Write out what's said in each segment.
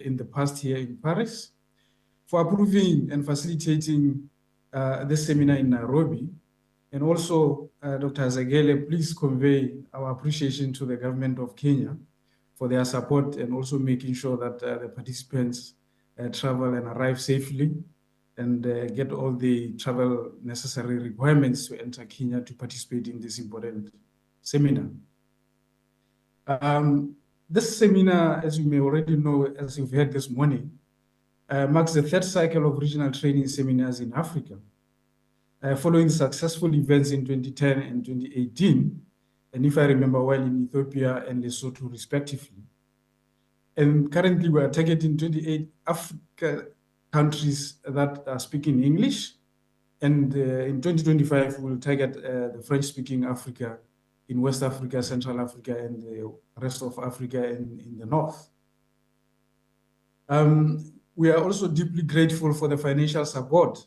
in the past here in Paris, for approving and facilitating this seminar in Nairobi. And also, Dr. Zagele, please convey our appreciation to the government of Kenya for their support and also making sure that the participants travel and arrive safely and get all the travel necessary requirements to enter Kenya to participate in this important seminar. This seminar, as you may already know, as you've heard this morning, marks the third cycle of regional training seminars in Africa, following successful events in 2010 and 2018, and if I remember well, in Ethiopia and Lesotho, respectively. And currently, we are targeting 28 Africa countries that are speaking English. And in 2025, we'll target the French-speaking Africa in West Africa, Central Africa, and the rest of Africa in the north. We are also deeply grateful for the financial support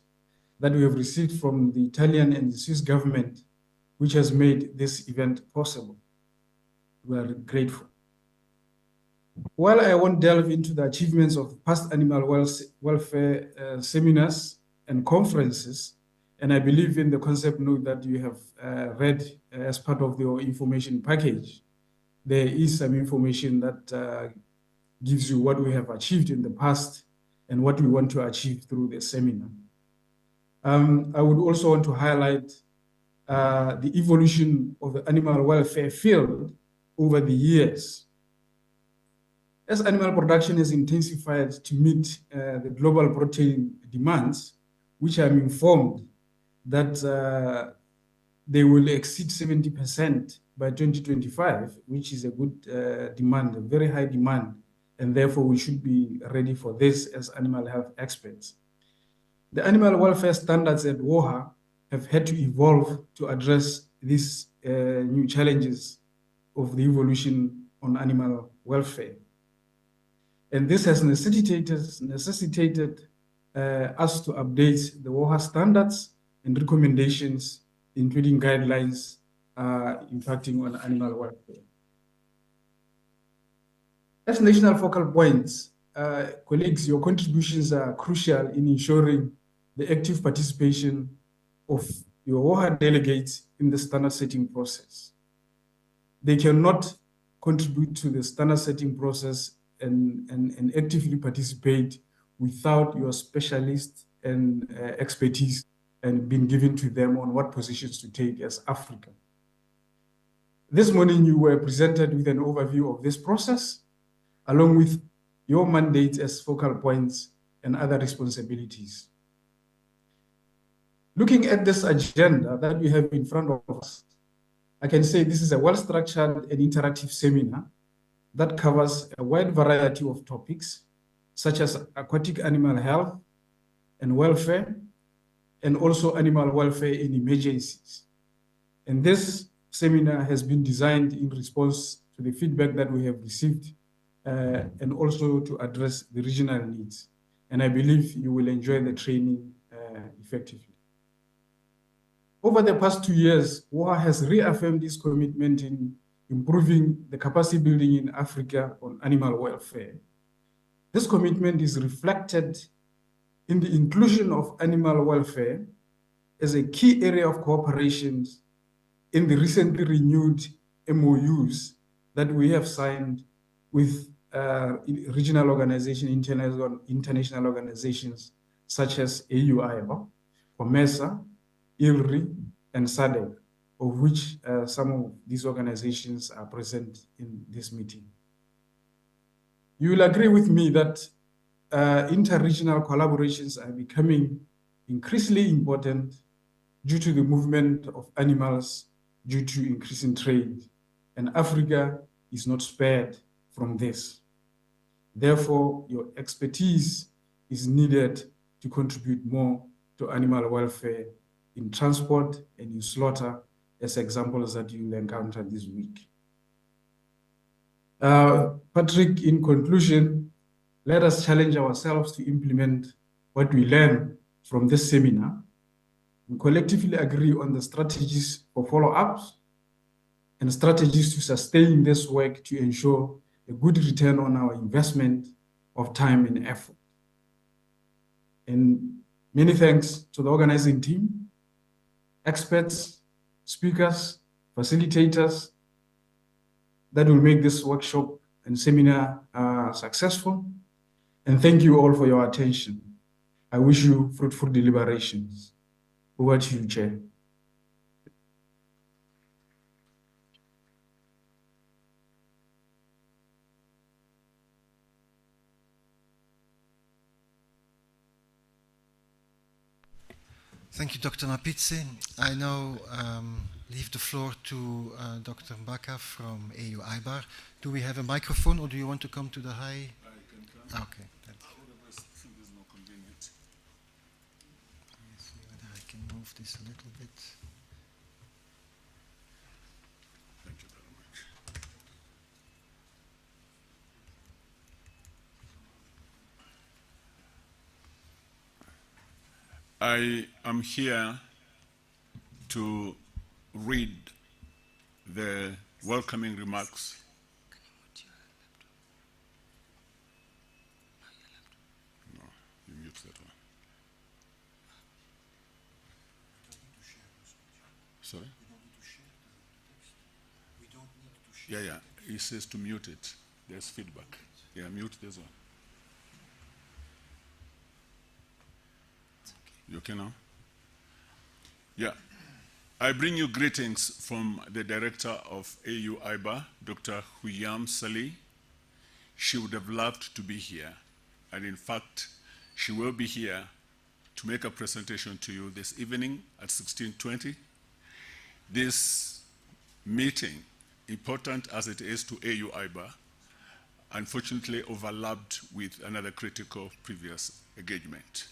that we have received from the Italian and the Swiss government, which has made this event possible. We are grateful. While I won't delve into the achievements of past animal welfare seminars and conferences, and I believe in the concept note that you have read as part of your information package, there is some information that gives you what we have achieved in the past and what we want to achieve through the seminar. I would also want to highlight the evolution of the animal welfare field over the years. As animal production has intensified to meet the global protein demands, which I'm informed that they will exceed 70% by 2025, which is a good demand, a very high demand, and therefore we should be ready for this as animal health experts. The animal welfare standards at WOAH have had to evolve to address these new challenges of the evolution on animal welfare. And this has necessitated us to update the WOAH standards and recommendations, including guidelines impacting on animal welfare. As national focal points, colleagues, your contributions are crucial in ensuring the active participation of your WOAH delegates in the standard setting process. They cannot contribute to the standard setting process and actively participate without your specialist and expertise and being given to them on what positions to take as Africa. This morning, you were presented with an overview of this process, along with your mandates as focal points and other responsibilities. Looking at this agenda that we have in front of us, I can say this is a well-structured and interactive seminar that covers a wide variety of topics, such as aquatic animal health and welfare, and also animal welfare in emergencies. And this seminar has been designed in response to the feedback that we have received and also to address the regional needs. And I believe you will enjoy the training effectively. Over the past 2 years, WOAH has reaffirmed its commitment in improving the capacity building in Africa on animal welfare. This commitment is reflected in the inclusion of animal welfare as a key area of cooperation in the recently renewed MOUs that we have signed with regional organizations, international organizations such as AUIO, COMESA, ILRI, and SADC, of which some of these organizations are present in this meeting. You will agree with me that inter-regional collaborations are becoming increasingly important due to the movement of animals due to increasing trade, and Africa is not spared from this. Therefore, your expertise is needed to contribute more to animal welfare in transport and in slaughter, as examples that you will encounter this week. Patrick, in conclusion, let us challenge ourselves to implement what we learn from this seminar and collectively agree on the strategies for follow-ups and strategies to sustain this work to ensure a good return on our investment of time and effort. And many thanks to the organizing team, experts, speakers, facilitators that will make this workshop and seminar successful. And thank you all for your attention. I wish you fruitful deliberations. Over to you, Chair. Thank you, Dr. Mapitse. I now leave the floor to Dr. Mbaka from AU IBAR. Do we have a microphone, or do you want to come to the high? Okay. Thank you. Let me see whether I can move this a little bit. Thank you very much. I am here to read the welcoming remarks. No, you mute that one. Sorry? Yeah, he says to mute it. There's feedback. Yeah, mute this one. You okay now? Yeah. I bring you greetings from the director of AU IBAR, Dr. Huyam Saleh. She would have loved to be here, and in fact, she will be here to make a presentation to you this evening at 16:20. This meeting, important as it is to AU IBAR, unfortunately overlapped with another critical previous engagement.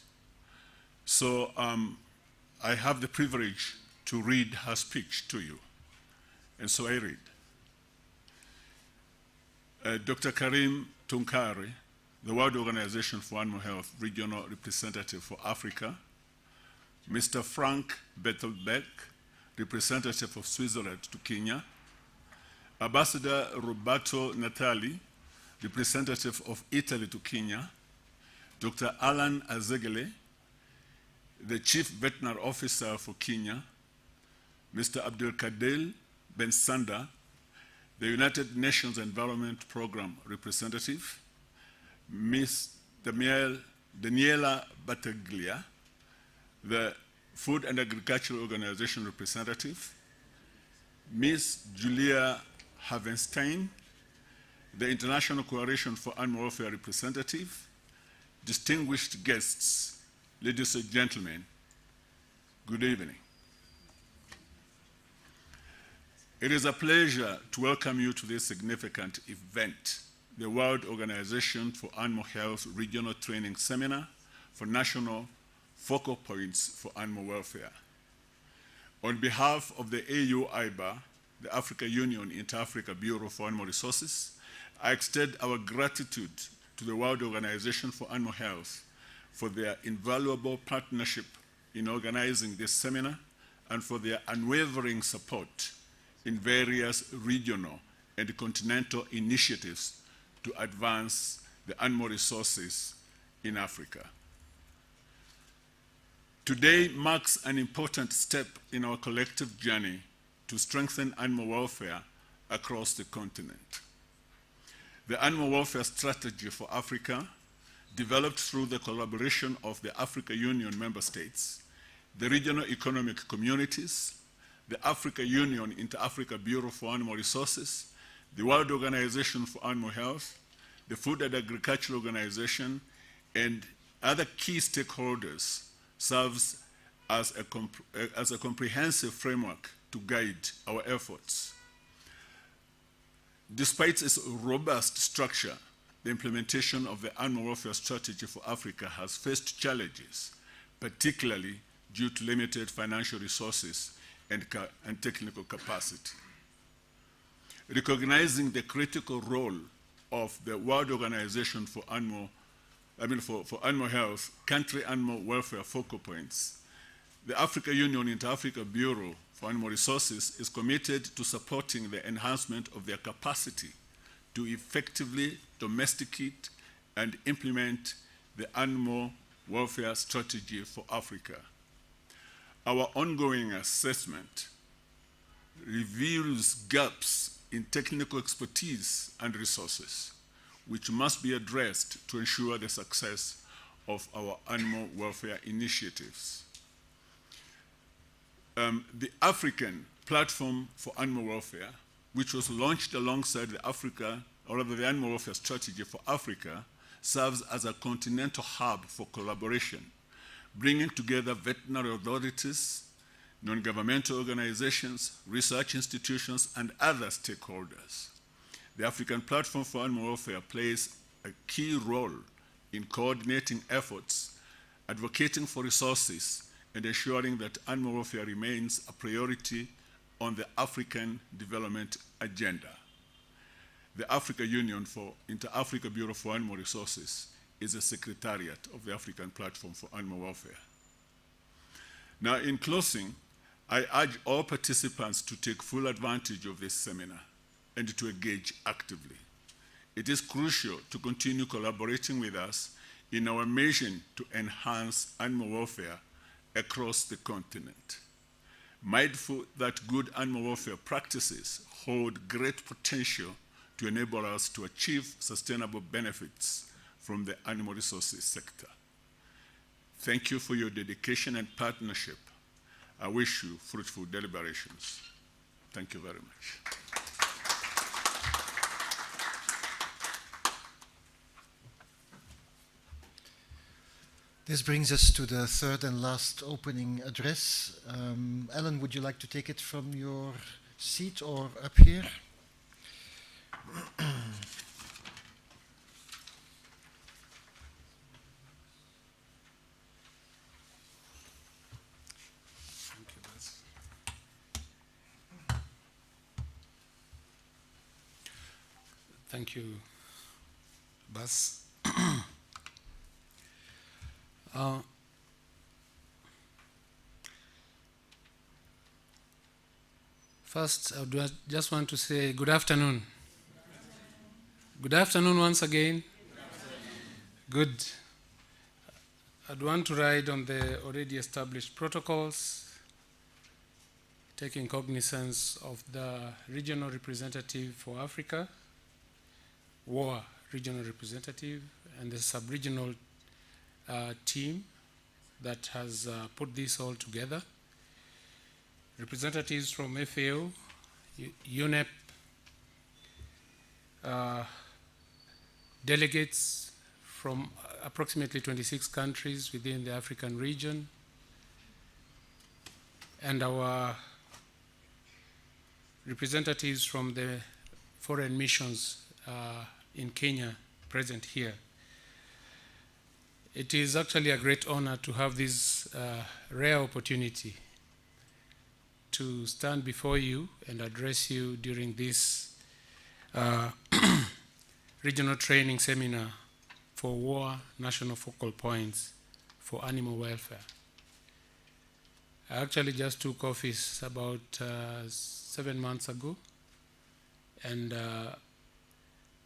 So I have the privilege to read her speech to you. And so I read. Dr. Karim Tunkari, the World Organization for Animal Health Regional Representative for Africa, Mr. Frank Bettelbeck, Representative of Switzerland to Kenya, Ambassador Roberto Natali, Representative of Italy to Kenya, Dr. Alan Azegele, the Chief Veterinary Officer for Kenya, Mr. Abdul Kader Ben Sanda, the United Nations Environment Program Representative, Ms. Daniela Battaglia, the Food and Agricultural Organization Representative, Ms. Julia Havenstein, the International Coalition for Animal Welfare Representative, distinguished guests, ladies and gentlemen, good evening. It is a pleasure to welcome you to this significant event, the World Organization for Animal Health Regional Training Seminar for National Focal Points for Animal Welfare. On behalf of the AU IBAR, the Africa Union Inter-Africa Bureau for Animal Resources, I extend our gratitude to the World Organization for Animal Health for their invaluable partnership in organizing this seminar and for their unwavering support in various regional and continental initiatives to advance the animal resources in Africa. Today marks an important step in our collective journey to strengthen animal welfare across the continent. The Animal Welfare Strategy for Africa, developed through the collaboration of the Africa Union member states, the regional economic communities, the Africa Union Inter-Africa Bureau for Animal Resources, the World Organization for Animal Health, the Food and Agriculture Organization, and other key stakeholders serves as a comprehensive framework to guide our efforts. Despite its robust structure, the implementation of the Animal Welfare Strategy for Africa has faced challenges, particularly due to limited financial resources and technical capacity. Recognizing the critical role of the World Organization for Animal Health, country animal welfare focal points, the Africa Union Inter-Africa Bureau for Animal Resources is committed to supporting the enhancement of their capacity to effectively domesticate and implement the animal welfare strategy for Africa. Our ongoing assessment reveals gaps in technical expertise and resources, which must be addressed to ensure the success of our animal welfare initiatives. The African Platform for Animal Welfare, which was launched alongside the Animal Welfare Strategy for Africa, serves as a continental hub for collaboration, bringing together veterinary authorities, non-governmental organizations, research institutions, and other stakeholders. The African Platform for Animal Welfare plays a key role in coordinating efforts, advocating for resources, and ensuring that animal welfare remains a priority on the African development agenda. The Africa Union for Inter-Africa Bureau for Animal Resources is a secretariat of the African Platform for Animal Welfare. Now, in closing, I urge all participants to take full advantage of this seminar and to engage actively. It is crucial to continue collaborating with us in our mission to enhance animal welfare across the continent. Mindful that good animal welfare practices hold great potential to enable us to achieve sustainable benefits from the animal resources sector. Thank you for your dedication and partnership. I wish you fruitful deliberations. Thank you very much. This brings us to the third and last opening address. Ellen, would you like to take it from your seat or up here? Thank you, Bas. First, I just want to say good afternoon. Good afternoon once again. Good. I'd want to ride on the already established protocols, taking cognizance of the regional representative for Africa, WOAH regional representative, and the sub-regional team that has put this all together. Representatives from FAO, UNEP, delegates from approximately 26 countries within the African region, and our representatives from the foreign missions in Kenya present here. It is actually a great honor to have this rare opportunity to stand before you and address you during this regional training seminar for WOAH National Focal Points for Animal Welfare. I actually just took office about 7 months ago, and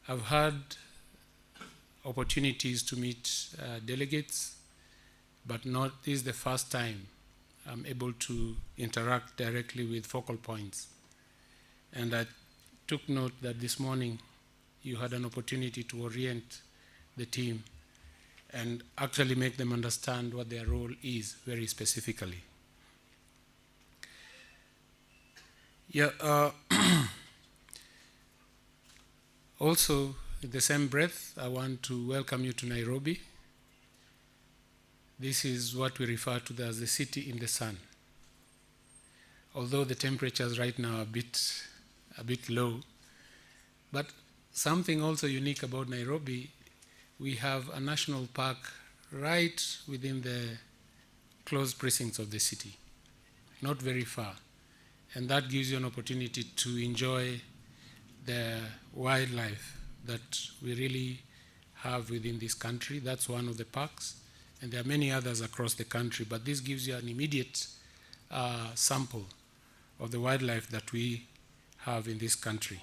I've had opportunities to meet delegates, but this is the first time I'm able to interact directly with focal points. And I took note that this morning you had an opportunity to orient the team and actually make them understand what their role is very specifically. Yeah. Also, in the same breath, I want to welcome you to Nairobi. This is what we refer to as the city in the sun. Although the temperatures right now are a bit low, but something also unique about Nairobi, we have a national park right within the closed precincts of the city, not very far. And that gives you an opportunity to enjoy the wildlife that we really have within this country. That's one of the parks. And there are many others across the country, but this gives you an immediate sample of the wildlife that we have in this country.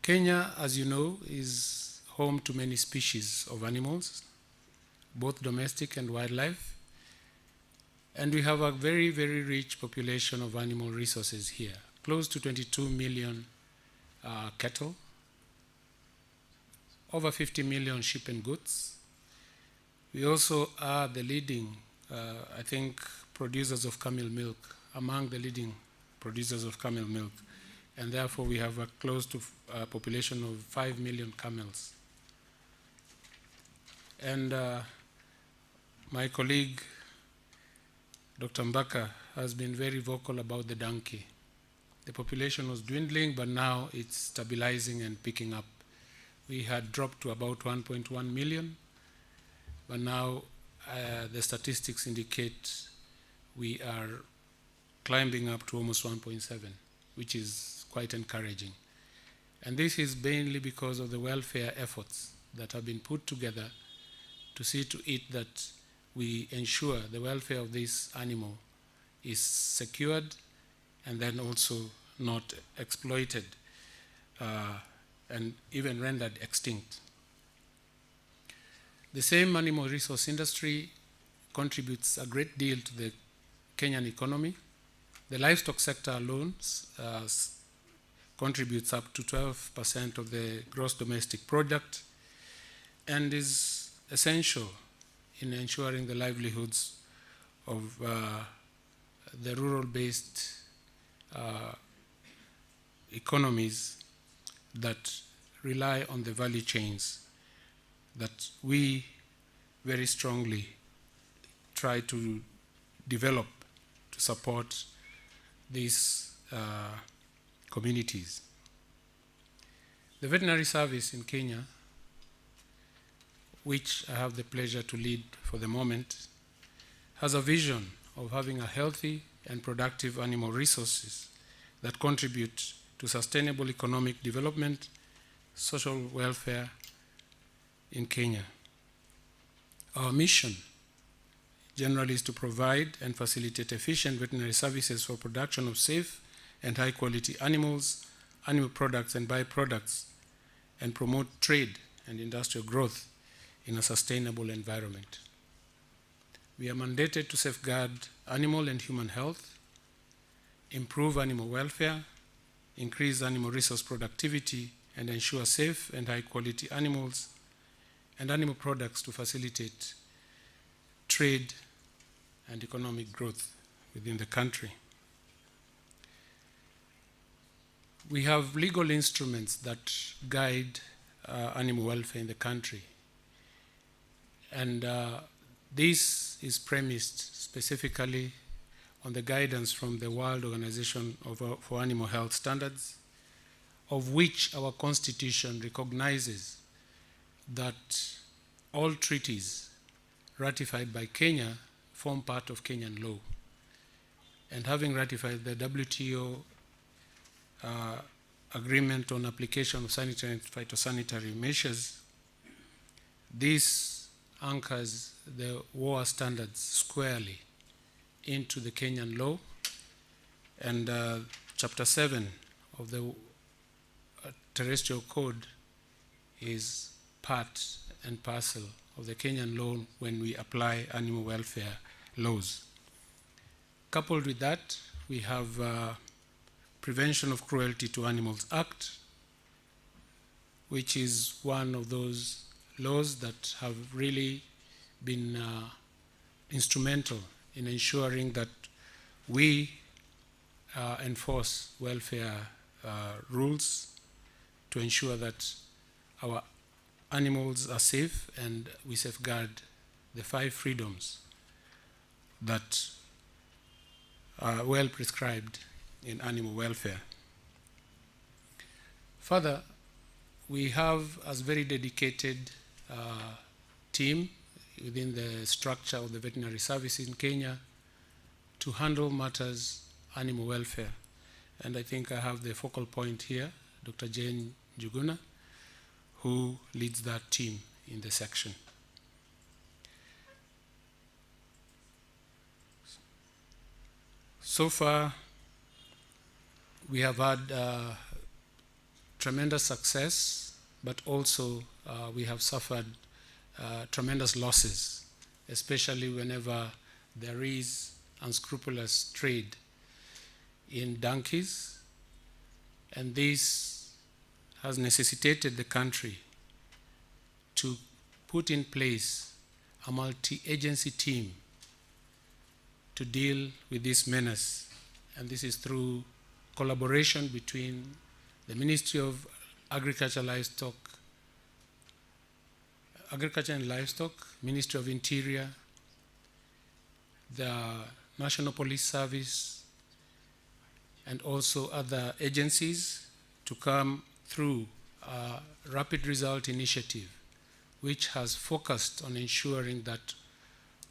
Kenya, as you know, is home to many species of animals, both domestic and wildlife. And we have a very, very rich population of animal resources here, close to 22 million cattle, over 50 million sheep and goats. We also are the leading, I think, producers of camel milk, among the leading producers of camel milk. And therefore, we have a close to a population of 5 million camels. And my colleague, Dr. Mbaka, has been very vocal about the donkey. The population was dwindling, but now it's stabilizing and picking up. We had dropped to about 1.1 million, but now the statistics indicate we are climbing up to almost 1.7, which is quite encouraging. And this is mainly because of the welfare efforts that have been put together to see to it that we ensure the welfare of this animal is secured and then also not exploited and even rendered extinct. The same animal resource industry contributes a great deal to the Kenyan economy. The livestock sector alone contributes up to 12% of the gross domestic product and is essential in ensuring the livelihoods of the rural-based economies that rely on the value chains that we very strongly try to develop to support these communities. The veterinary service in Kenya, which I have the pleasure to lead for the moment, has a vision of having a healthy and productive animal resources that contribute to sustainable economic development, social welfare in Kenya. Our mission generally is to provide and facilitate efficient veterinary services for production of safe and high quality animals, animal products and byproducts, and promote trade and industrial growth in a sustainable environment. We are mandated to safeguard animal and human health, improve animal welfare, increase animal resource productivity, and ensure safe and high quality animals and animal products to facilitate trade and economic growth within the country. We have legal instruments that guide animal welfare in the country. And this is premised specifically on the guidance from the World Organization for Animal Health Standards, of which our Constitution recognizes that all treaties ratified by Kenya form part of Kenyan law. And having ratified the WTO agreement on application of sanitary and phytosanitary measures, this anchors the WOAH standards squarely into the Kenyan law, and Chapter 7 of the Terrestrial Code is part and parcel of the Kenyan law when we apply animal welfare laws. Coupled with that, we have Prevention of Cruelty to Animals Act, which is one of those laws that have really been instrumental in ensuring that we enforce welfare rules to ensure that our animals are safe and we safeguard the 5 freedoms that are well prescribed in animal welfare. Further, we have a very dedicated team within the structure of the veterinary service in Kenya to handle matters animal welfare. And I think I have the focal point here, Dr. Jane Njuguna, who leads that team in the section. So far, we have had tremendous success, but also we have suffered tremendous losses, especially whenever there is unscrupulous trade in donkeys, and this has necessitated the country to put in place a multi-agency team to deal with this menace, and this is through collaboration between the Ministry of Agriculture and Livestock, Ministry of Interior, the National Police Service, and also other agencies to come through a rapid result initiative, which has focused on ensuring that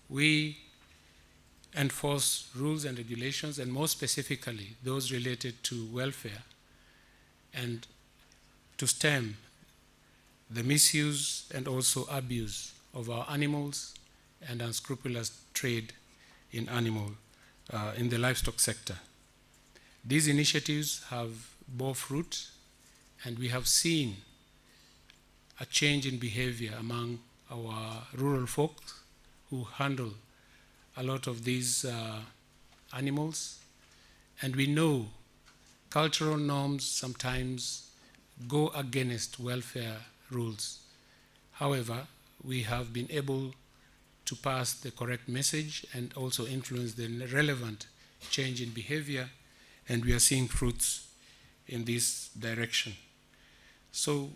we enforce rules and regulations, and more specifically those related to welfare, and to stem the misuse and also abuse of our animals and unscrupulous trade in in the livestock sector. These initiatives have bore fruit, and we have seen a change in behavior among our rural folk who handle a lot of these animals. And we know cultural norms sometimes go against welfare rules. However, we have been able to pass the correct message and also influence the relevant change in behavior, and we are seeing fruits in this direction. So,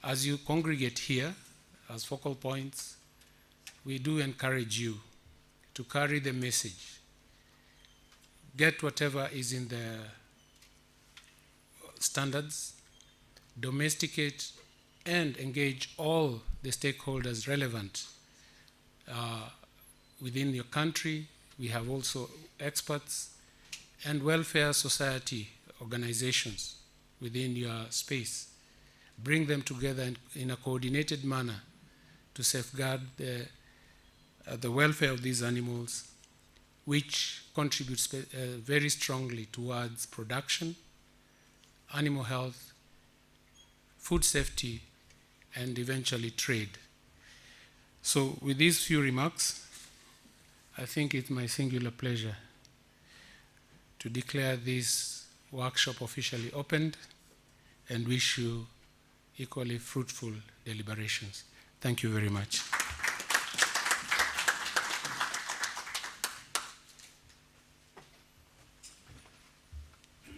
as you congregate here as focal points, we do encourage you to carry the message. Get whatever is in the standards, domesticate and engage all the stakeholders relevant within your country. We have also experts and welfare society organizations within your space. Bring them together in a coordinated manner to safeguard the welfare of these animals, which contributes very strongly towards production, animal health, food safety, and eventually trade. So with these few remarks, I think it's my singular pleasure to declare this workshop officially opened and wish you equally fruitful deliberations. Thank you very much.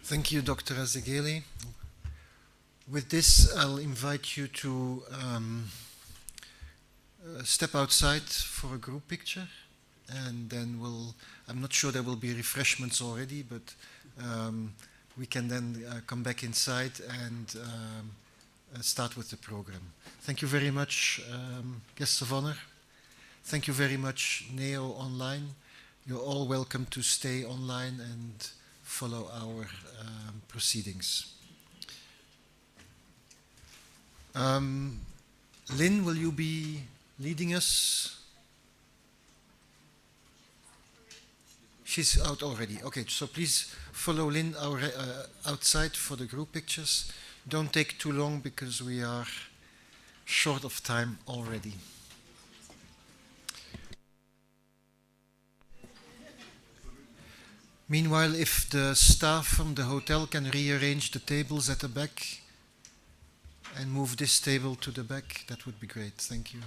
Thank you, Dr. Azegeli. With this, I'll invite you to step outside for a group picture, and then I'm not sure there will be refreshments already, but we can then come back inside and start with the program. Thank you very much, guests of honor. Thank you very much, Neo Online. You're all welcome to stay online and follow our proceedings. Lynn, will you be leading us? She's out already. Okay, so please follow Lynn outside for the group pictures. Don't take too long because we are short of time already. Meanwhile, if the staff from the hotel can rearrange the tables at the back and move this table to the back, that would be great. Thank you.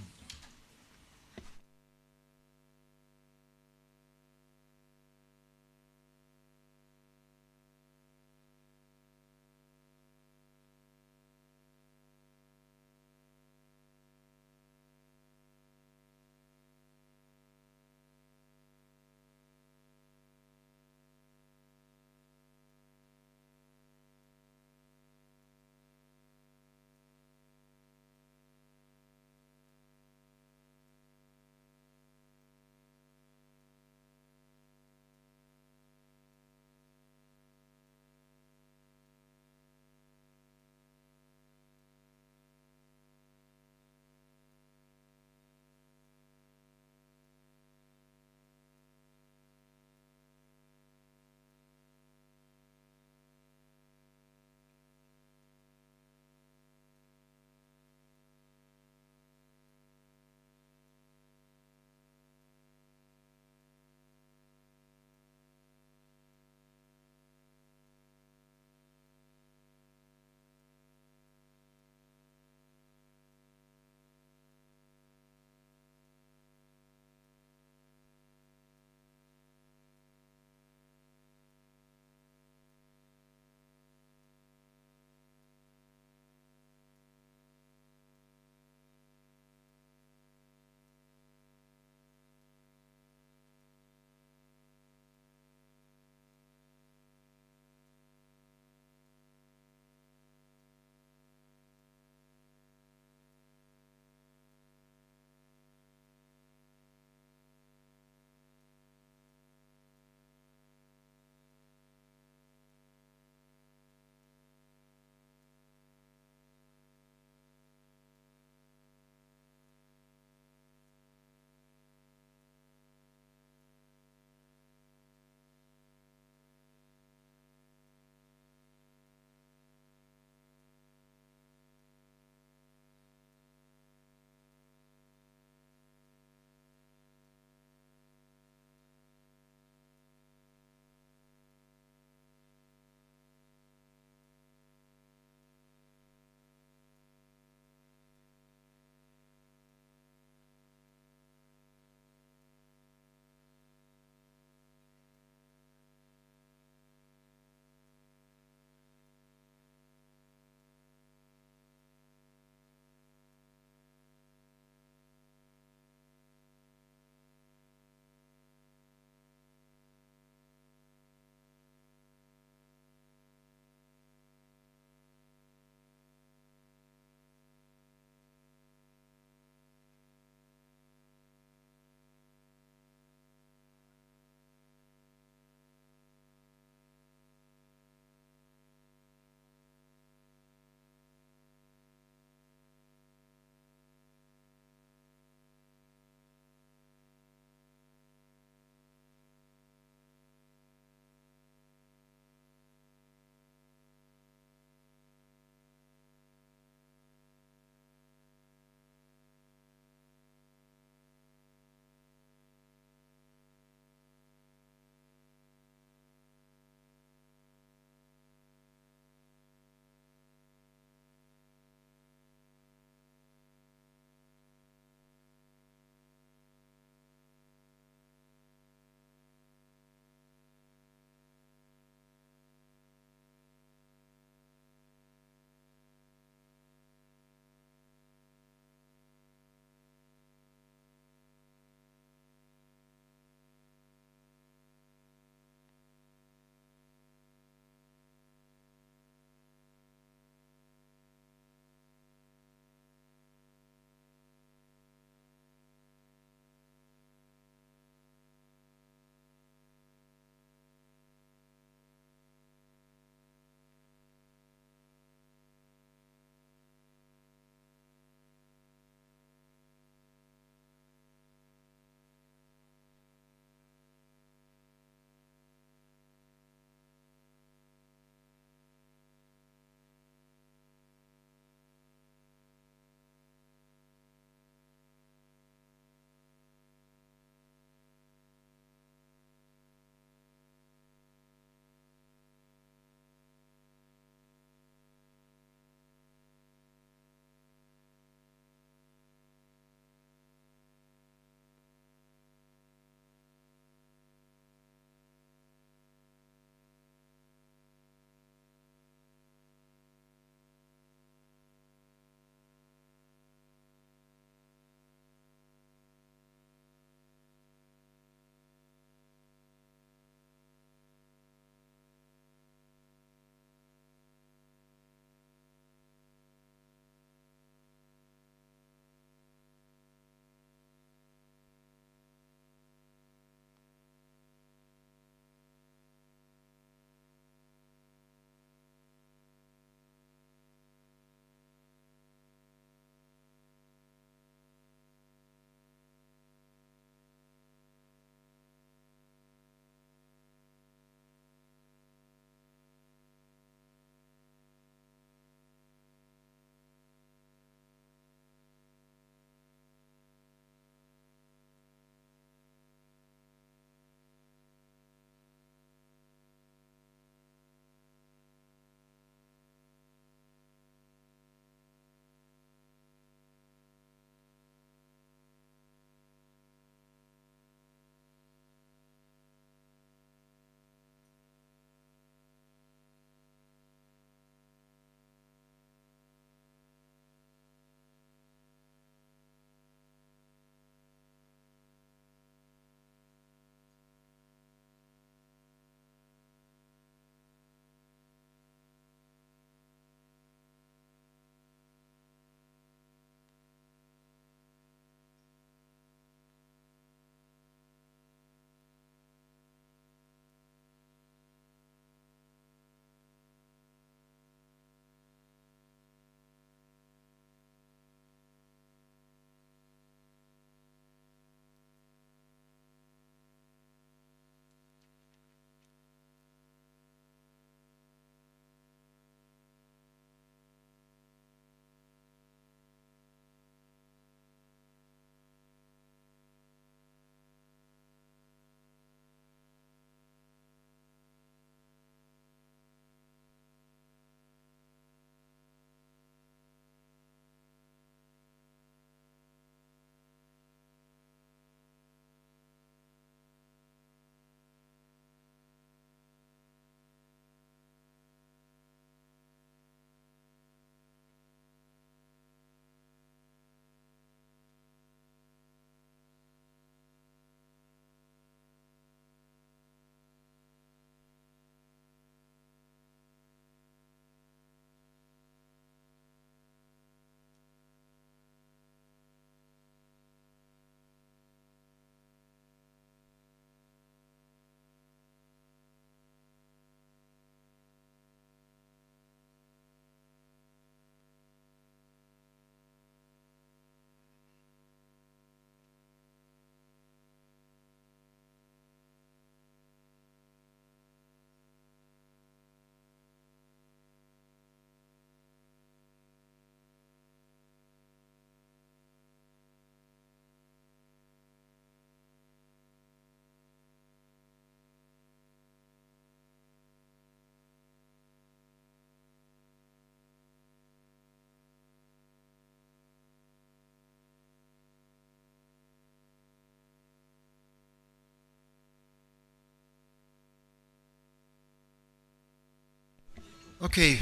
Okay,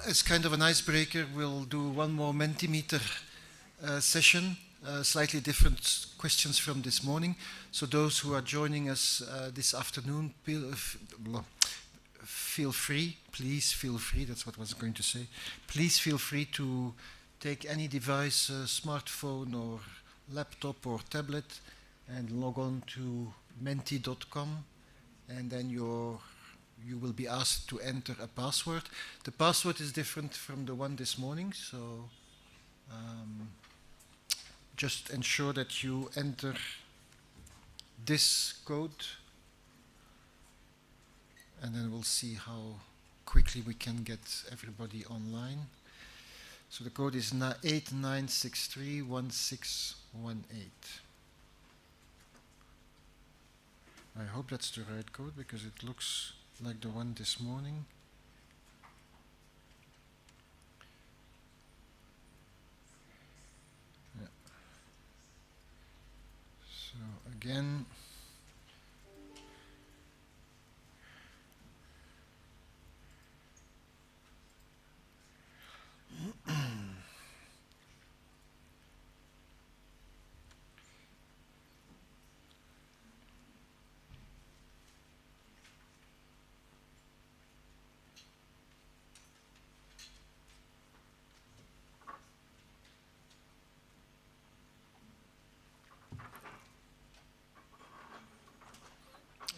as kind of an icebreaker, we'll do one more Mentimeter session, slightly different questions from this morning. So those who are joining us this afternoon, feel free, please feel free, that's what I was going to say, please feel free to take any device, smartphone or laptop or tablet, and log on to menti.com, and then you will be asked to enter a password. The password is different from the one this morning, so just ensure that you enter this code, and then we'll see how quickly we can get everybody online. So the code is 89631618. I hope that's the right code because it looks like the one this morning. Yeah. So again,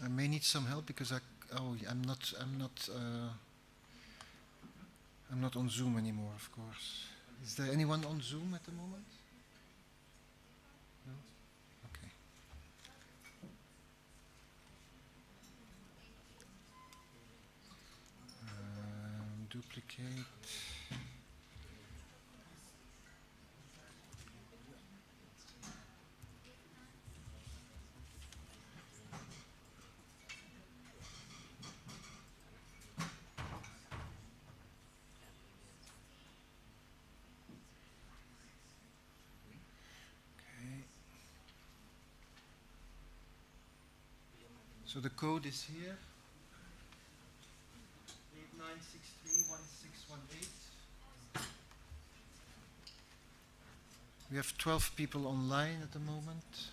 I may need some help because I'm not on Zoom anymore, of course. Is there anyone on Zoom at the moment? No? Okay. Duplicate. So the code is here, 89631618. We have 12 people online at the moment.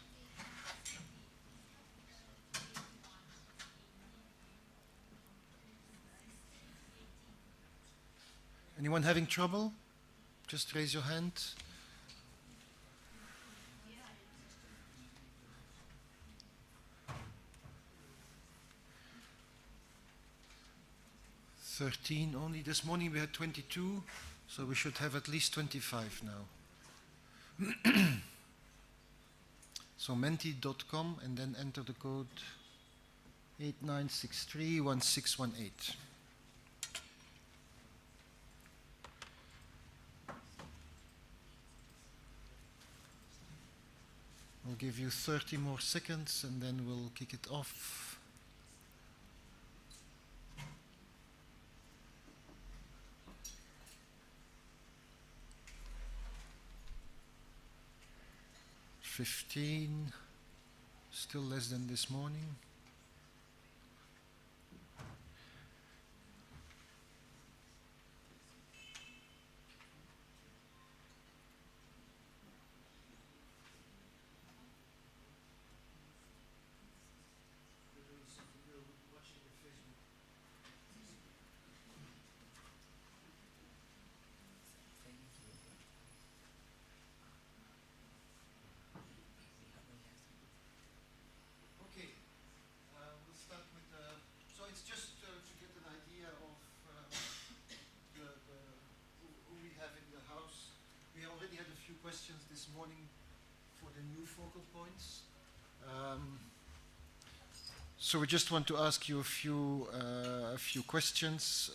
Anyone having trouble? Just raise your hand. Only. This morning we had 22, so we should have at least 25 now. So menti.com and then enter the code 89631618. I'll give you 30 more seconds and then we'll kick it off. $15, still less than this morning. Questions this morning for the new focal points. So we just want to ask you a few questions.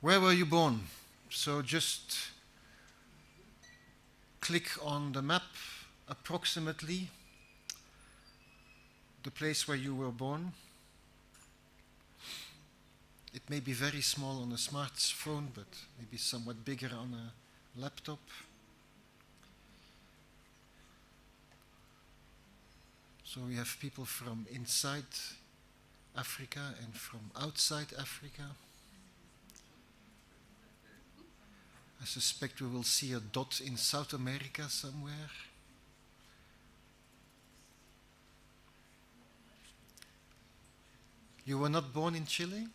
Where were you born? So just click on the map approximately the place where you were born. It may be very small on a smartphone, but maybe somewhat bigger on a laptop. So we have people from inside Africa and from outside Africa. I suspect we will see a dot in South America somewhere. You were not born in Chile?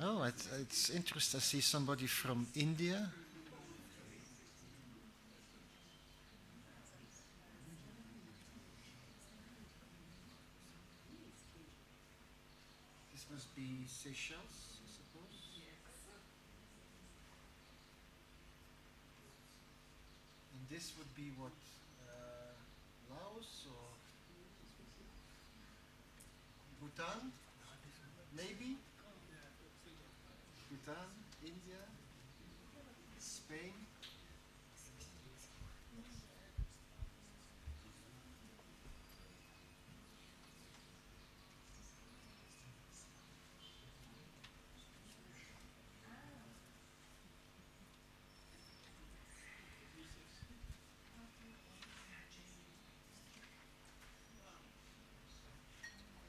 Oh, it's interesting. I see somebody from India. This must be Seychelles, I suppose. And this would be what? Laos or Bhutan? Maybe? Bhutan, India, Spain.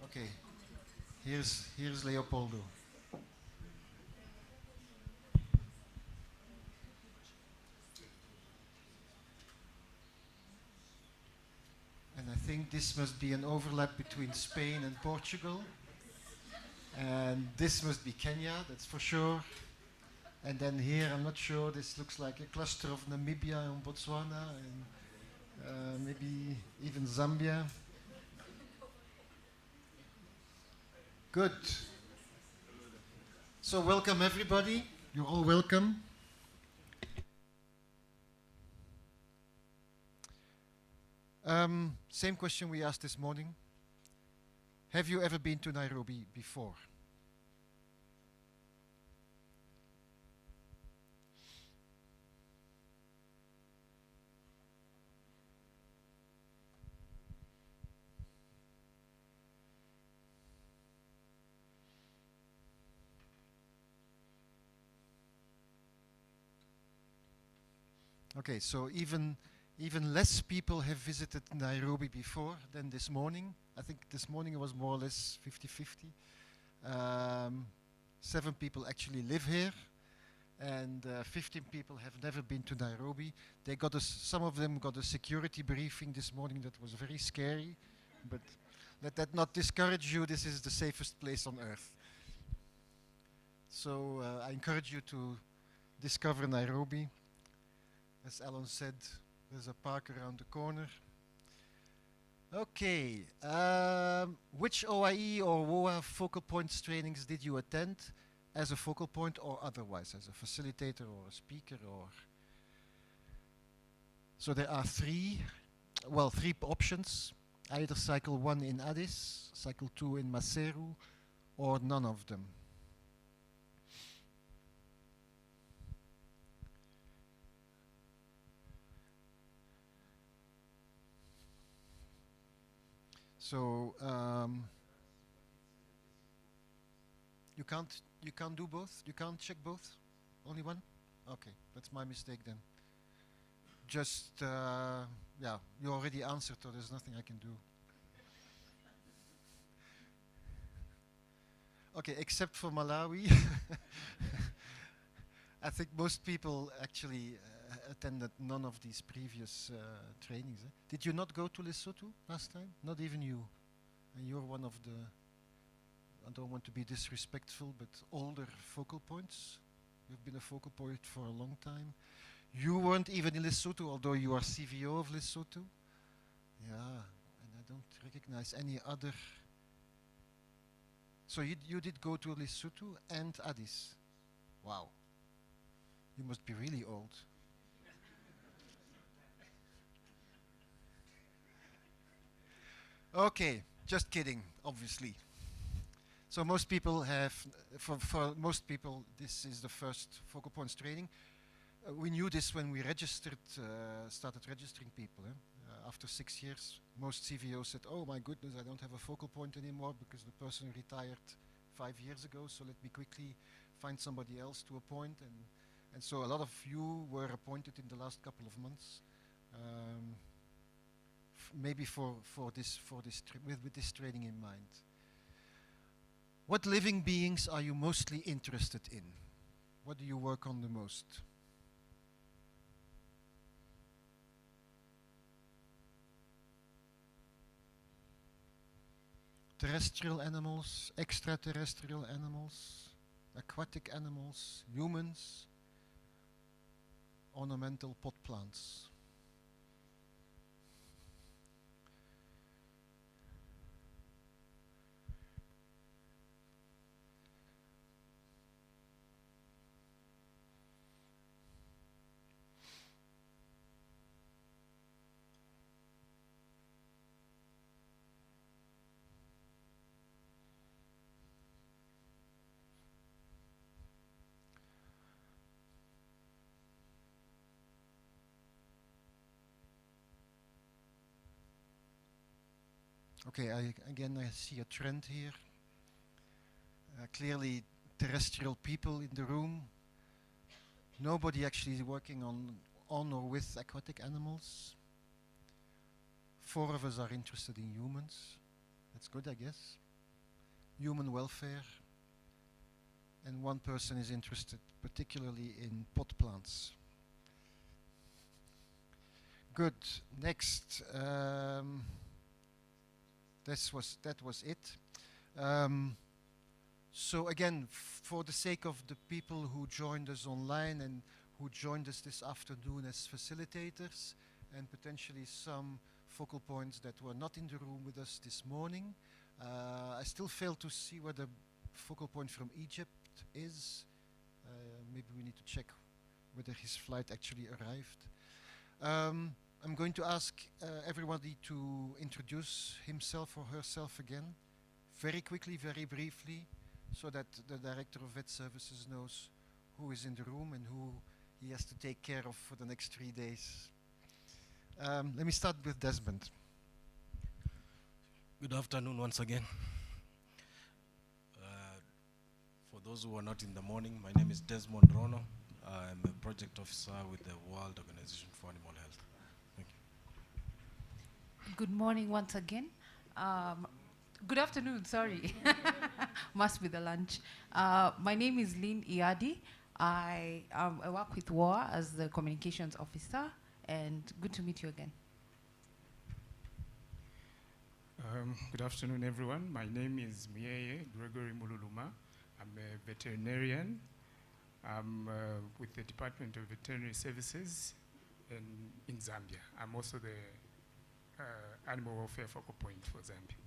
Okay, here's Leopoldo. And I think this must be an overlap between Spain and Portugal. And this must be Kenya, that's for sure. And then here, I'm not sure, this looks like a cluster of Namibia and Botswana, and maybe even Zambia. Good. So welcome everybody. You're all welcome. Same question we asked this morning. Have you ever been to Nairobi before? Okay, so even less people have visited Nairobi before than this morning. I think this morning it was more or less 50-50. 7 people actually live here, and 15 people have never been to Nairobi. They got some of them got a security briefing this morning that was very scary, but let that not discourage you. This is the safest place on earth. So I encourage you to discover Nairobi. As Alan said, there's a park around the corner. Okay, which OIE or WOAH focal points trainings did you attend as a focal point or otherwise, as a facilitator or a speaker? So there are three options. Either cycle 1 in Addis, cycle 2 in Maseru, or none of them. So you can't do both? You can't check both? Only one? Okay, that's my mistake then. Just yeah, you already answered, so there's nothing I can do. Okay, except for Malawi. I think most people actually attended none of these previous trainings. Did you not go to Lesotho last time? Not even you. And you're one of the, I don't want to be disrespectful, but older focal points. You've been a focal point for a long time. You weren't even in Lesotho, although you are CVO of Lesotho. Yeah, and I don't recognize any other. So you did go to Lesotho and Addis. Wow. You must be really old. Okay, just kidding, obviously. So most people have, for most people, this is the first focal points training. We knew this when we registered, started registering people. After 6 years, most CVOs said, oh my goodness, I don't have a focal point anymore because the person retired 5 years ago, so let me quickly find somebody else to appoint. And so a lot of you were appointed in the last couple of months, maybe with this training in mind. What living beings are you mostly interested in? What do you work on the most? Terrestrial animals, extraterrestrial animals, aquatic animals, humans, ornamental pot plants. Okay, again I see a trend here. Clearly terrestrial people in the room. Nobody actually is working on or with aquatic animals. 4 of us are interested in humans. That's good, I guess. Human welfare. And 1 person is interested particularly in pot plants. Good. Next. That was it. So again, for the sake of the people who joined us online and who joined us this afternoon as facilitators, and potentially some focal points that were not in the room with us this morning, I still fail to see where the focal point from Egypt is. Maybe we need to check whether his flight actually arrived. I'm going to ask everybody to introduce himself or herself again, very quickly, very briefly, so that the Director of Vet Services knows who is in the room and who he has to take care of for the next 3 days. Let me start with Desmond. Good afternoon once again. For those who are not in the morning, my name is Desmond Rono. I'm a project officer with the World Organization for Animal Health. Thank you. Good morning once again. Good afternoon, sorry. Must be the lunch. My name is Lynn Iadi. I work with WOAH as the communications officer, and good to meet you again. Good afternoon, everyone. My name is Mieye Gregory Mululuma. I'm a veterinarian. I'm with the Department of Veterinary Services in Zambia. I'm also the animal welfare focal point for Zambia.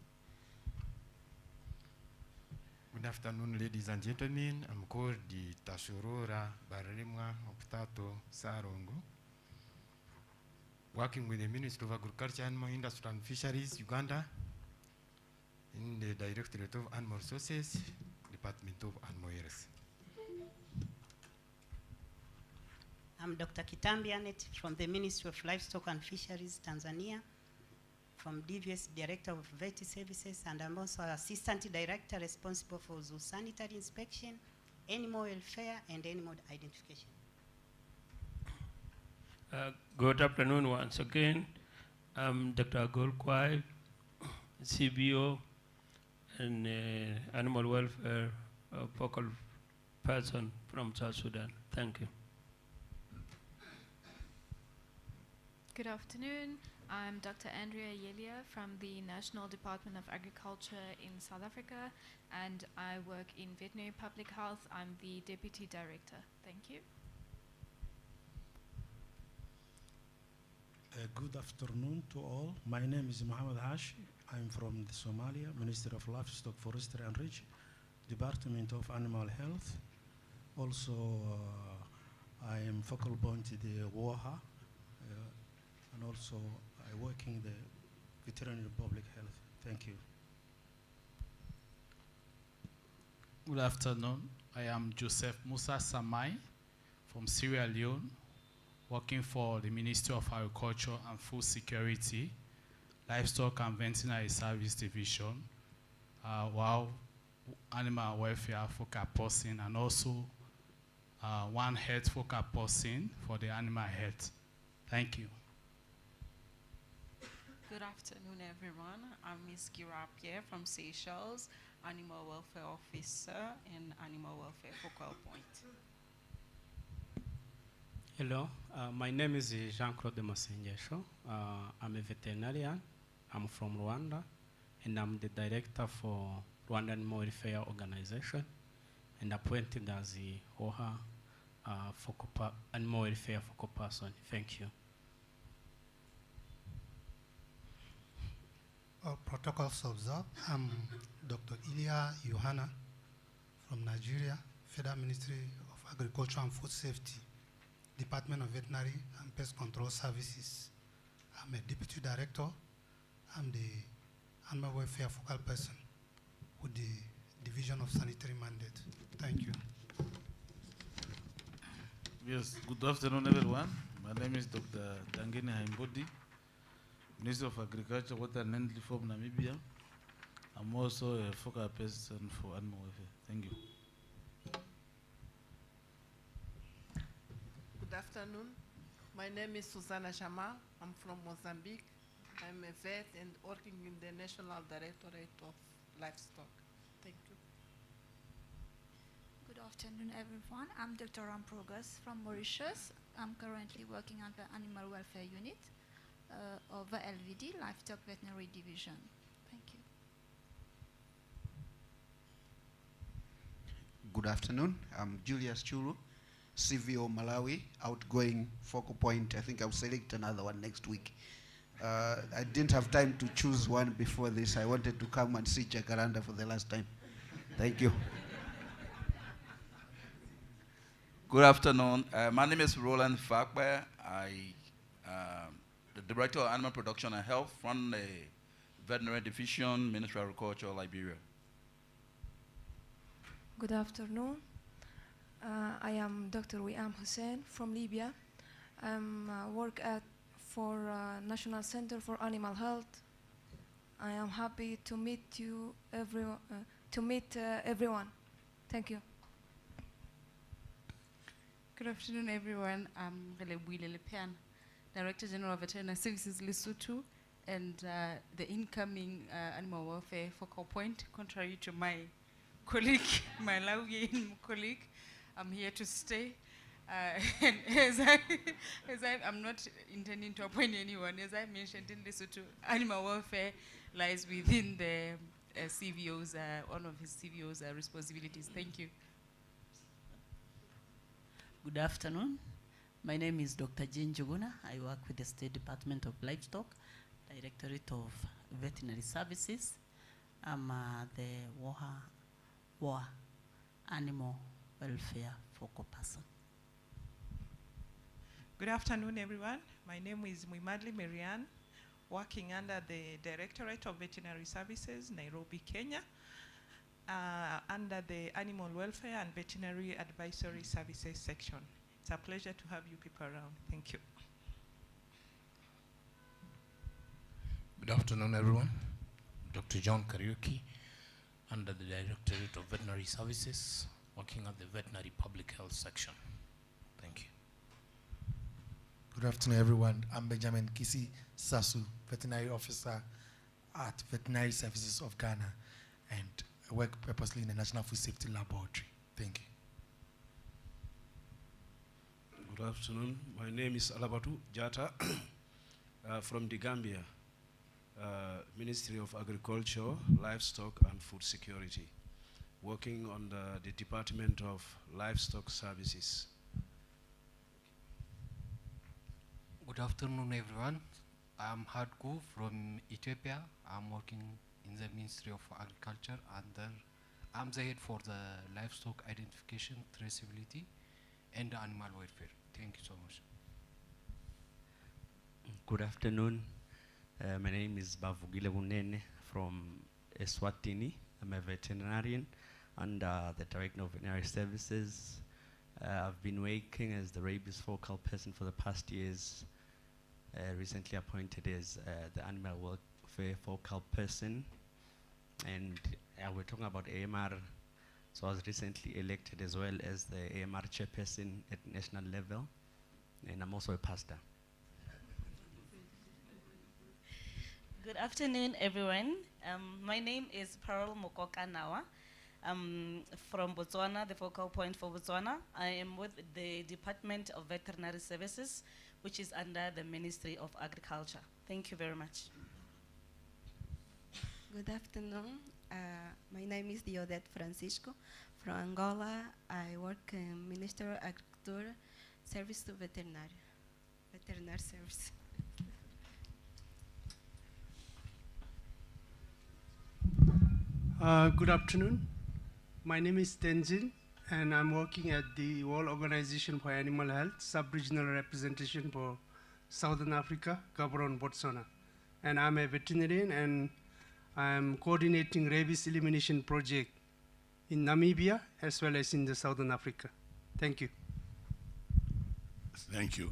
Good afternoon, ladies and gentlemen. I'm called the Tashurura Barimwa Optato Sarongo. Working with the Ministry of Agriculture, Animal Industry and Fisheries, Uganda, in the Directorate of Animal Resources, Department of Animal Health. I'm Dr. Kitambi Anet from the Ministry of Livestock and Fisheries, Tanzania, from DVS Director of Vet Services, and I'm also Assistant Director responsible for zoosanitary inspection, animal welfare, and animal identification. Good afternoon once again. I'm Dr. Golkwai, CBO and animal welfare focal person from South Sudan. Thank you. Good afternoon. I'm Dr. Andrea Yelia from the National Department of Agriculture in South Africa, and I work in veterinary public health. I'm the Deputy Director. Thank you. Good afternoon to all. My name is Mohammed Hashi. I'm from the Somalia, Ministry of Livestock, Forestry and Range, Department of Animal Health. Also, I am focal point to the WOAH, and also I work in the veterinary public health. Thank you. Good afternoon. I am Joseph Musa Samai from Sierra Leone, working for the Ministry of Agriculture and Food Security, Livestock and Veterinary Service Division, while animal welfare focal person, and also one health focal person for the animal health. Thank you. Good afternoon, everyone. I'm Ms. Gira Pierre from Seychelles, Animal Welfare Officer and Animal Welfare Focal Point. Hello, my name is Jean-Claude Masengesho. I'm a veterinarian. I'm from Rwanda, and I'm the director for Rwanda Animal Welfare Organization, and appointed as the WOAH Animal Welfare Focal Person. Thank you. Protocols observed. I'm Dr. Ilya Yohana from Nigeria, Federal Ministry of Agriculture and Food Safety, Department of Veterinary and Pest Control Services. I'm a Deputy Director. I'm the Animal Welfare Focal Person with the Division of Sanitary Mandate. Thank you. Yes, good afternoon, everyone. My name is Dr. Dangene Haimbodi, Minister of Agriculture, Water and Land Reform, Namibia. I'm also a focal person for animal welfare. Thank you. Good afternoon. My name is Susanna Shama. I'm from Mozambique. I'm a vet and working in the National Directorate of Livestock. Thank you. Good afternoon, everyone. I'm Dr. Ramprogas from Mauritius. I'm currently working on the Animal Welfare Unit of the LVD, Livestock Veterinary Division. Thank you. Good afternoon. I'm Julius Churu, CVO Malawi, outgoing focal point. I think I'll select another one next week. I didn't have time to choose one before this. I wanted to come and see Jacaranda for the last time. Thank you. Good afternoon. My name is Roland Fakbe. I am the Director of Animal Production and Health from the Veterinary Division, Ministry of Agriculture, Liberia. Good afternoon. I am Dr. Wiam Hussein from Libya. I work for National Center for Animal Health. I am happy to meet you, everyone. Thank you. Good afternoon, everyone. I'm Relebwile Lepian, Director General of Veterinary Services, Lesotho, and the incoming animal welfare focal point. Contrary to my colleague, my Malawian colleague, I'm here to stay. And I'm not intending to appoint anyone. As I mentioned in Lesotho, animal welfare lies within the CVO's, one of his CVO's responsibilities. Thank you. Good afternoon. My name is Dr. Jane Joguna. I work with the State Department of Livestock, Directorate of Veterinary Services. I'm the WOAH Animal Welfare Focal Person. Good afternoon, everyone. My name is Mwimadli Marianne, working under the Directorate of Veterinary Services, Nairobi, Kenya, under the Animal Welfare and Veterinary Advisory Services section. It's a pleasure to have you people around. Thank you. Good afternoon, everyone. Dr. John Kariuki, under the Directorate of Veterinary Services, working at the Veterinary Public Health section. Thank you. Good afternoon, everyone. I'm Benjamin Kisi Sasu, Veterinary Officer at Veterinary Services of Ghana, and I work purposely in the National Food Safety Laboratory. Thank you. Good afternoon. My name is Alabatu Jata from the Gambia, Ministry of Agriculture, Livestock and Food Security, working on the Department of Livestock Services. Good afternoon, everyone. I'm Hadku from Ethiopia. I'm working in the Ministry of Agriculture, and I'm the head for the livestock identification, traceability, and animal welfare. Thank you so much. Good afternoon. My name is Bavugile Bunene from Eswatini. I'm a veterinarian under the Director of Veterinary Services. I've been working as the rabies focal person for the past years. Recently appointed as the animal welfare focal person. And we're talking about AMR. So I was recently elected as well as the AMR chairperson at national level, and I'm also a pastor. Good afternoon, everyone. My name is Pearl Mokokanawa. I'm from Botswana, the focal point for Botswana. I am with the Department of Veterinary Services, which is under the Ministry of Agriculture. Thank you very much. Good afternoon. My name is Diodete Francisco from Angola. I work in Minister of Agriculture, Service to Veterinary Service. Good afternoon. My name is Tenzin, and I'm working at the World Organization for Animal Health, Sub-Regional Representation for Southern Africa, Gaborone, Botswana. And I'm a veterinarian, and I'm coordinating rabies elimination project in Namibia as well as in the Southern Africa. Thank you. Thank you.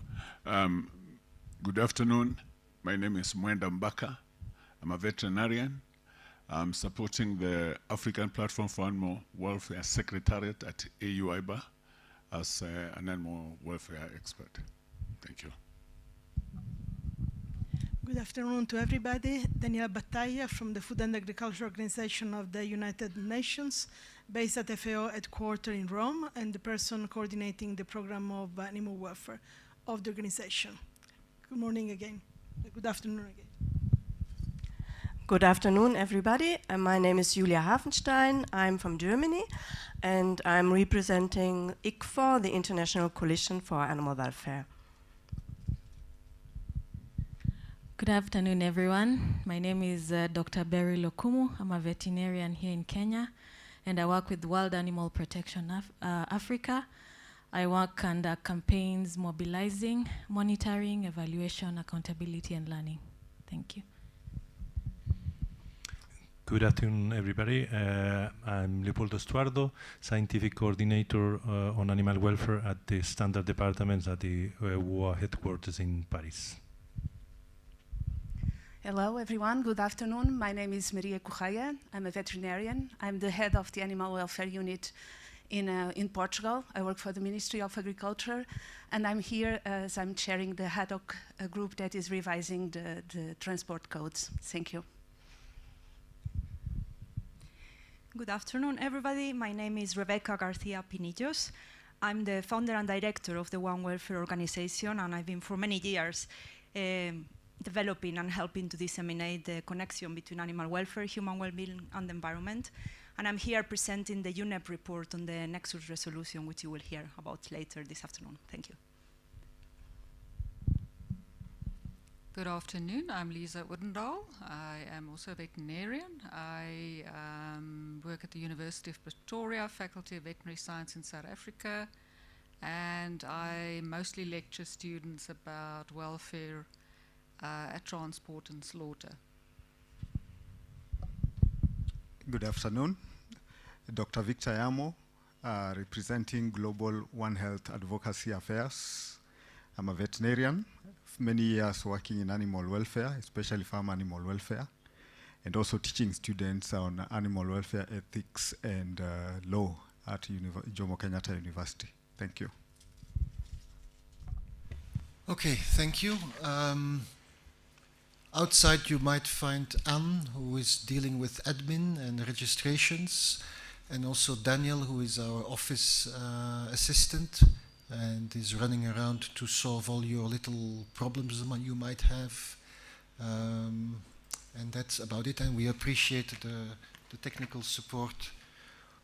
Good afternoon. My name is Mwenda Mbaka. I'm a veterinarian. I'm supporting the African Platform for Animal Welfare Secretariat at AU-IBA as an animal welfare expert. Thank you. Good afternoon to everybody. Daniela Battaglia from the Food and Agriculture Organization of the United Nations, based at FAO headquarters in Rome, and the person coordinating the program of animal welfare of the organization. Good morning again. Good afternoon again. Good afternoon, everybody. My name is Julia Hafenstein. I'm from Germany, and I'm representing ICFO, the International Coalition for Animal Welfare. Good afternoon, everyone. My name is Dr. Berry Lokumu. I'm a veterinarian here in Kenya, and I work with World Animal Protection Africa. I work under campaigns, mobilizing, monitoring, evaluation, accountability, and learning. Thank you. Good afternoon, everybody. I'm Leopoldo Estuardo, Scientific Coordinator on Animal Welfare at the Standard Departments at the WOAH headquarters in Paris. Hello, everyone. Good afternoon. My name is Maria Correia. I'm a veterinarian. I'm the head of the Animal Welfare Unit in Portugal. I work for the Ministry of Agriculture, and I'm here as I'm chairing the ad hoc group that is revising the transport codes. Thank you. Good afternoon, everybody. My name is Rebecca Garcia Pinillos. I'm the founder and director of the One Welfare Organization, and I've been for many years developing and helping to disseminate the connection between animal welfare, human well-being, and the environment. And I'm here presenting the UNEP report on the Nexus resolution, which you will hear about later this afternoon. Thank you. Good afternoon, I'm Lisa Woodendal. I am also a veterinarian. I work at the University of Pretoria, Faculty of Veterinary Science in South Africa, and I mostly lecture students about welfare at transport and slaughter. Good afternoon, Dr. Victor Yamo, representing Global One Health Advocacy Affairs. I'm a veterinarian, many years working in animal welfare, especially farm animal welfare, and also teaching students on animal welfare ethics and law at Jomo Kenyatta University. Thank you. Okay, thank you. Outside you might find Anne, who is dealing with admin and registrations, and also Daniel, who is our office assistant and is running around to solve all your little problems you might have. And that's about it, and we appreciate the technical support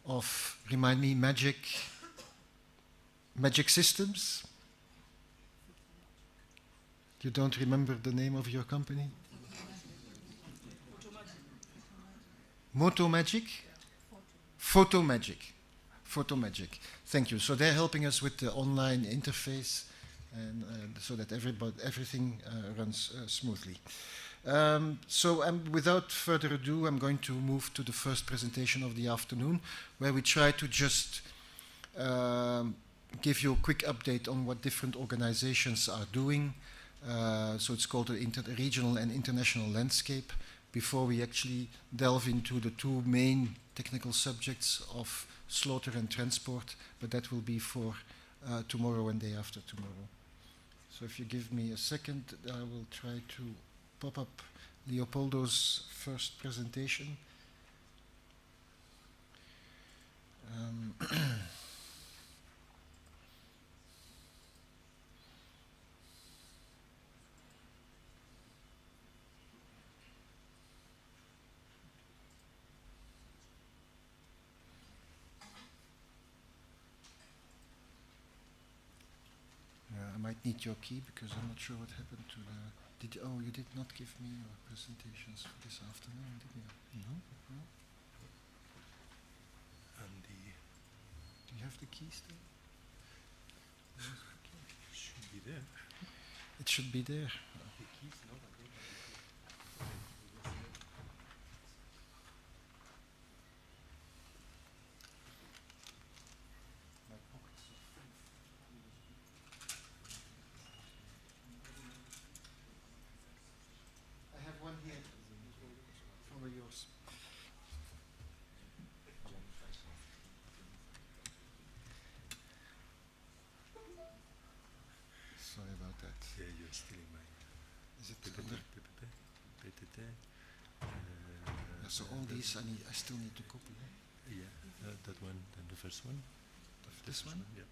of, remind me, Magic Systems? You don't remember the name of your company? Moto Magic? Photo Magic. Photo Magic. Thank you. So they're helping us with the online interface, and so that everything runs smoothly. Without further ado, I'm going to move to the first presentation of the afternoon, where we try to just give you a quick update on what different organizations are doing. So it's called the regional and international landscape before we actually delve into the two main technical subjects of slaughter and transport, but that will be for tomorrow and day after tomorrow. So if you give me a second, I will try to pop up Leopoldo's first presentation. I might need your key because I'm not sure what happened to the... Oh, you did not give me your presentations for this afternoon, did you? No. No? And the... Do you have the key still? It should be there. It should be there. The key's not available. I have one here. Follow yours. Sorry about that. Yeah, you're stealing mine. Is it PTT, under? PTT. Yeah, so all these I still need to copy. Yeah, that one, then the first one. This one? Yeah.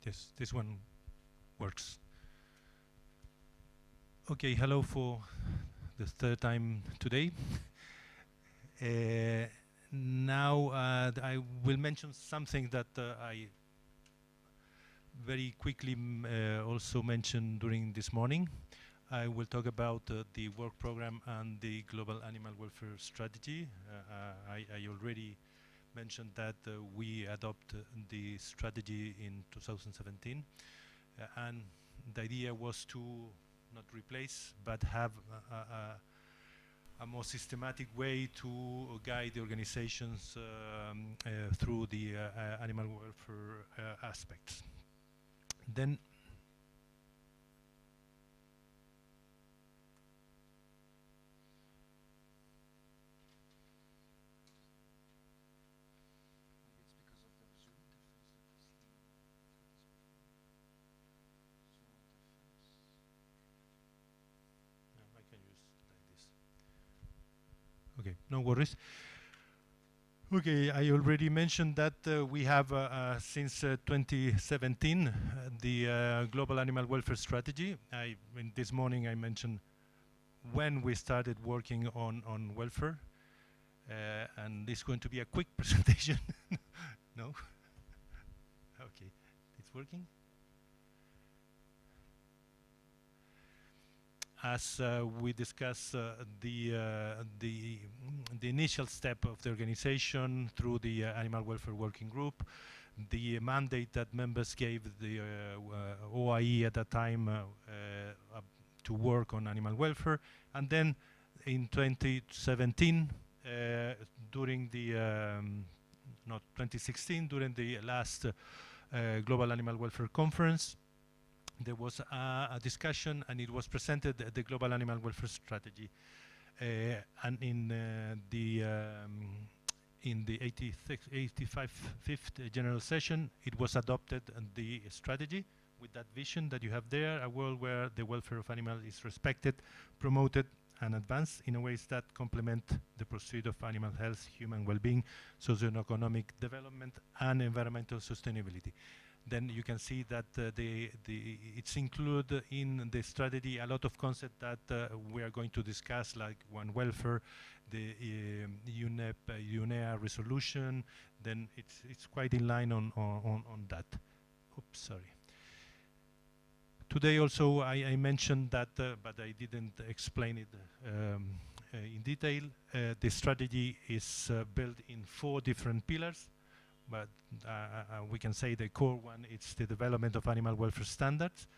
Yes, this one works. Okay, hello for the third time today. Now I will mention something that I very quickly also mentioned during this morning. I will talk about the work program and the global animal welfare strategy. I already mentioned that we adopted the strategy in 2017, and the idea was to not replace but have a more systematic way to guide the organizations through the animal welfare aspects. Then okay, no worries. Okay, I already mentioned that we have since 2017 the global animal welfare strategy. This morning I mentioned when we started working on welfare, and it's going to be a quick presentation. No? Okay, it's working. As we discussed the initial step of the organization through the Animal Welfare Working Group, the mandate that members gave the OAE at that time to work on animal welfare, and then in 2017, during the, not 2016, during the last Global Animal Welfare Conference, there was a discussion, and it was presented the Global Animal Welfare Strategy. And in the 85th General Session, it was adopted, the strategy with that vision that you have there, a world where the welfare of animals is respected, promoted, and advanced in ways that complement the pursuit of animal health, human well-being, socioeconomic development, and environmental sustainability. Then you can see that it's included in the strategy a lot of concepts that we are going to discuss, like one welfare, the UNEA resolution. Then it's quite in line on that. Oops, sorry. Today also I mentioned that, but I didn't explain it in detail. The strategy is built in 4 different pillars, but we can say the core one is the development of animal welfare standards,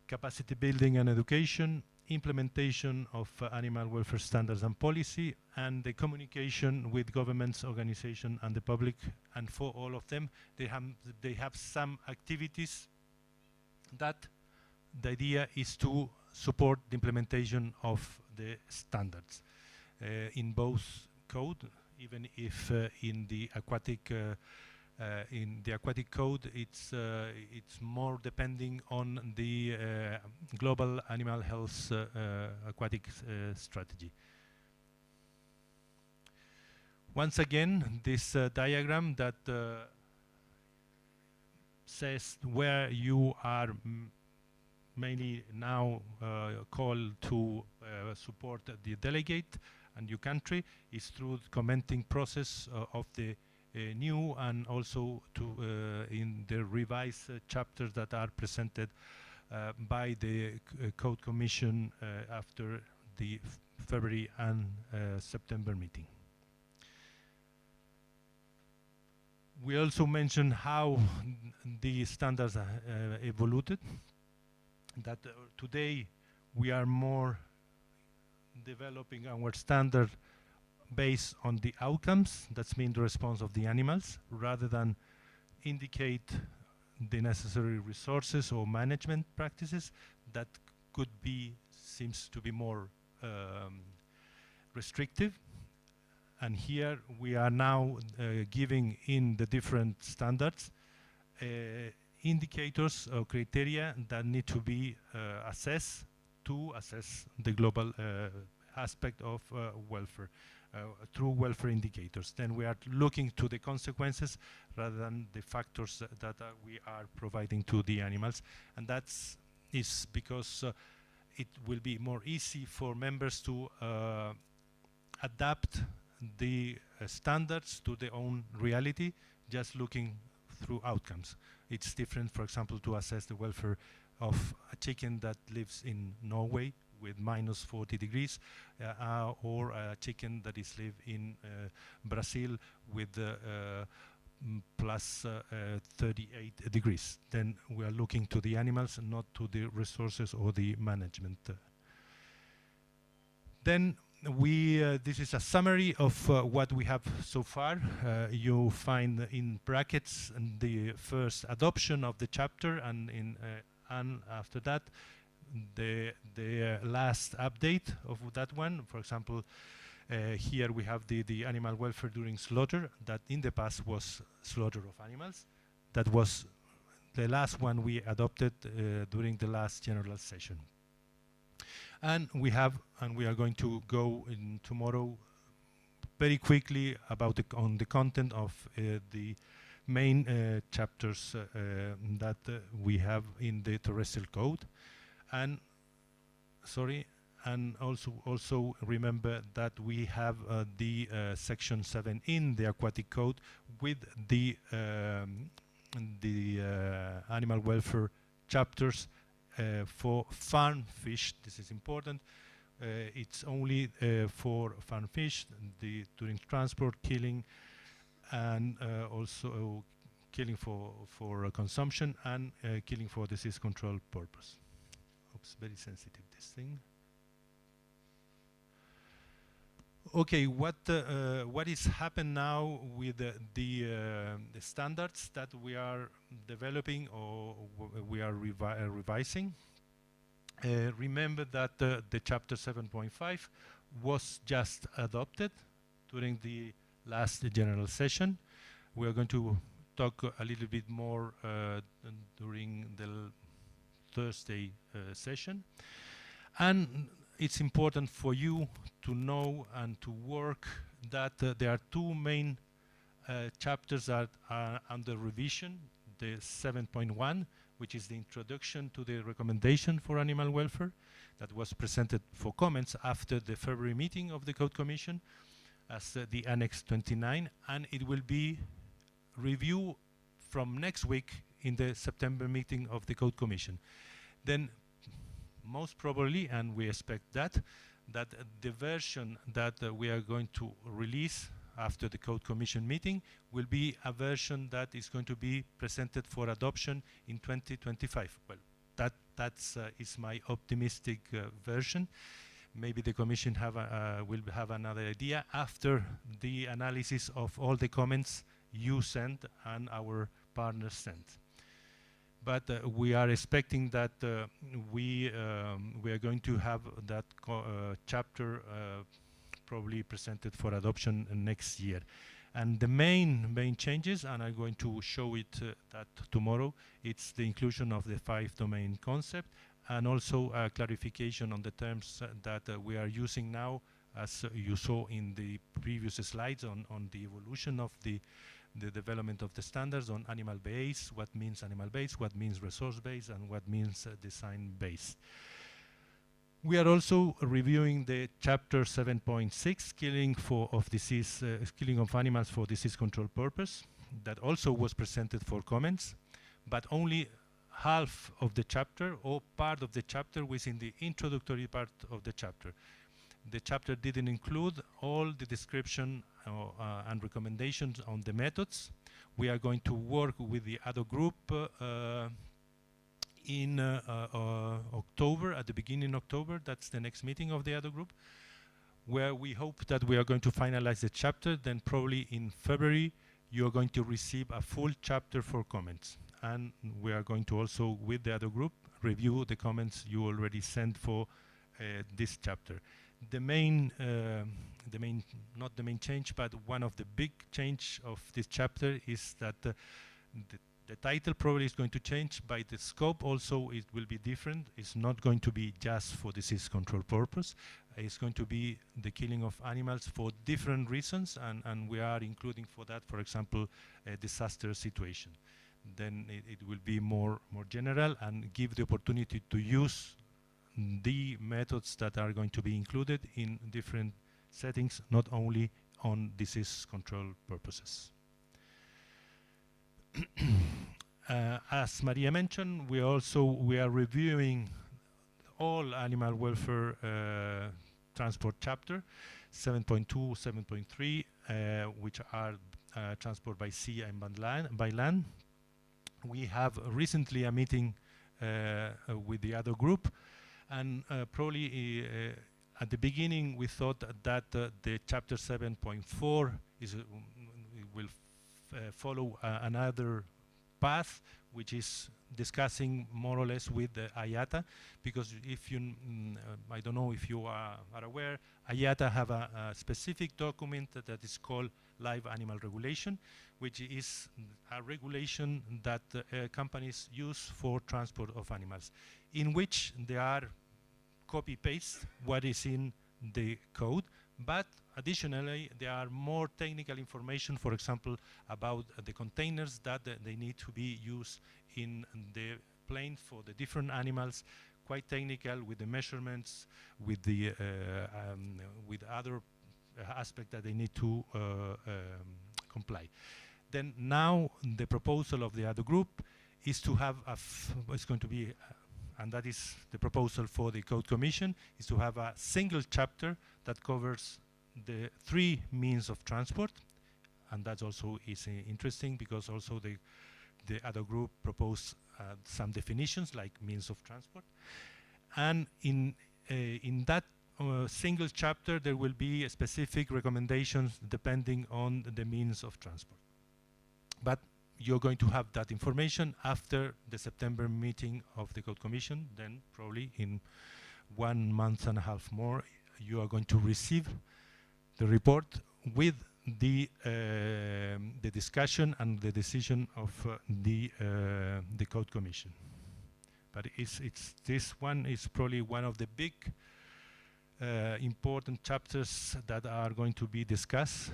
capacity building and education, implementation of animal welfare standards and policy, and the communication with governments, organizations, and the public. And for all of them, they have some activities that the idea is to support the implementation of the standards in both code, even if in the aquatic code it's more depending on the global animal health aquatic strategy. Once again, this diagram that says where you are mainly now called to support the delegate and your country is through the commenting process of the new, and also to in the revised chapters that are presented by the Code Commission after the February and September meeting. We also mentioned how the standards evolved. That today we are more developing our standard based on the outcomes, that's mean the response of the animals, rather than indicate the necessary resources or management practices that could be, seems to be more restrictive. And here we are now giving in the different standards indicators or criteria that need to be assessed to assess the global aspect of welfare through welfare indicators. Then we are looking to the consequences rather than the factors that we are providing to the animals, and that's because it will be more easy for members to adapt the standards to their own reality, just looking through outcomes. It's different, for example, to assess the welfare of a chicken that lives in Norway with minus 40 degrees, or a chicken that is live in Brazil with plus 38 degrees. Then we are looking to the animals, not to the resources or the management. Then this is a summary of what we have so far. You find in brackets the first adoption of the chapter, and after that the last update of that one. For example, here we have the animal welfare during slaughter, that in the past was slaughter of animals. That was the last one we adopted during the last general session. And we are going to go in tomorrow very quickly about on the content of the main chapters that we have in the terrestrial code. And also remember that we have the section 7 in the aquatic code with the animal welfare chapters for farm fish. This is important. It's only for farm fish during transport, killing, and also killing for consumption, and killing for disease control purpose. Oops, very sensitive this thing. Okay, what is happened now with the standards that we are developing or we are revising? Remember that the chapter 7.5 was just adopted during the last general session. We are going to talk a little bit more during the Thursday session. And it's important for you to know and to work that there are two main chapters that are under revision. The 7.1, which is the introduction to the recommendation for animal welfare, that was presented for comments after the February meeting of the Code Commission as the Annex 29, and it will be reviewed from next week in the September meeting of the Code Commission. Then most probably, and we expect that the version that we are going to release after the Code Commission meeting will be a version that is going to be presented for adoption in 2025. Well, that's is my optimistic version. Maybe the Commission will have another idea after the analysis of all the comments you sent and our partners sent. But we are expecting that we are going to have that chapter probably presented for adoption next year. And the main changes, and I'm going to show it that tomorrow, it's the inclusion of the 5-domain concept and also a clarification on the terms that we are using now, as you saw in the previous slides on the evolution of the development of the standards on animal-based, what means animal-based, what means resource-based, and what means design-based. We are also reviewing the chapter 7.6, killing of animals for disease control purpose, that also was presented for comments, but only half of the chapter or part of the chapter was in the introductory part of the chapter. The chapter didn't include all the description and recommendations on the methods. We are going to work with the other group in October, at the beginning of October. That's the next meeting of the other group, where we hope that we are going to finalize the chapter. Then probably in February, you are going to receive a full chapter for comments. And we are going to also, with the other group, review the comments you already sent for this chapter. The main, not the main change, but one of the big change of this chapter is that the title probably is going to change, by the scope also it will be different. It's not going to be just for disease control purpose. It's going to be the killing of animals for different reasons, and we are including for that, for example, a disaster situation. Then it will be more general and give the opportunity to use the methods that are going to be included in different settings, not only on disease control purposes. As Maria mentioned, we are reviewing all animal welfare transport chapter 7.2, 7.3, which are transport by sea and by land. We have recently a meeting with the other group, and probably at the beginning we thought that the chapter 7.4 will follow another path, which is discussing more or less with the IATA, because if you, I don't know if you are aware, IATA have a specific document that is called Live Animal Regulation, which is a regulation that companies use for transport of animals, in which they are copy-paste what is in the code, but additionally there are more technical information, for example, about the containers that they need to be used in the plane for the different animals, quite technical with the measurements, with the with other aspects that they need to comply. Then now the proposal of the other group is to have it's going to be and that is the proposal for the Code Commission, is to have a single chapter that covers the 3 means of transport, and that also is interesting because also the other group proposed some definitions like means of transport, and in that single chapter there will be specific recommendations depending on the means of transport. But you're going to have that information after the September meeting of the Code Commission. Then probably in 1.5 months more, you are going to receive the report with the discussion and the decision of the Code Commission. But this one is probably one of the big important chapters that are going to be discussed,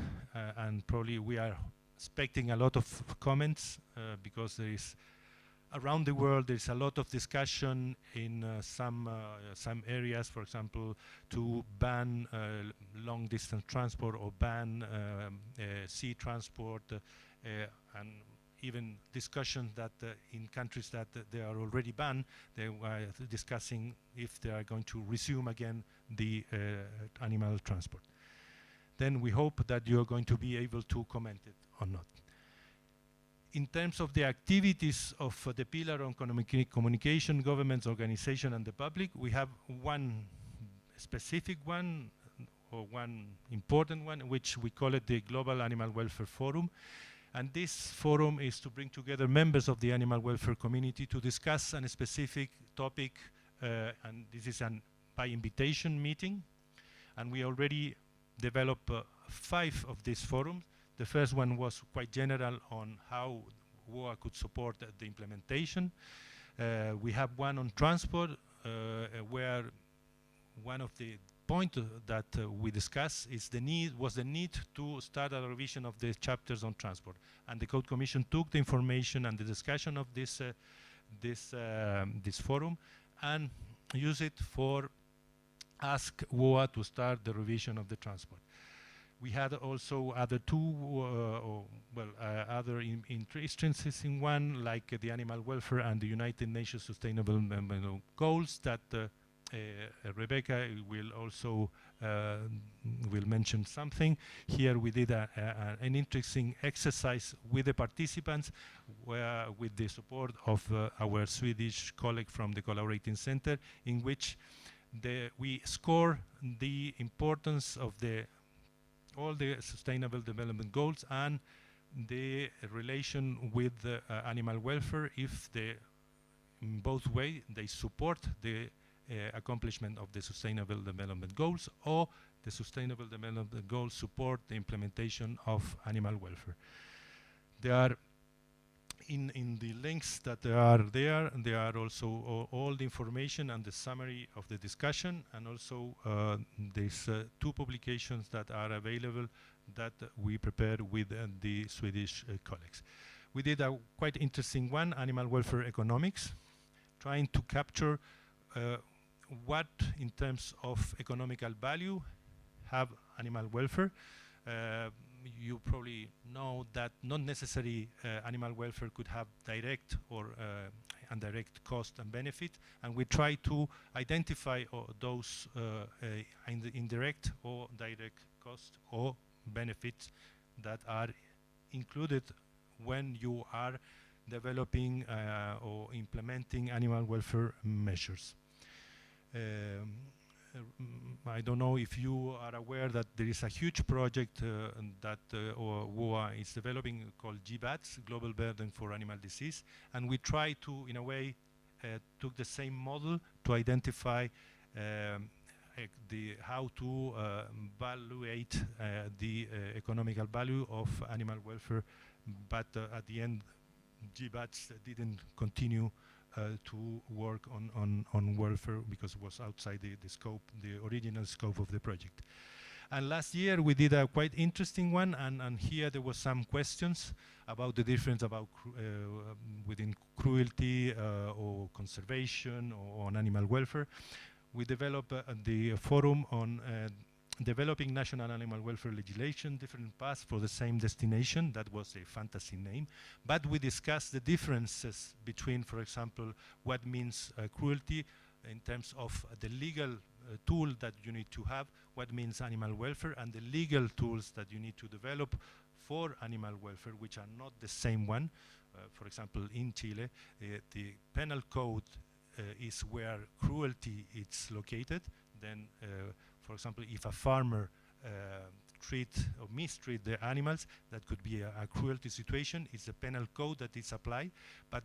and probably we are expecting a lot of comments because there is around the world there is a lot of discussion in some areas, for example, to ban long distance transport or ban sea transport, and even discussions that in countries that they are already banned, they are discussing if they are going to resume again the animal transport. Then we hope that you are going to be able to comment it or not. In terms of the activities of the pillar on communication, governments, organization, and the public, we have one specific one, or one important one, which we call it the Global Animal Welfare Forum. And this forum is to bring together members of the animal welfare community to discuss a specific topic, and this is an by invitation meeting. And we already developed 5 of these forums. The first one was quite general on how WOAH could support the implementation. We have one on transport, where one of the points that we discussed is the need to start a revision of the chapters on transport. And the Code Commission took the information and the discussion of this forum and use it for ask WOAH to start the revision of the transport. We had also other other interests in one, like the animal welfare and the United Nations Sustainable Goals that Rebecca will also will mention something. Here we did an interesting exercise with the participants, where with the support of our Swedish colleague from the Collaborating Center, in which we score the importance of all the Sustainable Development Goals and the relation with animal welfare, if in both ways they support the accomplishment of the Sustainable Development Goals, or the Sustainable Development Goals support the implementation of animal welfare. There are in the links that are there are also all the information and the summary of the discussion, and also there's 2 publications that are available that we prepared with the Swedish colleagues. We did a quite interesting one, Animal Welfare Economics, trying to capture what in terms of economical value have animal welfare. You probably know that not necessarily animal welfare could have direct or indirect cost and benefit, and we try to identify those indirect or direct cost or benefits that are included when you are developing or implementing animal welfare measures. I don't know if you are aware that there is a huge project that WOAH is developing called GBATS, Global Burden for Animal Disease, and we try to, in a way, took the same model to identify how to evaluate the economical value of animal welfare, but at the end, GBATS didn't continue to work on welfare because it was outside the scope, the original scope of the project. And last year we did a quite interesting one, and here there was some questions about the difference about within cruelty or conservation or on animal welfare. We developed the forum on developing national animal welfare legislation, different paths for the same destination. That was a fantasy name. But we discussed the differences between, for example, what means cruelty in terms of the legal tool that you need to have, what means animal welfare, and the legal tools that you need to develop for animal welfare, which are not the same one. For example, in Chile, the penal code is where cruelty is located. Then for example, if a farmer treat or mistreat the animals, that could be a cruelty situation. It's a penal code that is applied, but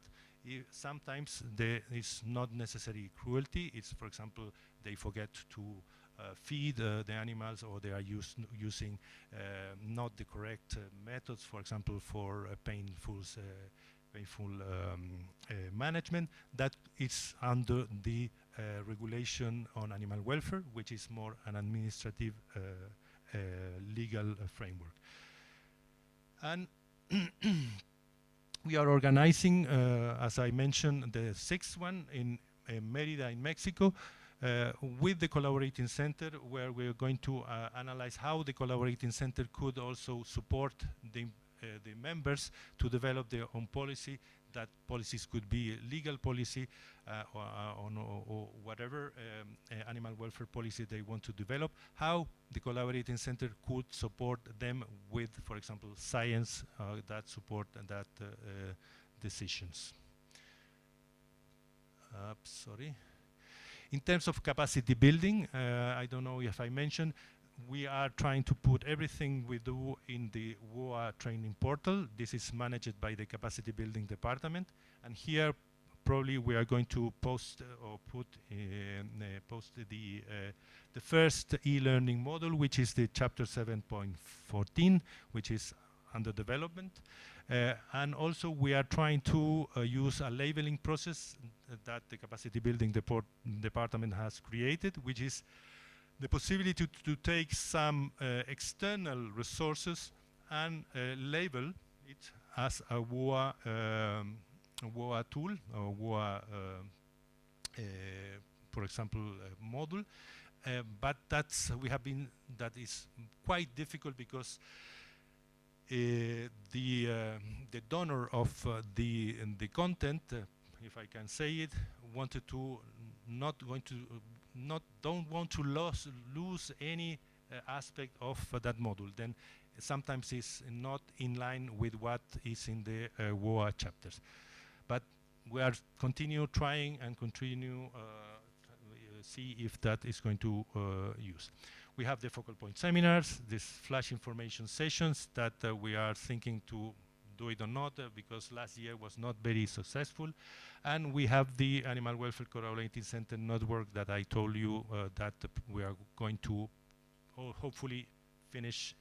sometimes there is not necessary cruelty. It's, for example, they forget to feed the animals, or they are using not the correct methods, for example, for painful management. That is under the regulation on animal welfare, which is more an administrative legal framework. And we are organizing, as I mentioned, the 6th one in Mérida in Mexico, with the Collaborating Center, where we're going to analyze how the Collaborating Center could also support the members to develop their own policy. That policies could be legal policy or whatever animal welfare policy they want to develop, how the Collaborating Center could support them with, for example, science that support that decisions. Sorry. In terms of capacity building, I don't know if I mentioned, we are trying to put everything we do in the WOAH training portal. This is managed by the capacity building department, and here probably we are going to post or put post the first e-learning module, which is the chapter 7.14, which is under development. And also we are trying to use a labeling process that the capacity building department has created, which is the possibility to take some external resources and label it as a WOAH, tool, or WOAH, for example, module. But that is quite difficult, because the donor of the content, if I can say it, wanted to don't want to lose any aspect of that module. Then sometimes it's not in line with what is in the WOAH chapters. But we are continue trying and continue see if that is going to use. We have the focal point seminars, these flash information sessions that we are thinking to do it or not, because last year was not very successful. And we have the Animal Welfare Collaborating Center network that I told you that we are going to hopefully finish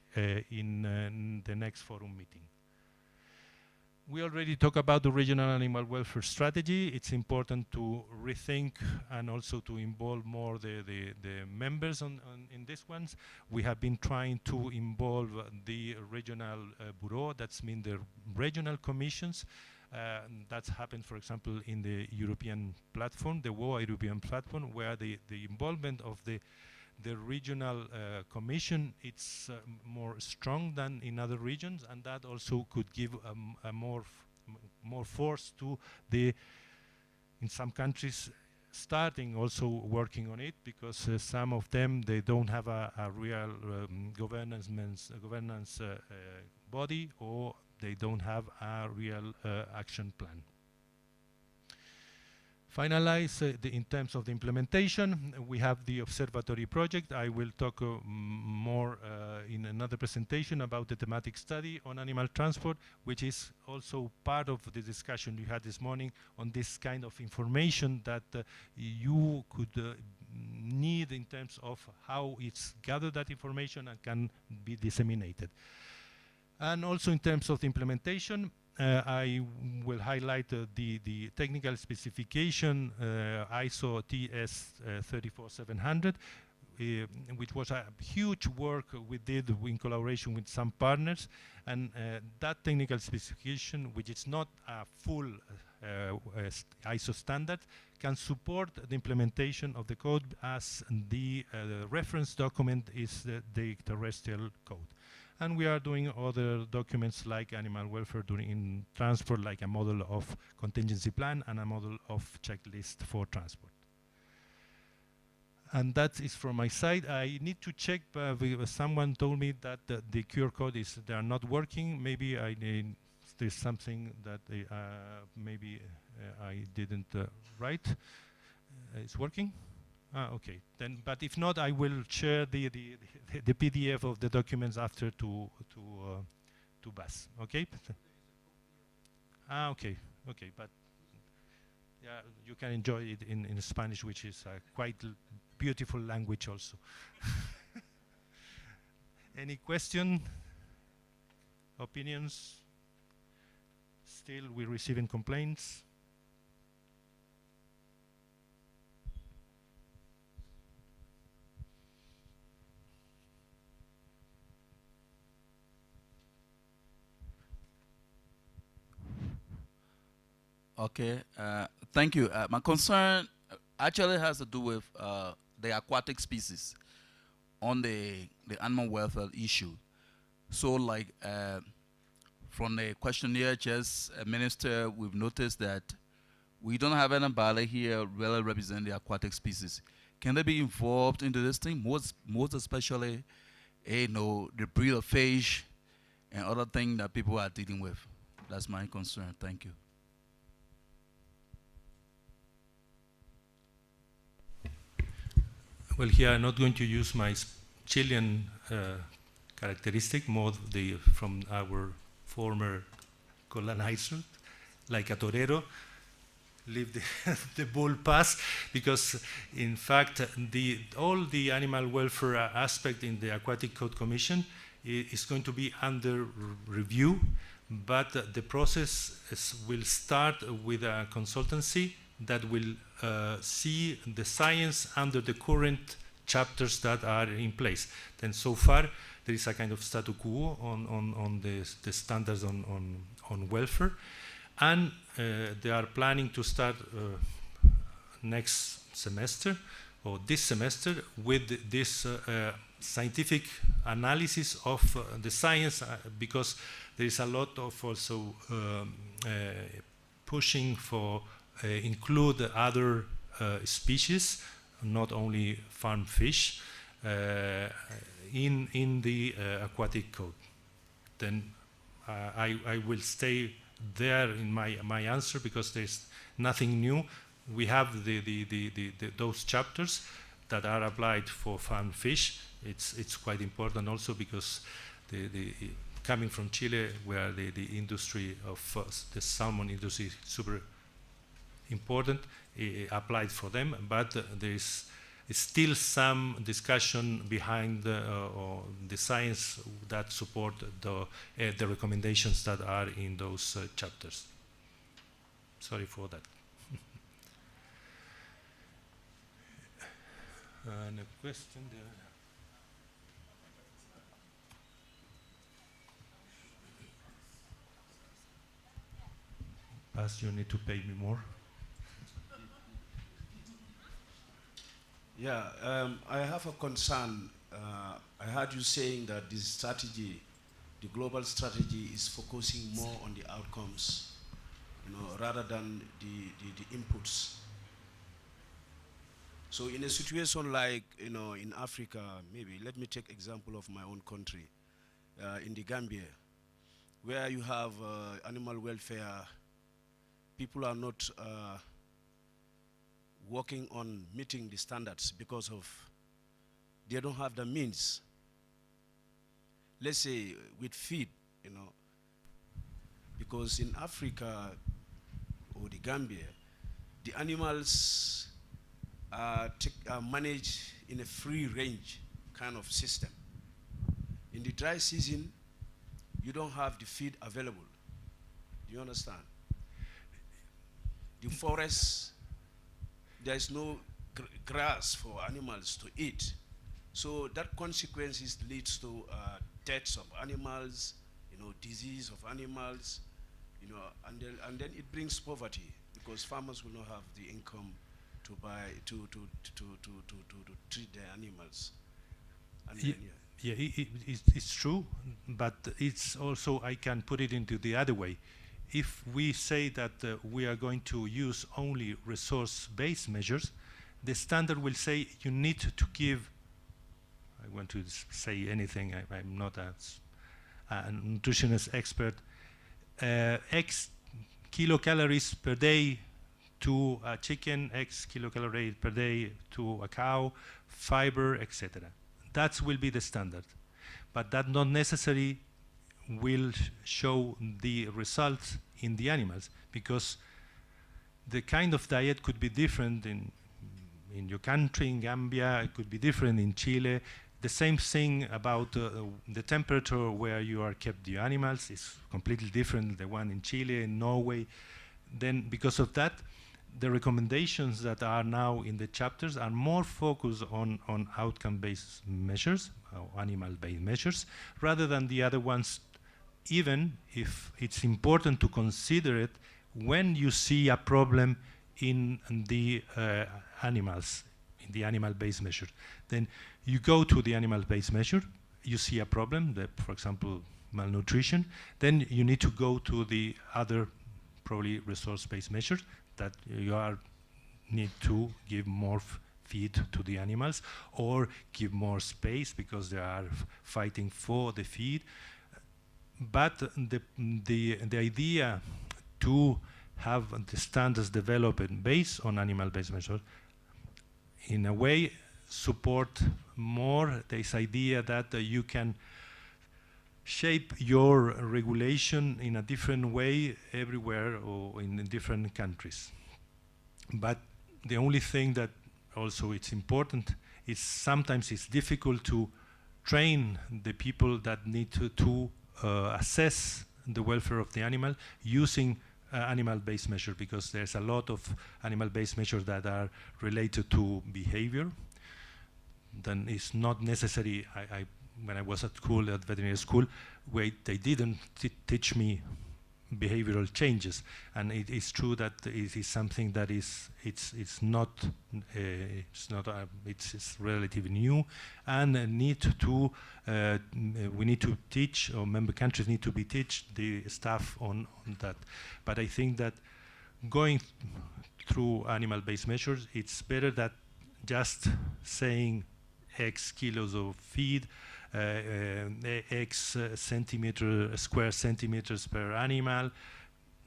in the next forum meeting. We already talked about the regional animal welfare strategy. It's important to rethink and also to involve more the members in these ones. We have been trying to involve the regional bureau, that's mean the regional commissions. That's happened, for example, in the European platform, the WOAH European platform, where the involvement of the regional commission, it's more strong than in other regions, and that also could give a more force to the, in some countries, starting also working on it, because some of them, they don't have a real governance body, or they don't have a real action plan. Finalize in terms of the implementation, we have the observatory project. I will talk more in another presentation about the thematic study on animal transport, which is also part of the discussion we had this morning on this kind of information that you could need in terms of how it's gathered, that information, and can be disseminated. And also in terms of the implementation, I will highlight the technical specification ISO TS 34700, which was a huge work we did in collaboration with some partners, and that technical specification, which is not a full ISO standard, can support the implementation of the code, as the reference document is the terrestrial code. And we are doing other documents like animal welfare during transport, like a model of contingency plan and a model of checklist for transport. And that is from my side. I need to check, someone told me that the QR code they are not working. Maybe there's something that maybe I didn't write. It's working? Okay. Then, but if not, I will share the PDF of the documents after to Bas. Okay. Okay. Okay. But yeah, you can enjoy it in Spanish, which is quite beautiful language also. Any question? Opinions? Still, we're receiving complaints. Okay, thank you. My concern actually has to do with the aquatic species on the animal welfare issue. So like from the questionnaire, just Minister, we've noticed that we don't have anybody here really represent the aquatic species. Can they be involved into this thing? Most especially, you know, the breed of fish and other things that people are dealing with. That's my concern. Thank you. Well, here I'm not going to use my Chilean characteristic, more from our former colonizer, like a torero, leave the bull pass, because in fact all the animal welfare aspect in the Aquatic Code Commission is going to be under review, but the process will start with a consultancy that will see the science under the current chapters that are in place. Then so far there is a kind of statu quo on the standards on welfare, and they are planning to start next semester or this semester with this scientific analysis of the science, because there is a lot of also pushing for include other species, not only farm fish, in the aquatic code. Then I will stay there in my answer, because there's nothing new. We have those chapters that are applied for farm fish. It's quite important also, because coming from Chile, where the industry of the salmon industry is super important, applied for them, but there is still some discussion behind the science that support the recommendations that are in those chapters. Sorry for that. And a question there. As you need to pay me more. Yeah, I have a concern. I heard you saying that this strategy, the global strategy, is focusing more on the outcomes, rather than the inputs. So in a situation like, in Africa, maybe, let me take example of my own country, in the Gambia, where you have animal welfare, people are not working on meeting the standards because of they don't have the means. Let's say with feed, because in Africa or the Gambia, the animals are managed in a free range kind of system. In the dry season, you don't have the feed available. Do you understand? The forests, there's no grass for animals to eat. So that consequences leads to deaths of animals, disease of animals, and then it brings poverty, because farmers will not have the income to buy, to treat their animals. And then, it's true, but it's also, I can put it into the other way. If we say that we are going to use only resource-based measures, the standard will say you need to give, I want to say anything, I'm not a nutritionist expert, X kilocalories per day to a chicken, X kilocalorie per day to a cow, fiber, etc. That will be the standard. But that not necessarily will show the results in the animals, because the kind of diet could be different in your country, in Gambia, it could be different in Chile. The same thing about the temperature where you are kept the animals is completely different, the one in Chile, in Norway. Then because of that, the recommendations that are now in the chapters are more focused on outcome-based measures, animal-based measures, rather than the other ones, even if it's important to consider it when you see a problem in the animals, in the animal-based measure. Then you go to the animal-based measure, you see a problem, for example, malnutrition, then you need to go to the other probably resource-based measures that you need to give more feed to the animals or give more space because they are fighting for the feed. But the idea to have the standards developed based on animal-based measures, in a way, support more this idea that you can shape your regulation in a different way everywhere or in different countries. But the only thing that also it's important is sometimes it's difficult to train the people that need to assess the welfare of the animal using animal-based measures, because there's a lot of animal-based measures that are related to behavior. Then it's not necessary. When I was at school, at veterinary school, where they didn't teach me behavioral changes, and it is true that it is something that it's relatively new, and we need to teach, or member countries need to be teach the staff on that. But I think that going through animal-based measures, it's better than just saying X kilos of feed, X square centimeters per animal.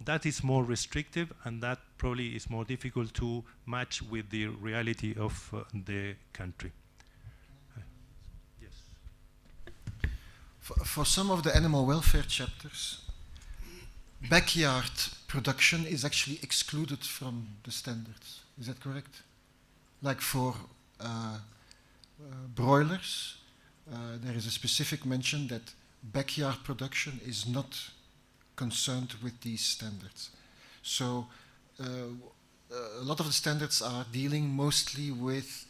That is more restrictive, and that probably is more difficult to match with the reality of the country. Yes. For some of the animal welfare chapters, backyard production is actually excluded from the standards. Is that correct? Like for broilers, there is a specific mention that backyard production is not concerned with these standards. So a lot of the standards are dealing mostly with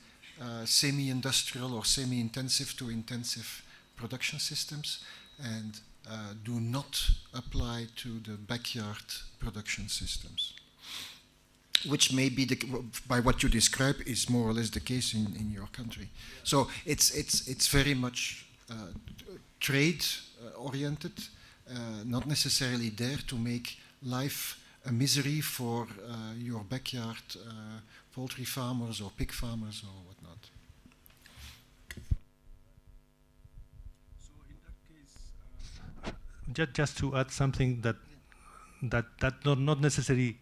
semi-industrial or semi-intensive to intensive production systems, and do not apply to the backyard production systems, which may be, by what you describe, is more or less the case in your country. So it's very much trade oriented, not necessarily there to make life a misery for your backyard poultry farmers or pig farmers or whatnot. So in that case, just to add something that not necessarily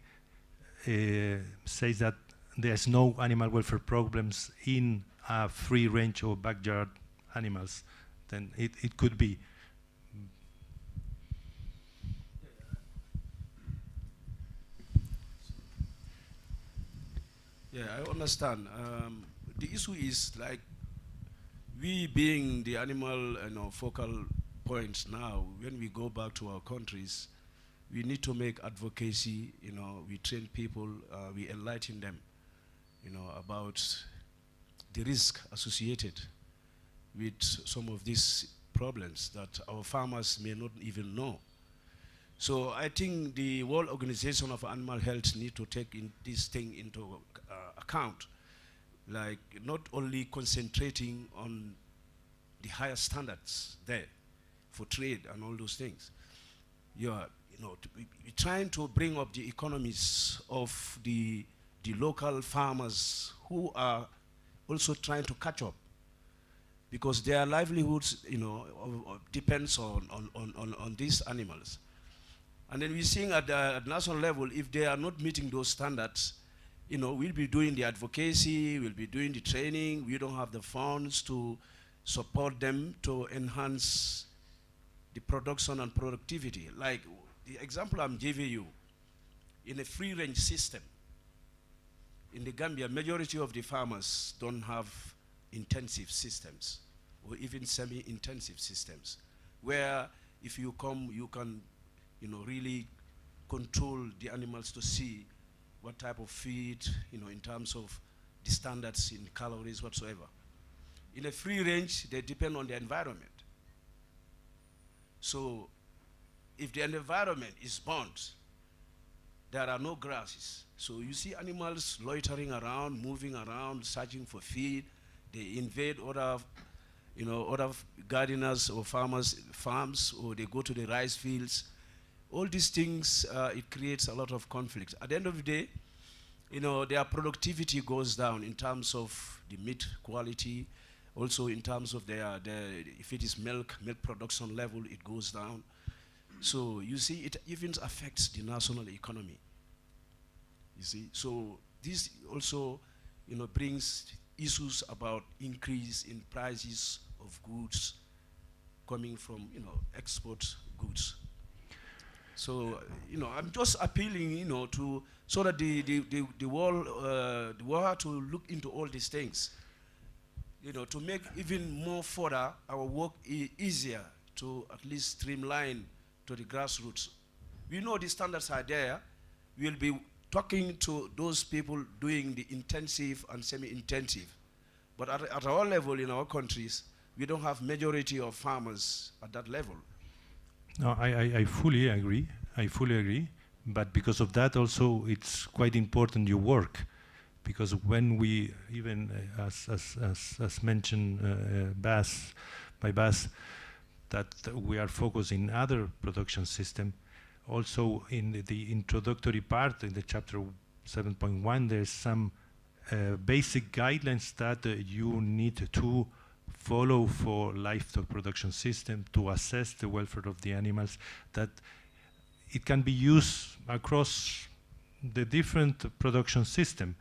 says that there's no animal welfare problems in a free range or backyard animals, then it could be. Yeah, I understand. The issue is like we being the animal focal points now, when we go back to our countries, we need to make advocacy, we train people, we enlighten them, about the risk associated with some of these problems that our farmers may not even know. So I think the World Organization of Animal Health need to take this thing into account, like not only concentrating on the higher standards there for trade and all those things. We're trying to bring up the economies of the local farmers who are also trying to catch up, because their livelihoods, depends on these animals. And then we're seeing at the national level, if they are not meeting those standards, You know, we'll be doing the advocacy, we'll be doing the training. We don't have the funds to support them to enhance the production and productivity. Like the example I'm giving you, in a free-range system, in the Gambia, majority of the farmers don't have intensive systems or even semi-intensive systems, where if you come, you can, you know, really control the animals to see what type of feed, you know, in terms of the standards in calories whatsoever. In a free range, they depend on the environment. So if the environment is burnt, there are no grasses. So you see animals loitering around, moving around, searching for feed. They invade other, you know, other gardeners or farmers' farms, or they go to the rice fields. All these things, it creates a lot of conflict. At the end of the day, you know, their productivity goes down in terms of the meat quality, also in terms of their if it is milk production level, it goes down. So you see, it even affects the national economy. You see, so this also, you know, brings issues about increase in prices of goods coming from, you know, export goods. So, you know, I'm just appealing, you know, to so that the world WOAH to look into all these things, you know, to make even more further our work easier, to at least streamline to the grassroots. We know the standards are there. We'll be talking to those people doing the intensive and semi-intensive. But at our level in our countries, we don't have majority of farmers at that level. No, I fully agree. I fully agree. But because of that also, it's quite important your work. Because when we, even as mentioned by Bas, that we are focused in other production system. Also in the introductory part, in the chapter 7.1, there's some basic guidelines that you need to follow for livestock production system to assess the welfare of the animals, that it can be used across the different production system.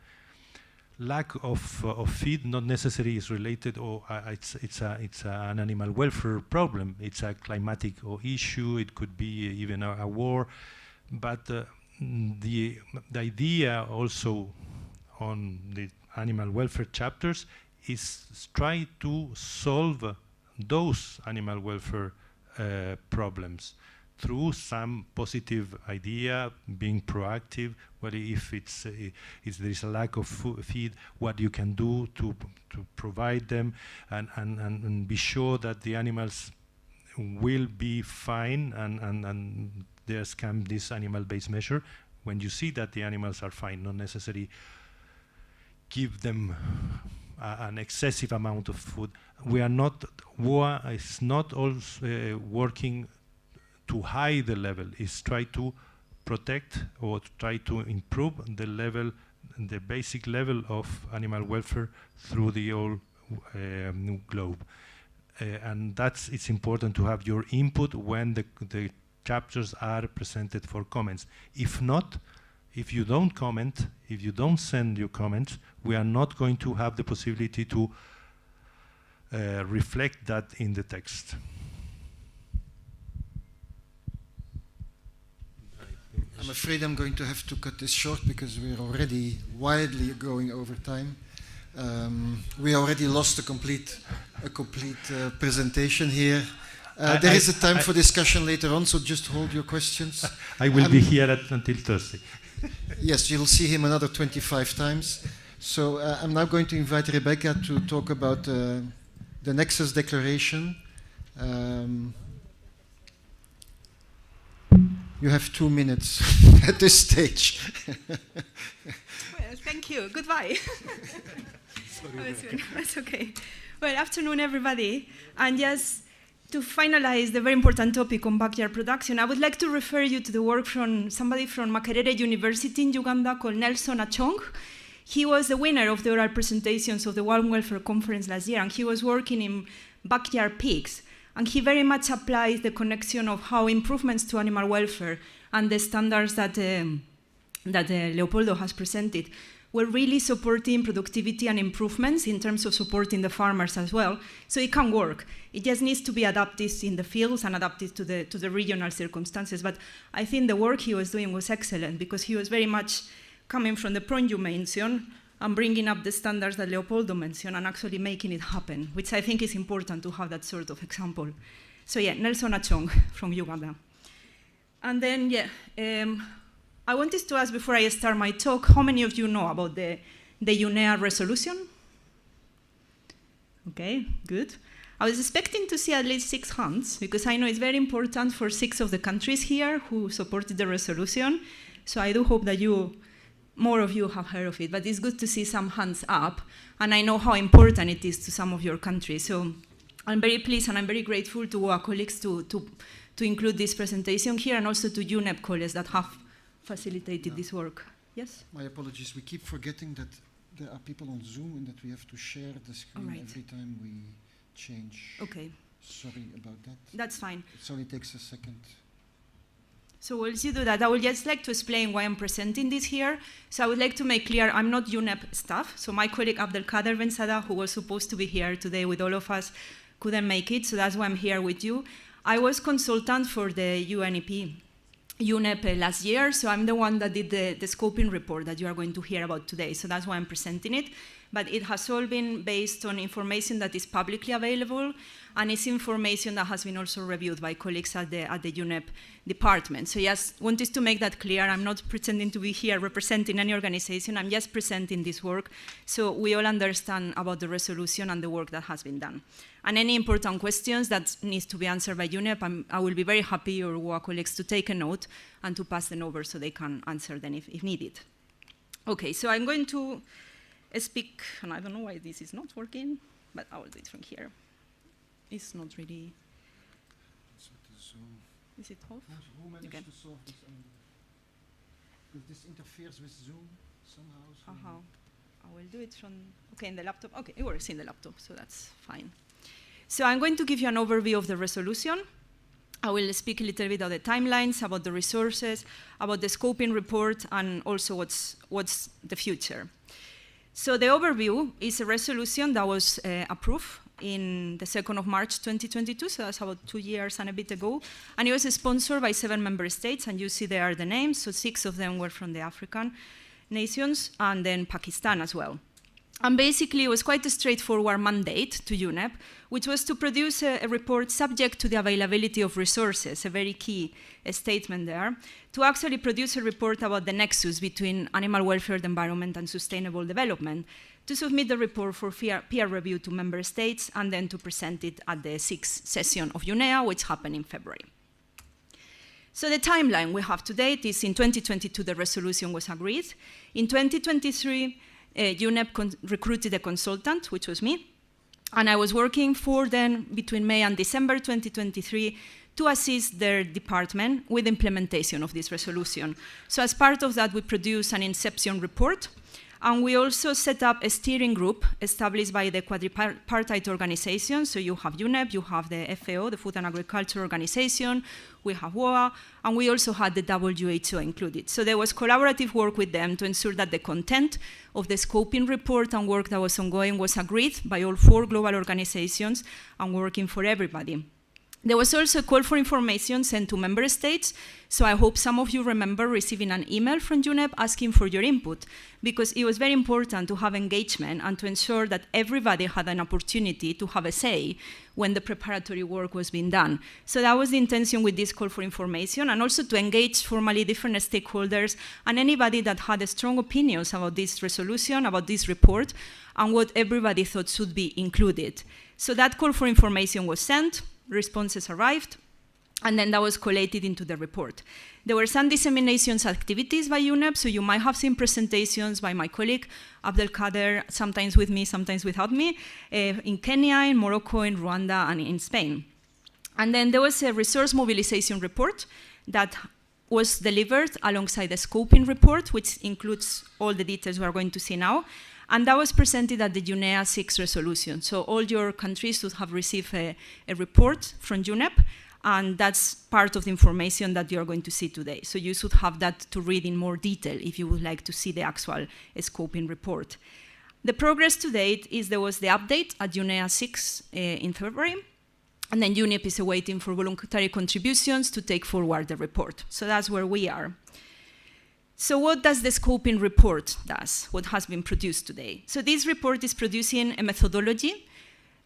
Lack of feed not necessarily is related, or it's an animal welfare problem. It's a climatic issue. It could be even a war. But the idea also on the animal welfare chapters is try to solve those animal welfare problems through some positive idea, being proactive. Well, if if there is a lack of feed, what you can do to provide them, and be sure that the animals will be fine, and there's come this animal-based measure. When you see that the animals are fine, not necessarily give them an excessive amount of food. We are not, WOAH is not also working to high the level, is try to protect or to try to improve the level, the basic level of animal welfare through the whole globe. And it's important to have your input when the chapters are presented for comments. If not, if you don't comment, if you don't send your comments, we are not going to have the possibility to reflect that in the text. I'm afraid I'm going to have to cut this short because we're already widely going over time. We already lost a complete presentation here. There is a time for discussion later on, so just hold your questions. I will be here until Thursday. Yes, you'll see him another 25 times. So I'm now going to invite Rebecca to talk about the Nexus Declaration. You have 2 minutes at this stage. Well, thank you. Goodbye. That's okay. Well, afternoon, everybody. And just to finalize the very important topic on backyard production, I would like to refer you to the work from somebody from Makerere University in Uganda called Nelson Achong. He was the winner of the oral presentations of the World Welfare Conference last year, and he was working in backyard pigs. And he very much applies the connection of how improvements to animal welfare and the standards that Leopoldo has presented we're really supporting productivity and improvements in terms of supporting the farmers as well. So it can work. It just needs to be adapted in the fields and adapted to the regional circumstances. But I think the work he was doing was excellent because he was very much coming from the point you mentioned and bringing up the standards that Leopoldo mentioned and actually making it happen, which I think is important to have that sort of example. So yeah, Nelson Achong from Uganda. And then, I wanted to ask before I start my talk, how many of you know about the UNEA resolution? Okay, good. I was expecting to see at least 6 hands, because I know it's very important for 6 of the countries here who supported the resolution. So I do hope that more of you have heard of it, but it's good to see some hands up, and I know how important it is to some of your countries. So I'm very pleased and I'm very grateful to our colleagues to include this presentation here, and also to UNEP colleagues that have facilitated this work. Yes? My apologies, we keep forgetting that there are people on Zoom and that we have to share the screen every time we change. Okay. Sorry about that. That's fine. It only takes a second. So while you do that, I would just like to explain why I'm presenting this here. So I would like to make clear I'm not UNEP staff. So my colleague Abdelkader Bensada, who was supposed to be here today with all of us, couldn't make it, so that's why I'm here with you. I was consultant for the UNEP last year, so I'm the one that did the scoping report that you are going to hear about today, so that's why I'm presenting it. But it has all been based on information that is publicly available, and it's information that has been also reviewed by colleagues at the UNEP department. So yes, wanted to make that clear. I'm not pretending to be here representing any organization, I'm just presenting this work so we all understand about the resolution and the work that has been done. And any important questions that needs to be answered by UNEP, I will be very happy, or WOAH colleagues, to take a note and to pass them over so they can answer them if needed. Okay, so I'm going to speak, and I don't know why this is not working, but I will do it from here. It's not really. Is it off? Who managed to solve this? Because this interferes with Zoom somehow. So I will do it from, okay, in the laptop. Okay, it works in the laptop, so that's fine. So I'm going to give you an overview of the resolution. I will speak a little bit about the timelines, about the resources, about the scoping report, and also what's the future. So the overview is a resolution that was approved in the 2nd of March 2022, so that's about 2 years and a bit ago. And it was sponsored by 7 member states, and you see there are the names, so 6 of them were from the African nations, and then Pakistan as well. And basically, it was quite a straightforward mandate to UNEP, which was to produce a report subject to the availability of resources, a very key statement there, to actually produce a report about the nexus between animal welfare, the environment, and sustainable development, to submit the report for peer review to member states, and then to present it at the 6th session of UNEA, which happened in February. So the timeline we have to date is in 2022, the resolution was agreed. In 2023, UNEP recruited a consultant, which was me, and I was working for them between May and December 2023 to assist their department with implementation of this resolution. So as part of that, we produced an inception report, and we also set up a steering group established by the quadripartite organization. So you have UNEP, you have the FAO, the Food and Agriculture Organization, we have WOAH, and we also had the WHO included. So there was collaborative work with them to ensure that the content of the scoping report and work that was ongoing was agreed by all 4 global organizations and working for everybody. There was also a call for information sent to member states, so I hope some of you remember receiving an email from UNEP asking for your input, because it was very important to have engagement and to ensure that everybody had an opportunity to have a say when the preparatory work was being done. So that was the intention with this call for information, and also to engage formally different stakeholders and anybody that had strong opinions about this resolution, about this report, and what everybody thought should be included. So that call for information was sent, responses arrived, and then that was collated into the report. There were some disseminations activities by UNEP, so you might have seen presentations by my colleague Abdelkader, sometimes with me, sometimes without me, in Kenya, in Morocco, in Rwanda, and in Spain. And then there was a resource mobilization report that was delivered alongside the scoping report, which includes all the details we are going to see now. And that was presented at the UNEA 6 resolution. So all your countries should have received a report from UNEP, And that's part of the information that you're going to see today. So you should have that to read in more detail if you would like to see the actual scoping report. The progress to date is there was the update at UNEA 6 in February, and then UNEP is awaiting for voluntary contributions to take forward the report. So that's where we are. So what does the scoping report does, what has been produced today? So this report is producing a methodology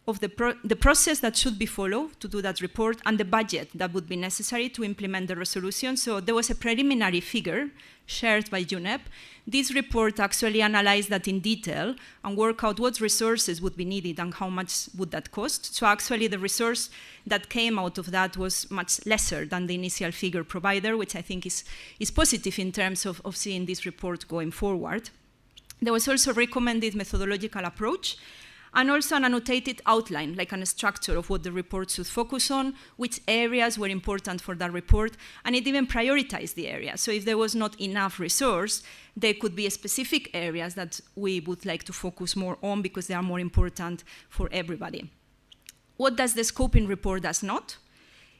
of the process that should be followed to do that report and the budget that would be necessary to implement the resolution. So there was a preliminary figure shared by UNEP. This report actually analyzed that in detail and worked out what resources would be needed and how much would that cost. So actually the resource that came out of that was much lesser than the initial figure provider, which I think is positive in terms of seeing this report going forward. There was also a recommended methodological approach, and also an annotated outline, like a structure of what the report should focus on, which areas were important for that report, and it even prioritized the areas. So if there was not enough resource, there could be specific areas that we would like to focus more on because they are more important for everybody. What does the scoping report does not?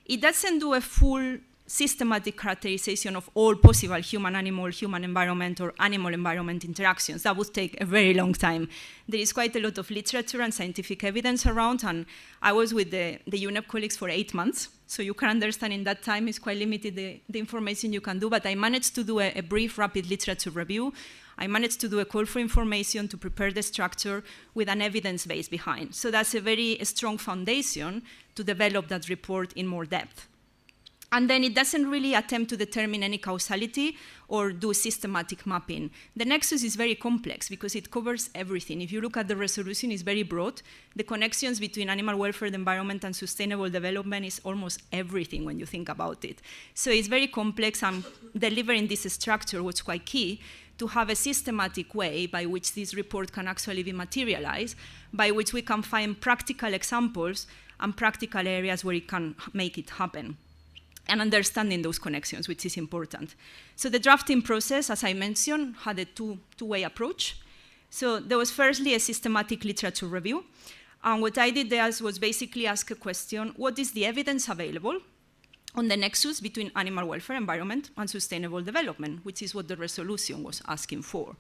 It doesn't do a full systematic characterization of all possible human-animal, human-environment, or animal-environment interactions. That would take a very long time. There is quite a lot of literature and scientific evidence around, and I was with the UNEP colleagues for 8 months, so you can understand in that time it's quite limited the information you can do, but I managed to do a brief, rapid literature review. I managed to do a call for information to prepare the structure with an evidence base behind. So that's a very strong foundation to develop that report in more depth. And then it doesn't really attempt to determine any causality or do systematic mapping. The nexus is very complex because it covers everything. If you look at the resolution, it's very broad. The connections between animal welfare, the environment, and sustainable development is almost everything when you think about it. So it's very complex, and delivering this structure was quite key to have a systematic way by which this report can actually be materialized, by which we can find practical examples and practical areas where it can make it happen, and understanding those connections, which is important. So the drafting process, as I mentioned, had a two-way approach. So there was firstly a systematic literature review. And what I did there was basically ask a question: what is the evidence available on the nexus between animal welfare, environment, and sustainable development, which is what the resolution was asking for.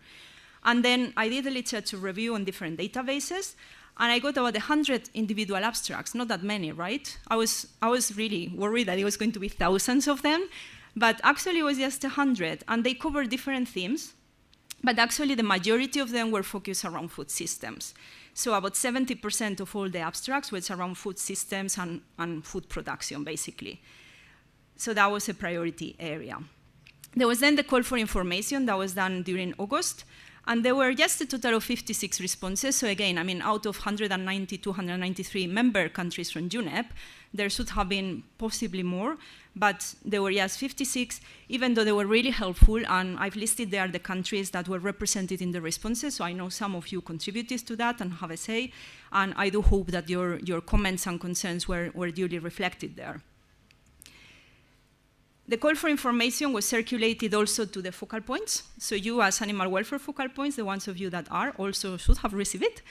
And then I did a literature review on different databases, and I got about 100 individual abstracts, not that many, right? I was really worried that it was going to be thousands of them, but actually it was just 100, and they covered different themes, but actually the majority of them were focused around food systems. So about 70% of all the abstracts was around food systems and food production, basically. So that was a priority area. There was then the call for information that was done during August, and there were just a total of 56 responses. So again, I mean, out of 190, 293 member countries from UNEP, there should have been possibly more, but there were just 56, even though they were really helpful, and I've listed there the countries that were represented in the responses, so I know some of you contributed to that and have a say, and I do hope that your comments and concerns were duly reflected there. The call for information was circulated also to the focal points. So you as animal welfare focal points, the ones of you that are, also should have received it.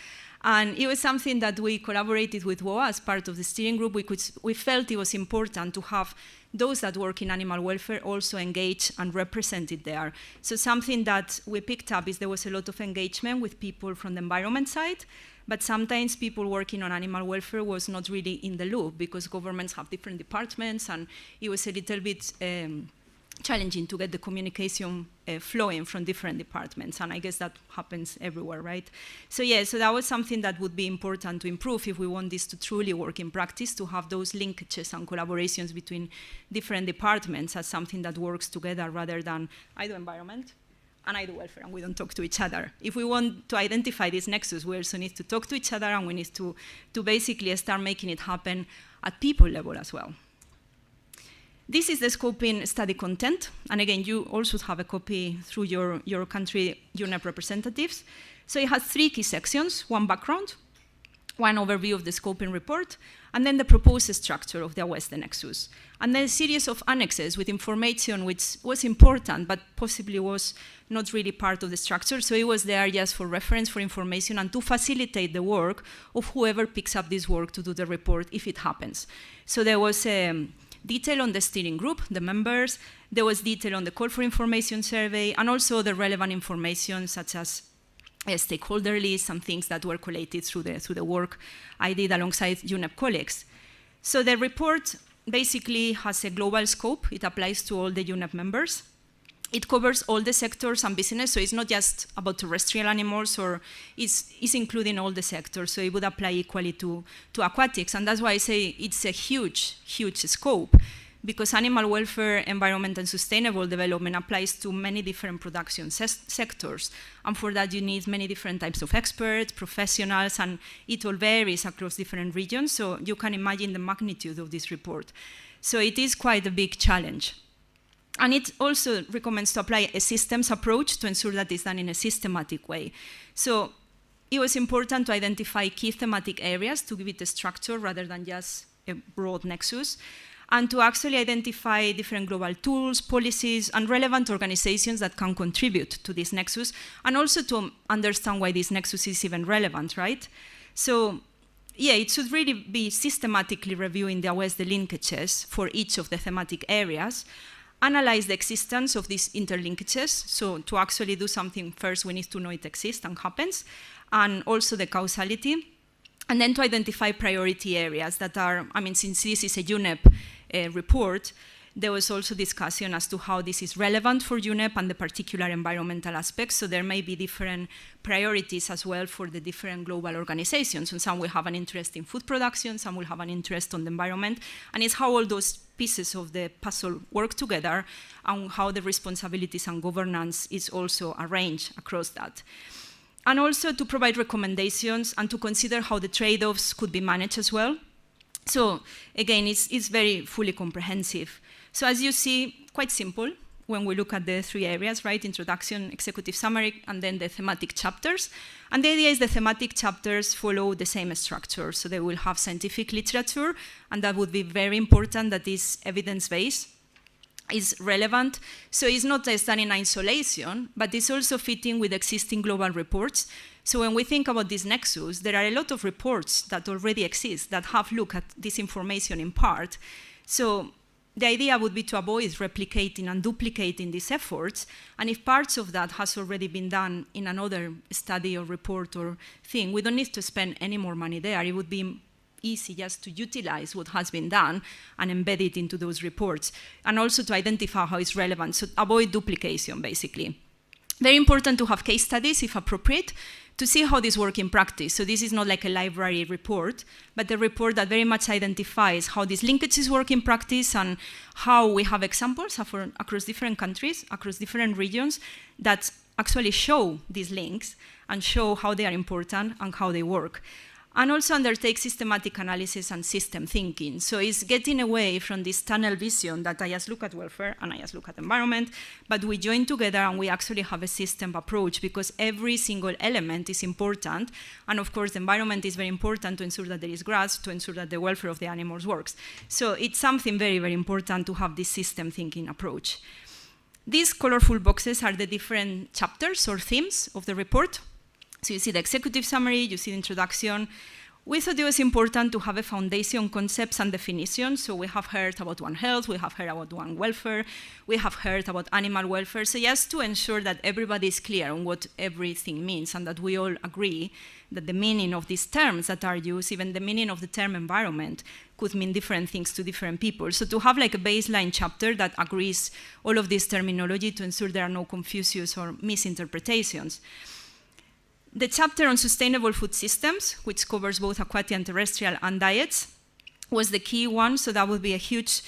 And it was something that we collaborated with WOAH as part of the steering group. We felt it was important to have those that work in animal welfare also engaged and represented there. So something that we picked up is there was a lot of engagement with people from the environment side, but sometimes people working on animal welfare was not really in the loop because governments have different departments, and it was a little bit challenging to get the communication flowing from different departments, and I guess that happens everywhere, right? So yeah, so that was something that would be important to improve if we want this to truly work in practice, to have those linkages and collaborations between different departments as something that works together rather than I do environment and I do welfare, and we don't talk to each other. If we want to identify this nexus, we also need to talk to each other, and we need to basically start making it happen at people level as well. This is the scoping study content, and again, you also have a copy through your country UNEP representatives. So it has 3 key sections: one background, one overview of the scoping report, and then the proposed structure of the West nexus. And then a series of annexes with information which was important, but possibly was not really part of the structure. So it was there just for reference, for information, and to facilitate the work of whoever picks up this work to do the report if it happens. So there was detail on the steering group, the members, there was detail on the call for information survey, and also the relevant information such as a stakeholder list and things that were collated through the work I did alongside UNEP colleagues. So the report basically has a global scope. It applies to all the UNEP members. It covers all the sectors and business, so it's not just about terrestrial animals, or it's including all the sectors, so it would apply equally to aquatics. And that's why I say it's a huge, huge scope, because animal welfare, environment, and sustainable development applies to many different production sectors. And for that, you need many different types of experts, professionals, and it all varies across different regions. So you can imagine the magnitude of this report. So it is quite a big challenge. And it also recommends to apply a systems approach to ensure that it's done in a systematic way. So it was important to identify key thematic areas to give it a structure rather than just a broad nexus, and to actually identify different global tools, policies, and relevant organizations that can contribute to this nexus, and also to understand why this nexus is even relevant, right? So yeah, it should really be systematically reviewing the linkages for each of the thematic areas, analyze the existence of these interlinkages. So to actually do something, first we need to know it exists and happens, and also the causality. And then to identify priority areas that are, I mean, since this is a UNEP report, there was also discussion as to how this is relevant for UNEP and the particular environmental aspects. So there may be different priorities as well for the different global organizations. And some will have an interest in food production, some will have an interest on the environment. And it's how all those pieces of the puzzle work together and how the responsibilities and governance is also arranged across that. And also to provide recommendations and to consider how the trade-offs could be managed as well. So again, it's very fully comprehensive. So as you see, quite simple when we look at the three areas, right? Introduction, executive summary, and then the thematic chapters. And the idea is the thematic chapters follow the same structure. So they will have scientific literature, and that would be very important that is evidence-based, is relevant. So it's not just done in isolation, but it's also fitting with existing global reports. So when we think about this nexus, there are a lot of reports that already exist that have looked at this information in part. So the idea would be to avoid replicating and duplicating these efforts. And if parts of that has already been done in another study or report or thing, we don't need to spend any more money there. It would be easy just to utilize what has been done and embed it into those reports. And also to identify how it's relevant, so avoid duplication, basically. Very important to have case studies, if appropriate, to see how this works in practice. So this is not like a library report, but a report that very much identifies how these linkages work in practice and how we have examples across different countries, across different regions that actually show these links and show how they are important and how they work. And also undertake systematic analysis and system thinking. So it's getting away from this tunnel vision that I just look at welfare and I just look at environment, but we join together and we actually have a system approach because every single element is important. And of course, the environment is very important to ensure that there is grass, to ensure that the welfare of the animals works. So it's something very, very important to have this system thinking approach. These colorful boxes are the different chapters or themes of the report. So you see the executive summary, you see the introduction. We thought it was important to have a foundation concepts and definitions. So we have heard about One Health, we have heard about One Welfare, we have heard about animal welfare. So just to ensure that everybody is clear on what everything means and that we all agree that the meaning of these terms that are used, even the meaning of the term environment, could mean different things to different people. So to have like a baseline chapter that agrees all of this terminology to ensure there are no confusions or misinterpretations. The chapter on sustainable food systems, which covers both aquatic and terrestrial and diets, was the key one. So that would be a huge,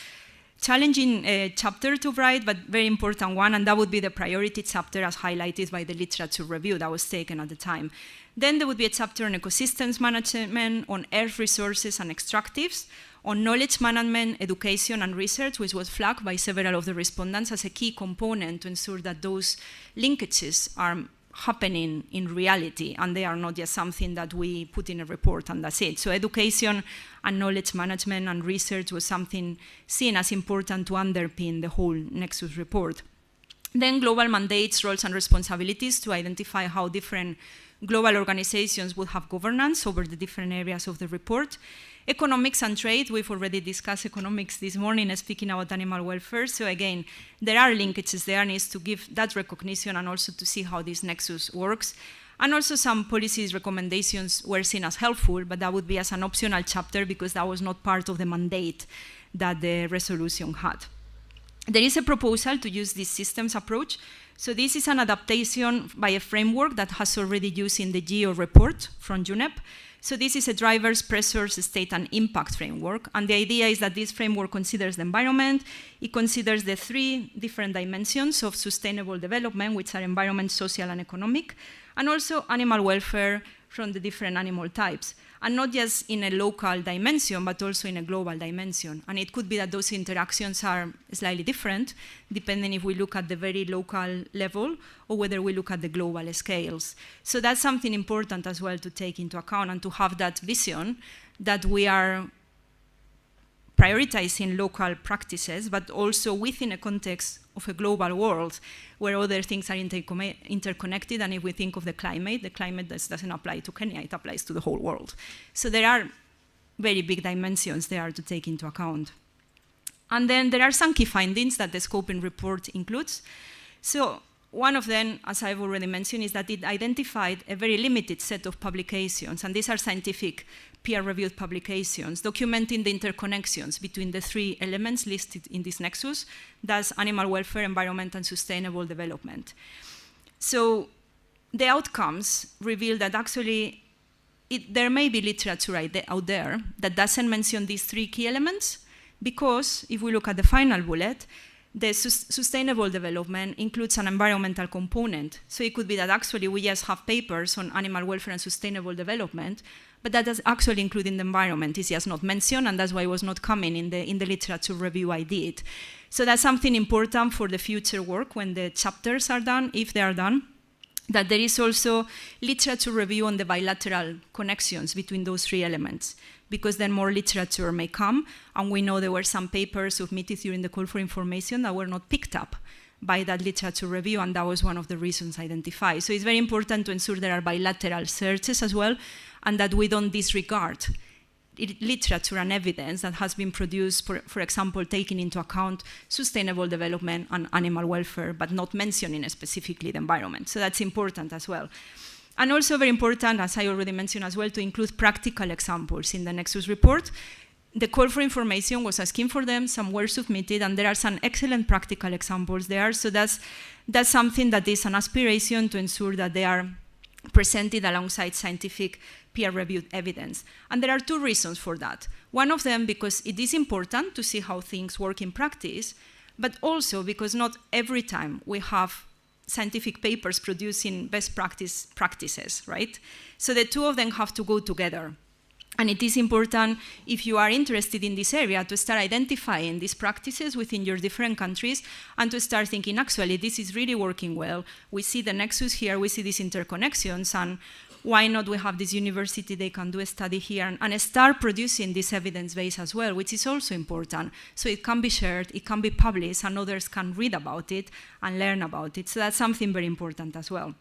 challenging chapter to write, but very important one. And that would be the priority chapter as highlighted by the literature review that was taken at the time. Then there would be a chapter on ecosystems management, on earth resources and extractives, on knowledge management, education and research, which was flagged by several of the respondents as a key component to ensure that those linkages are happening in reality, and they are not just something that we put in a report and that's it. So education and knowledge management and research was something seen as important to underpin the whole Nexus report. Then global mandates, roles and responsibilities to identify how different global organizations would have governance over the different areas of the report. Economics and trade, we've already discussed economics this morning speaking about animal welfare. So again, there are linkages there, needs to give that recognition and also to see how this nexus works. And also some policies recommendations were seen as helpful, but that would be as an optional chapter because that was not part of the mandate that the resolution had. There is a proposal to use this systems approach. So this is an adaptation by a framework that has already used in the GEO report from UNEP. So this is a drivers, pressures, state, and impact framework. And the idea is that this framework considers the environment. It considers the 3 different dimensions of sustainable development, which are environment, social, and economic, and also animal welfare from the different animal types. And not just in a local dimension, but also in a global dimension. And it could be that those interactions are slightly different, depending if we look at the very local level or whether we look at the global scales. So that's something important as well to take into account and to have that vision that we are prioritizing local practices, but also within a context of a global world where other things are interconnected. And if we think of the climate doesn't apply to Kenya, it applies to the whole world. So there are very big dimensions there to take into account. And then there are some key findings that the scoping report includes. So one of them, as I've already mentioned, is that it identified a very limited set of publications, and these are scientific peer-reviewed publications documenting the interconnections between the 3 elements listed in this nexus, that's animal welfare, environment, and sustainable development. So the outcomes reveal that actually there may be literature out there that doesn't mention these 3 key elements, because if we look at the final bullet, the sustainable development includes an environmental component. So it could be that actually we just have papers on animal welfare and sustainable development, but that does actually include in the environment. It's just not mentioned, and that's why it was not coming in the literature review I did. So that's something important for the future work when the chapters are done, if they are done, that there is also literature review on the bilateral connections between those 3 elements, because then more literature may come, and we know there were some papers submitted during the call for information that were not picked up by that literature review, and that was one of the reasons identified. So it's very important to ensure there are bilateral searches as well, and that we don't disregard literature and evidence that has been produced, for example, taking into account sustainable development and animal welfare, but not mentioning specifically the environment. So that's important as well. And also very important, as I already mentioned as well, to include practical examples in the Nexus report. The call for information was asking for them, some were submitted, and there are some excellent practical examples there. So that's something that is an aspiration to ensure that they are presented alongside scientific peer-reviewed evidence. And there are 2 reasons for that. One of them, because it is important to see how things work in practice, but also because not every time we have scientific papers producing best practices, right? So the 2 of them have to go together. And it is important, if you are interested in this area, to start identifying these practices within your different countries and to start thinking, actually, this is really working well. We see the nexus here, we see these interconnections, and why not we have this university, they can do a study here, and start producing this evidence base as well, which is also important. So it can be shared, it can be published, and others can read about it and learn about it. So that's something very important as well.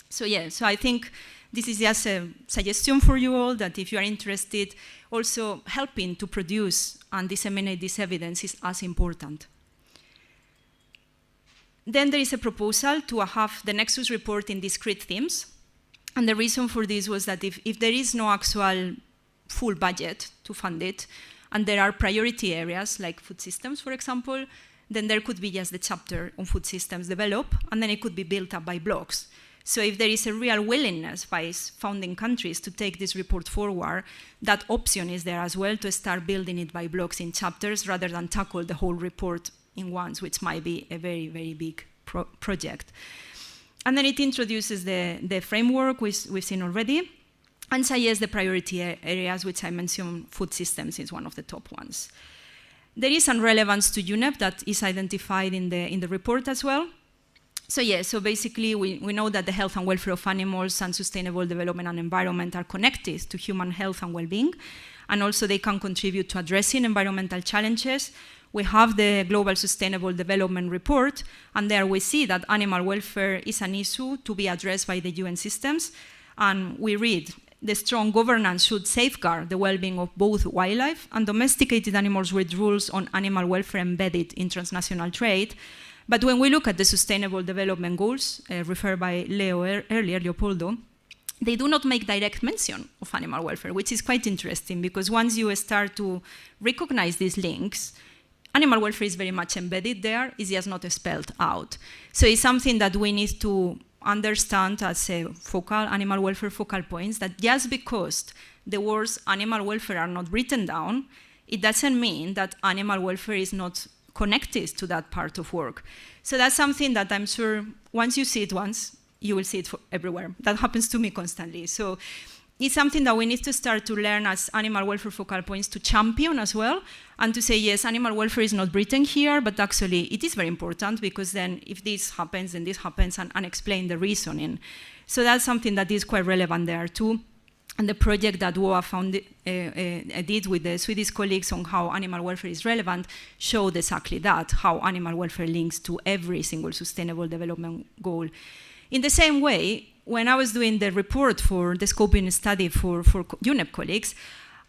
So yeah, so I think this is just a suggestion for you all that if you are interested, also helping to produce and disseminate this evidence is as important. Then there is a proposal to have the Nexus report in discrete themes. And the reason for this was that if there is no actual full budget to fund it, and there are priority areas like food systems, for example, then there could be just the chapter on food systems develop, and then it could be built up by blocks. So if there is a real willingness by founding countries to take this report forward, that option is there as well to start building it by blocks in chapters rather than tackle the whole report in once, which might be a very, very big project. And then it introduces the framework we've seen already, and suggests the priority areas, which I mentioned, food systems is one of the top ones. There is some relevance to UNEP that is identified in the report as well. So yeah, so basically we know that the health and welfare of animals and sustainable development and environment are connected to human health and well-being, and also they can contribute to addressing environmental challenges. We have the Global Sustainable Development Report, and there we see that animal welfare is an issue to be addressed by the UN systems, and we read the strong governance should safeguard the well-being of both wildlife and domesticated animals with rules on animal welfare embedded in transnational trade. But when we look at the Sustainable Development Goals, referred by Leo earlier, Leopoldo, they do not make direct mention of animal welfare, which is quite interesting, because once you start to recognize these links, animal welfare is very much embedded there, it's just not spelled out. So it's something that we need to understand as a animal welfare focal points, that just because the words animal welfare are not written down, it doesn't mean that animal welfare is not connected to that part of work. So that's something that I'm sure once you see it once, you will see it everywhere. That happens to me constantly. So it's something that we need to start to learn as animal welfare focal points to champion as well, and to say, yes, animal welfare is not written here, but actually it is very important, because then if this happens, then this happens, and explain the reasoning. So that's something that is quite relevant there too. And the project that WOAH did with the Swedish colleagues on how animal welfare is relevant showed exactly that, how animal welfare links to every single sustainable development goal. In the same way, when I was doing the report for the scoping study for UNEP colleagues,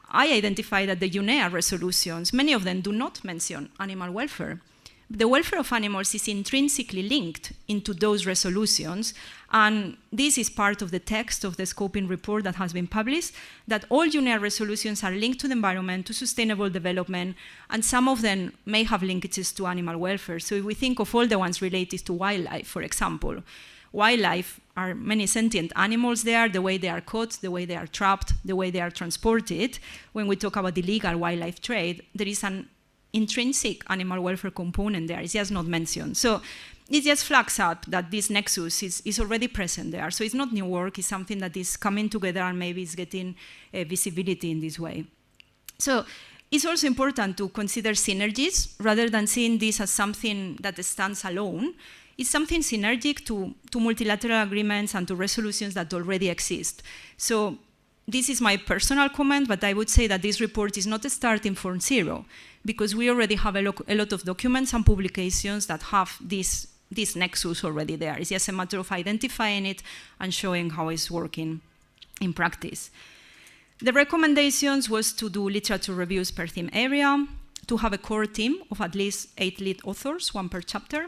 I identified that the UNEA resolutions, many of them do not mention animal welfare. The welfare of animals is intrinsically linked into those resolutions, and this is part of the text of the scoping report that has been published, that all UNEA resolutions are linked to the environment, to sustainable development, and some of them may have linkages to animal welfare. So if we think of all the ones related to wildlife, for example, wildlife are many sentient animals there, the way they are caught, the way they are trapped, the way they are transported. When we talk about illegal wildlife trade, there is an intrinsic animal welfare component there. It's just not mentioned. So it just flags up that this nexus is already present there. So it's not new work, it's something that is coming together and maybe is getting visibility in this way. So it's also important to consider synergies rather than seeing this as something that stands alone. It's something synergic to multilateral agreements and to resolutions that already exist. So this is my personal comment, but I would say that this report is not starting from zero, because we already have a lot of documents and publications that have this nexus already there. It's just a matter of identifying it and showing how it's working in practice. The recommendations was to do literature reviews per theme area, to have a core team of at least 8 lead authors, 1 per chapter,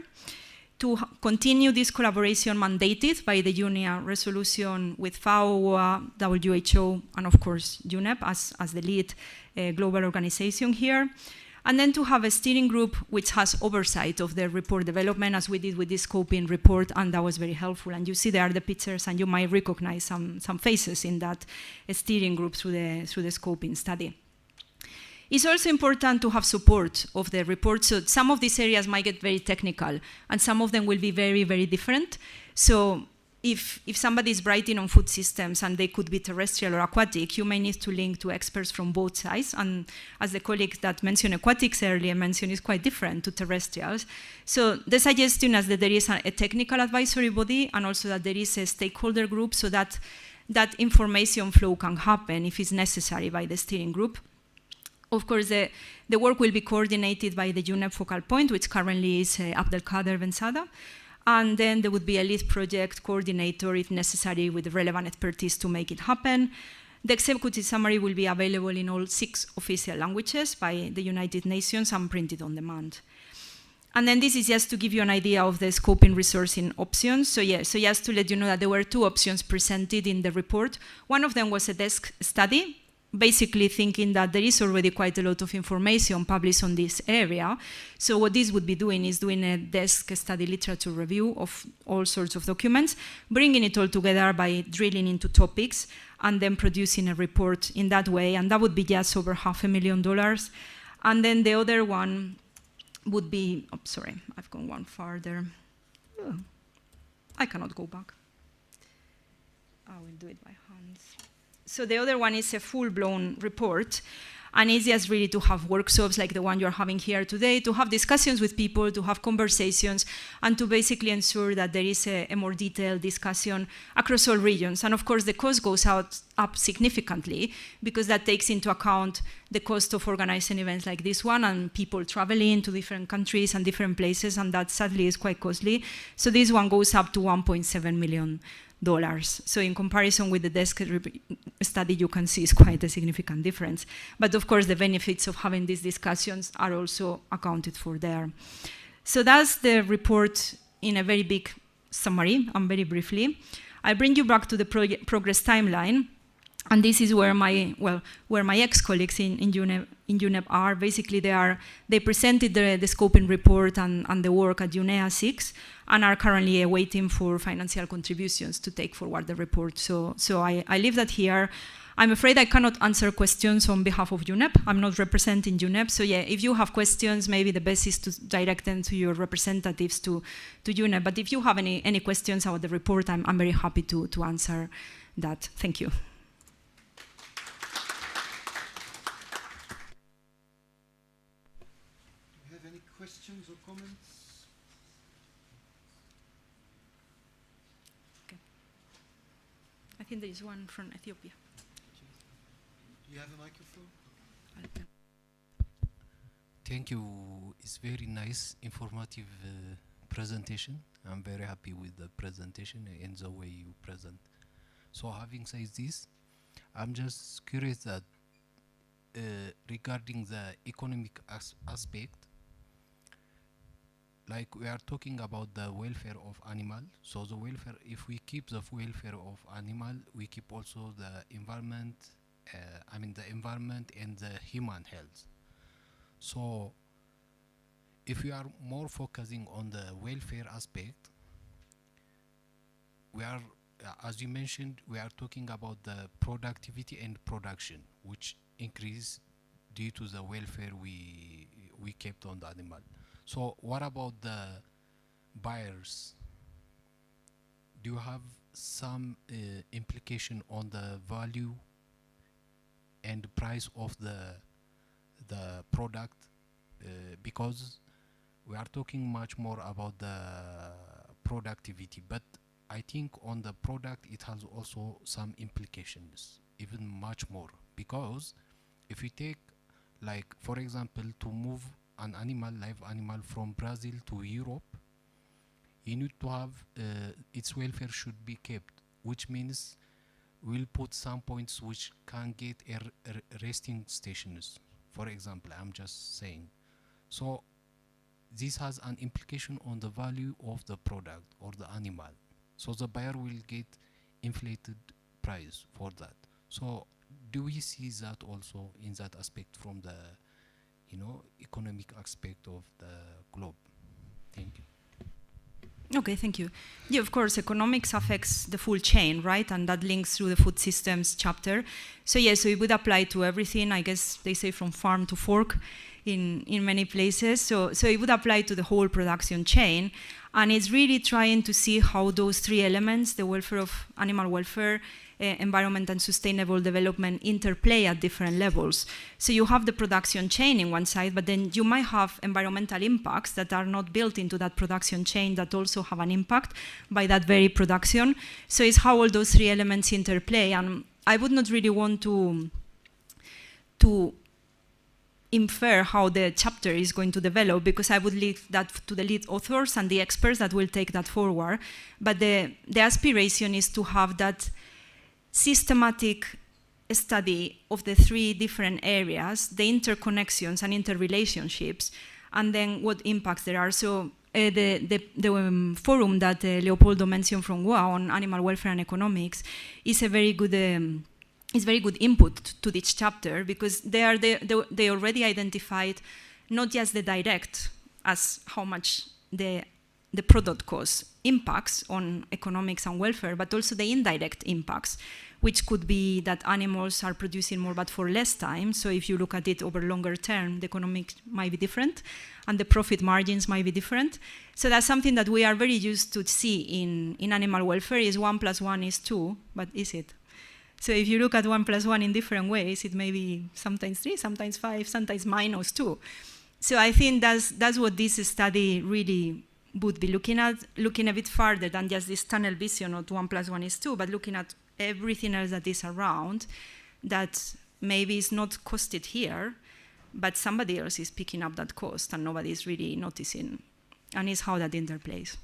to continue this collaboration mandated by the UNEA resolution with FAO, WOAH, WHO, and of course UNEP as the lead global organization here. And then to have a steering group which has oversight of the report development, as we did with this scoping report, and that was very helpful. And you see there are the pictures, and you might recognize some faces in that steering group through the scoping study. It's also important to have support of the report. So some of these areas might get very technical, and some of them will be very, very different. So if somebody is writing on food systems and they could be terrestrial or aquatic, you may need to link to experts from both sides. And as the colleague that mentioned aquatics earlier mentioned, is quite different to terrestrials. So the suggestion is that there is a technical advisory body, and also that there is a stakeholder group, so that that information flow can happen if it's necessary by the steering group. Of course, the work will be coordinated by the UNEP focal point, which currently is Abdelkader Bensada. And then there would be a lead project coordinator, if necessary, with the relevant expertise to make it happen. The executive summary will be available in all 6 official languages by the United Nations and printed on demand. And then this is just to give you an idea of the scoping resourcing options. So just to let you know that there were 2 options presented in the report. One of them was a desk study, basically thinking that there is already quite a lot of information published on this area. So what this would be doing is doing a desk study literature review of all sorts of documents, bringing it all together by drilling into topics, and then producing a report in that way. And that would be just over $500,000. And then the other one would be, oh, sorry, I've gone one farther. Oh, I cannot go back. I will do it by hands. So the other one is a full-blown report, and it's just really to have workshops like the one you're having here today, to have discussions with people, to have conversations, and to basically ensure that there is a more detailed discussion across all regions. And of course, the cost goes up significantly, because that takes into account the cost of organizing events like this one, and people traveling to different countries and different places, and that sadly is quite costly. So this one goes up to $1.7 million. So in comparison with the desk study, you can see it's quite a significant difference. But of course, the benefits of having these discussions are also accounted for there. So that's the report in a very big summary and very briefly. I bring you back to the progress timeline. And this is where my ex-colleagues in UNEP are. Basically, they presented the scoping report and the work at UNEA 6 and are currently waiting for financial contributions to take forward the report. So I leave that here. I'm afraid I cannot answer questions on behalf of UNEP. I'm not representing UNEP. So yeah, if you have questions, maybe the best is to direct them to your representatives to UNEP. But if you have any questions about the report, I'm very happy to answer that. Thank you. Questions or comments? Okay. I think there is one from Ethiopia. Do you have a microphone? Thank you. It's very nice, informative presentation. I'm very happy with the presentation and the way you present. So having said this, I'm just curious that regarding the economic aspect, like we are talking about the welfare of animal. So the welfare, if we keep the welfare of animal, we keep also the environment, the environment and the human health. So if we are more focusing on the welfare aspect, we are, as you mentioned, we are talking about the productivity and production, which increase due to the welfare we kept on the animal. So what about the buyers? Do you have some implication on the value and price of the product? Because we are talking much more about the productivity, but I think on the product it has also some implications, even much more. Because if we take, like, for example, to move an animal, live animal from Brazil to Europe, you need to have its welfare should be kept, which means we'll put some points which can get resting stations, for example, I'm just saying. So this has an implication on the value of the product or the animal. So the buyer will get inflated price for that. So do we see that also in that aspect from the economic aspect of the globe? Thank you. Okay, thank you. Yeah, of course, economics affects the full chain, right? And that links through the food systems chapter. So yeah, so it would apply to everything, I guess they say from farm to fork in many places. So it would apply to the whole production chain. And it's really trying to see how those three elements, the welfare of animal welfare, environment and sustainable development, interplay at different levels. So you have the production chain in one side, but then you might have environmental impacts that are not built into that production chain that also have an impact by that very production. So it's how all those three elements interplay. And I would not really want to infer how the chapter is going to develop, because I would leave that to the lead authors and the experts that will take that forward. But the aspiration is to have that systematic study of the three different areas, the interconnections and interrelationships, and then what impacts there are. So the forum that Leopoldo mentioned from WOAH on animal welfare and economics is a very good input to this chapter, because they already identified not just the direct as how much the product cost impacts on economics and welfare, but also the indirect impacts, which could be that animals are producing more but for less time. So if you look at it over longer term, the economics might be different and the profit margins might be different. So that's something that we are very used to see in animal welfare, is 1 + 1 is 2, but is it? So if you look at 1 + 1 in different ways, it may be sometimes 3, sometimes 5, sometimes -2. So I think that's what this study really would be looking at, looking a bit farther than just this tunnel vision of 1 + 1 is 2, but looking at everything else that is around that maybe is not costed here, but somebody else is picking up that cost and nobody is really noticing, and it's how that interplays.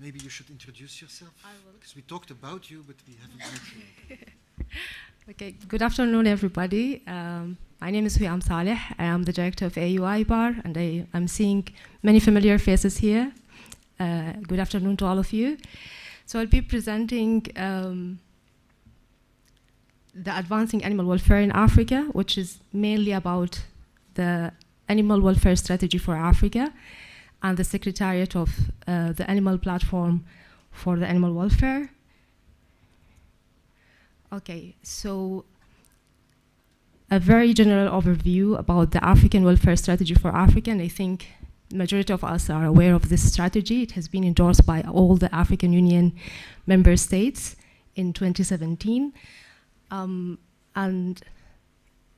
maybe you should introduce yourself. I will. Because we talked about you, but we haven't met you. Okay, good afternoon, everybody. My name is Huyam Saleh. I am the director of AUI Bar, and I'm seeing many familiar faces here. Good afternoon to all of you. So I'll be presenting the Advancing Animal Welfare in Africa, which is mainly about the Animal Welfare Strategy for Africa and the Secretariat of the Animal Platform for the Animal Welfare. Okay, so a very general overview about the African Welfare Strategy for Africa, and I think the majority of us are aware of this strategy. It has been endorsed by all the African Union member states in 2017. And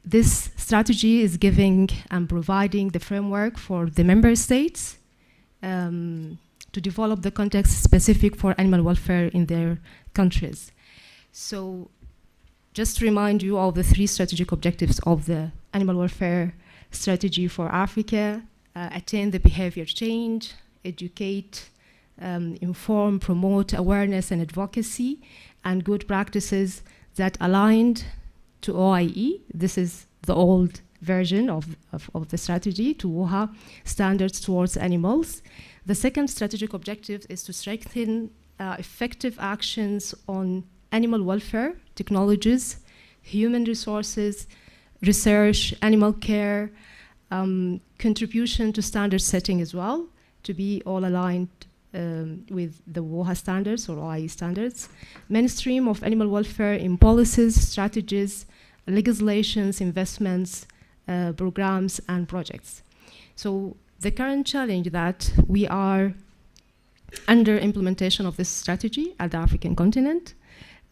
this strategy is giving and providing the framework for the member states to develop the context specific for animal welfare in their countries. So just to remind you of the 3 strategic objectives of the animal welfare strategy for Africa: attain the behavior change, educate, inform, promote awareness and advocacy, and good practices that aligned to OIE. This is the old version of the strategy, to WOAH standards towards animals. The second strategic objective is to strengthen effective actions on animal welfare, technologies, human resources, research, animal care, contribution to standard setting as well, to be all aligned with the WOAH standards or OIE standards. Mainstream of animal welfare in policies, strategies, legislations, investments, programs, and projects. So the current challenge that we are under implementation of this strategy at the African continent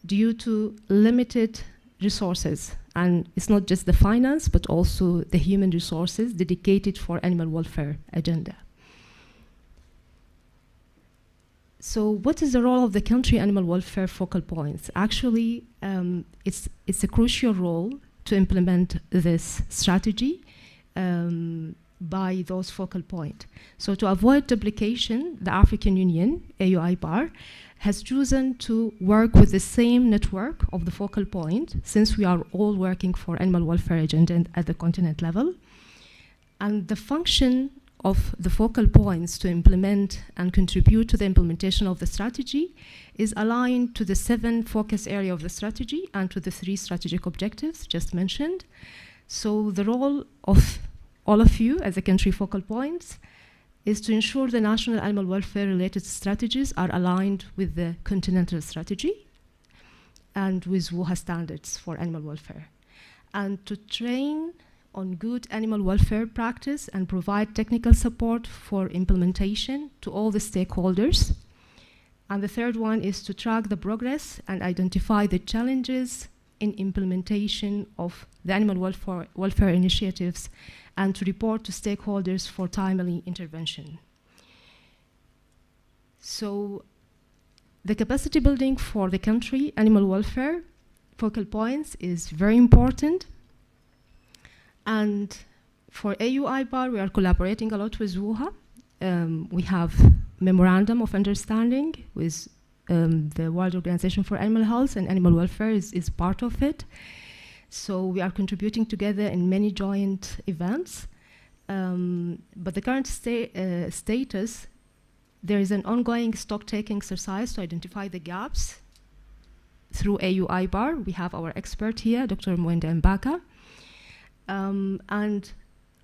due to limited resources. And it's not just the finance, but also the human resources dedicated for animal welfare agenda. So what is the role of the country animal welfare focal points? Actually, it's a crucial role to implement this strategy by those focal points. So to avoid duplication, the African Union, AUI Bar, has chosen to work with the same network of the focal point, since we are all working for animal welfare agenda at the continent level. And the function of the focal points to implement and contribute to the implementation of the strategy is aligned to the 7 focus areas of the strategy and to the 3 strategic objectives just mentioned. So the role of all of you as a country focal points is to ensure the national animal welfare related strategies are aligned with the continental strategy and with WOAH standards for animal welfare, and to train on good animal welfare practice and provide technical support for implementation to all the stakeholders. And the third one is to track the progress and identify the challenges in implementation of the animal welfare initiatives, and to report to stakeholders for timely intervention. So the capacity building for the country animal welfare focal points is very important. And for AUI Bar, we are collaborating a lot with WOAH. We have memorandum of understanding with the World Organization for Animal Health, and animal welfare is part of it. So we are contributing together in many joint events. But the current status, there is an ongoing stock-taking exercise to identify the gaps through AUI Bar. We have our expert here, Dr. Mwenda Mbaka. And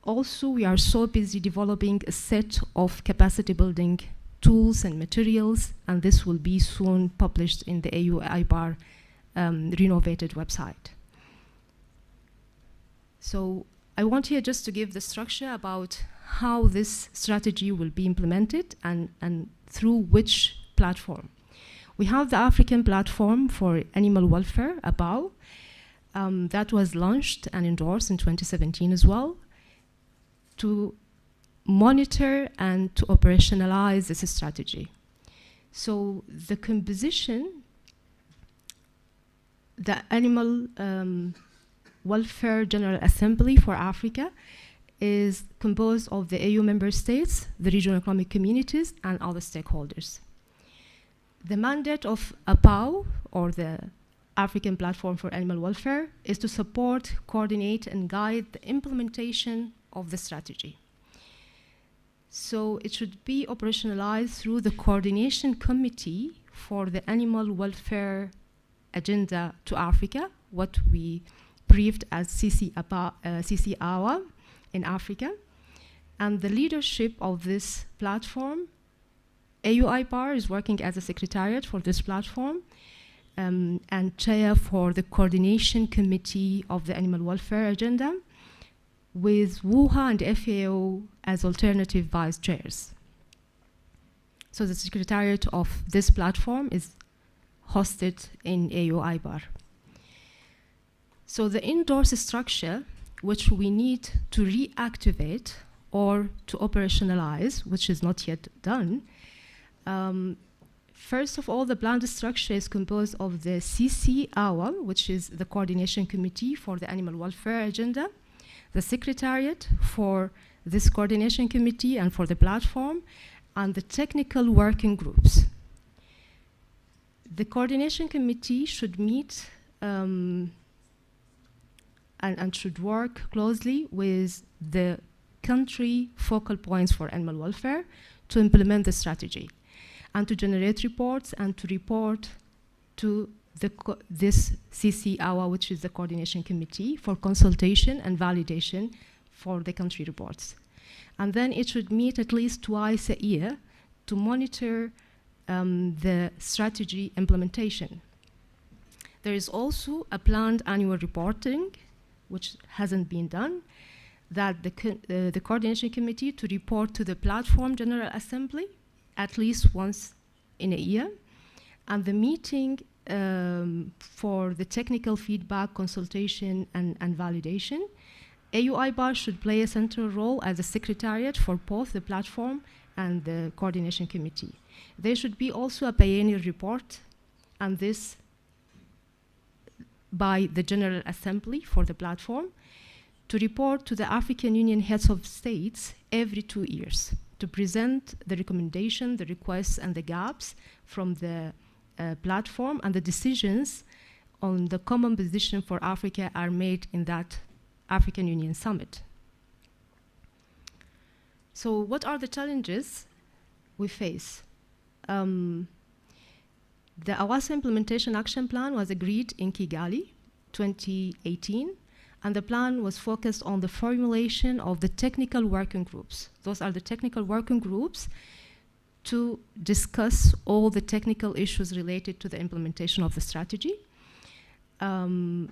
also we are so busy developing a set of capacity building tools and materials, and this will be soon published in the AUI Bar renovated website. So I want here just to give the structure about how this strategy will be implemented and through which platform. We have the African Platform for Animal Welfare, ABAW, that was launched and endorsed in 2017 as well, to monitor and to operationalize this strategy. So the composition, the Animal Welfare General Assembly for Africa is composed of the AU member states, the regional economic communities, and other stakeholders. The mandate of APAW, or the African Platform for Animal Welfare, is to support, coordinate, and guide the implementation of the strategy. So it should be operationalized through the Coordination Committee for the Animal Welfare Agenda to Africa, what we briefed as CCAWA in Africa. And the leadership of this platform, AUIPAR is working as a secretariat for this platform, and chair for the Coordination Committee of the Animal Welfare Agenda, with WOAH and FAO as alternative vice chairs. So the secretariat of this platform is hosted in AUIPAR. So the endorsed structure, which we need to reactivate or to operationalize, which is not yet done, first of all, the planned structure is composed of the CCAWA, which is the Coordination Committee for the Animal Welfare Agenda, the Secretariat for this Coordination Committee and for the platform, and the technical working groups. The Coordination Committee should meet and should work closely with the country focal points for animal welfare to implement the strategy, and to generate reports and to report to this CCAWA, which is the Coordination Committee, for consultation and validation for the country reports. And then it should meet at least twice a year to monitor the strategy implementation. There is also a planned annual reporting, which hasn't been done, that the Coordination Committee to report to the Platform General Assembly at least once in a year, and the meeting for the technical feedback, consultation, and validation. AUIPAR should play a central role as a secretariat for both the platform and the Coordination Committee. There should be also a biennial report, and this by the General Assembly for the platform, to report to the African Union heads of states every 2 years, to present the recommendation, the requests, and the gaps from the platform, and the decisions on the common position for Africa are made in that African Union Summit. So what are the challenges we face? The AWASA Implementation Action Plan was agreed in Kigali 2018, and the plan was focused on the formulation of the technical working groups. Those are the technical working groups to discuss all the technical issues related to the implementation of the strategy, to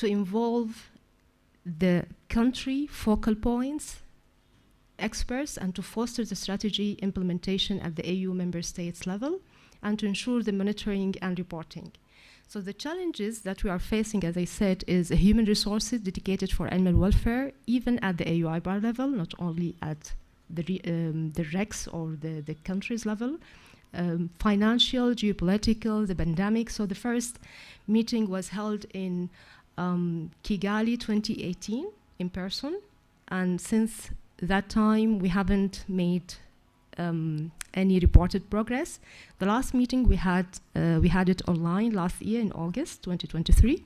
involve the country focal points, experts, and to foster the strategy implementation at the AU member states level, and to ensure the monitoring and reporting. So the challenges that we are facing, as I said, is human resources dedicated for animal welfare, even at the AUIPAR level, not only at the REX or the countries level, financial, geopolitical, the pandemic. So the first meeting was held in Kigali 2018 in person, and since that time we haven't made any reported progress. The last meeting we had it online last year in August 2023,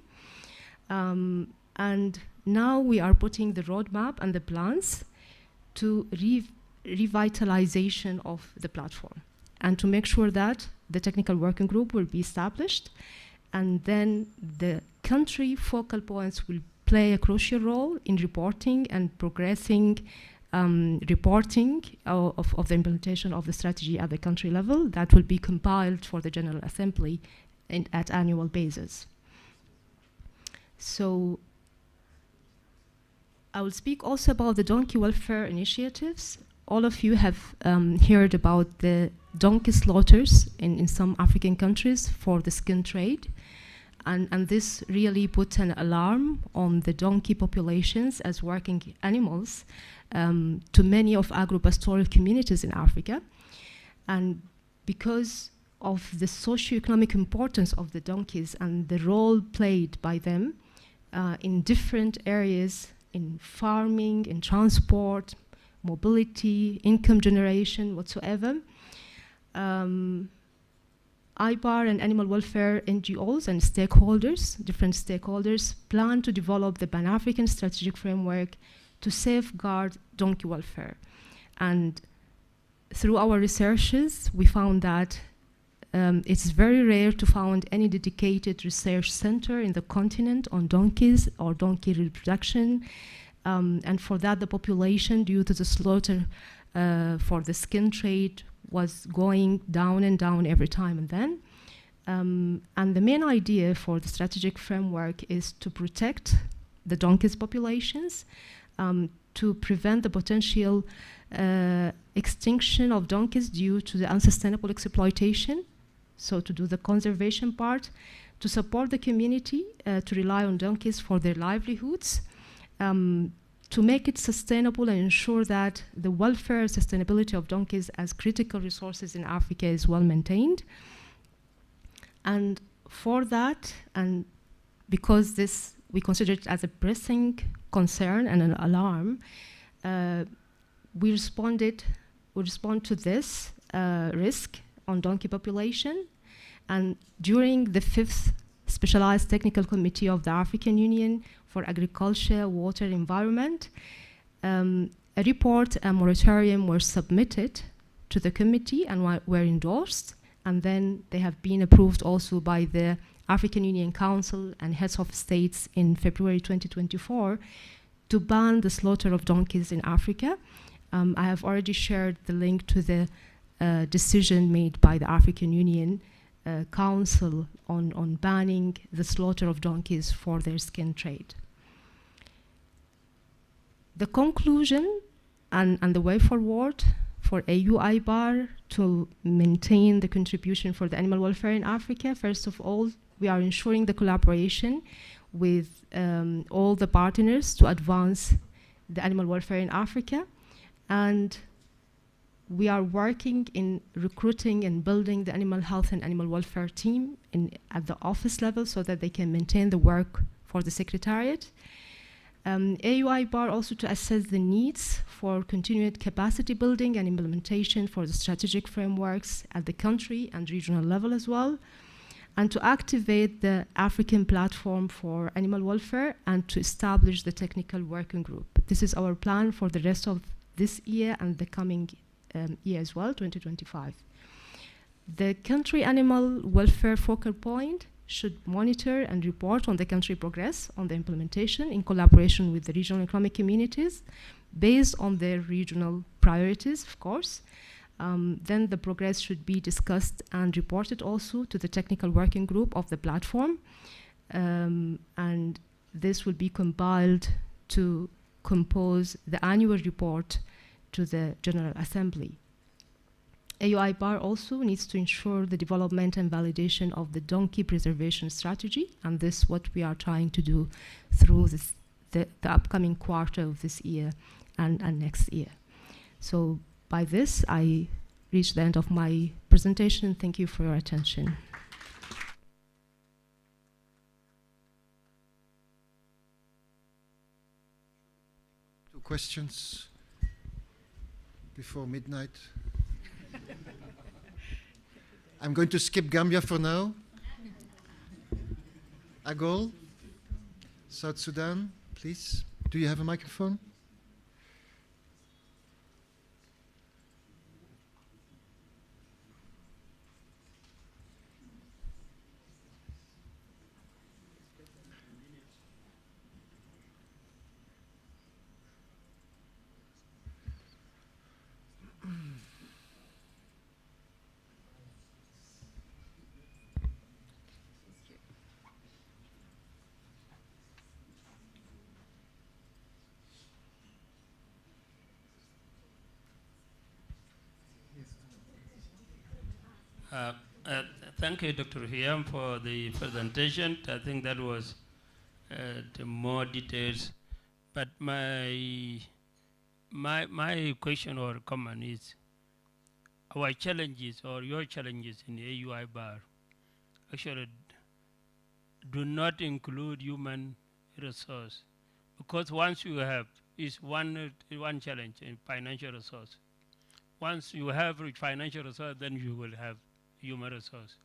and now we are putting the roadmap and the plans to revitalization of the platform, and to make sure that the technical working group will be established, and then the country focal points will play a crucial role in reporting and progressing reporting of the implementation of the strategy at the country level that will be compiled for the General Assembly at annual basis. So I will speak also about the donkey welfare initiatives. All of you have heard about the donkey slaughters in some African countries for the skin trade. And this really put an alarm on the donkey populations as working animals to many of agro-pastoral communities in Africa. And because of the socio-economic importance of the donkeys and the role played by them in different areas, in farming, in transport, mobility, income generation, whatsoever, IBAR and animal welfare NGOs and stakeholders, different stakeholders, plan to develop the Pan-African strategic framework to safeguard donkey welfare. And through our researches, we found that it's very rare to find any dedicated research center in the continent on donkeys or donkey reproduction. And for that, the population, due to the slaughter for the skin trade, was going down and down every time and then. And the main idea for the strategic framework is to protect the donkeys populations, to prevent the potential extinction of donkeys due to the unsustainable exploitation, so to do the conservation part, to support the community to rely on donkeys for their livelihoods, to make it sustainable and ensure that the welfare and sustainability of donkeys as critical resources in Africa is well maintained. And for that, and because this we consider it as a pressing concern and an alarm, we respond to this risk on donkey population. And during the 5th Specialized Technical Committee of the African Union for Agriculture, Water, Environment, a report and moratorium were submitted to the committee and were endorsed, and then they have been approved also by the African Union Council and heads of states in February 2024 to ban the slaughter of donkeys in Africa. I have already shared the link to the decision made by the African Union Council on banning the slaughter of donkeys for their skin trade. The conclusion and the way forward for AU IBAR to maintain the contribution for the animal welfare in Africa, first of all, we are ensuring the collaboration with all the partners to advance the animal welfare in Africa. And we are working in recruiting and building the animal health and animal welfare team at the office level so that they can maintain the work for the Secretariat. AUI bar also to assess the needs for continued capacity building and implementation for the strategic frameworks at the country and regional level as well, and to activate the African platform for animal welfare and to establish the technical working group. This is our plan for the rest of this year and the coming year as well, 2025. The country animal welfare focal point should monitor and report on the country progress on the implementation in collaboration with the regional economic communities based on their regional priorities, of course. Then the progress should be discussed and reported also to the technical working group of the platform. And this will be compiled to compose the annual report to the General Assembly. AUI bar also needs to ensure the development and validation of the donkey preservation strategy, and this is what we are trying to do through the upcoming quarter of this year and next year. So by this, I reach the end of my presentation. Thank you for your attention. Two questions before midnight. I'm going to skip Gambia for now. Agol, South Sudan, please. Do you have a microphone? Thank you, Dr. Hiam, for the presentation. I think that was the more details. But my question or comment is, our challenges or your challenges in the AUI bar actually do not include human resource, because once you have is one challenge in financial resource. Once you have financial resource, then you will have human resource.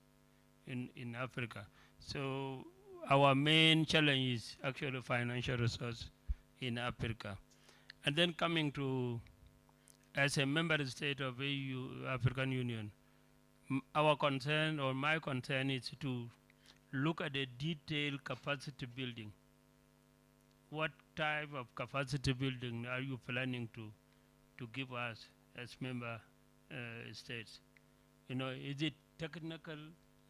in Africa. So our main challenge is actually financial resource in Africa. And then coming to, as a member state of AU, African Union, our concern, or my concern, is to look at the detailed capacity building. What type of capacity building are you planning to give us as member states? You know, is it technical?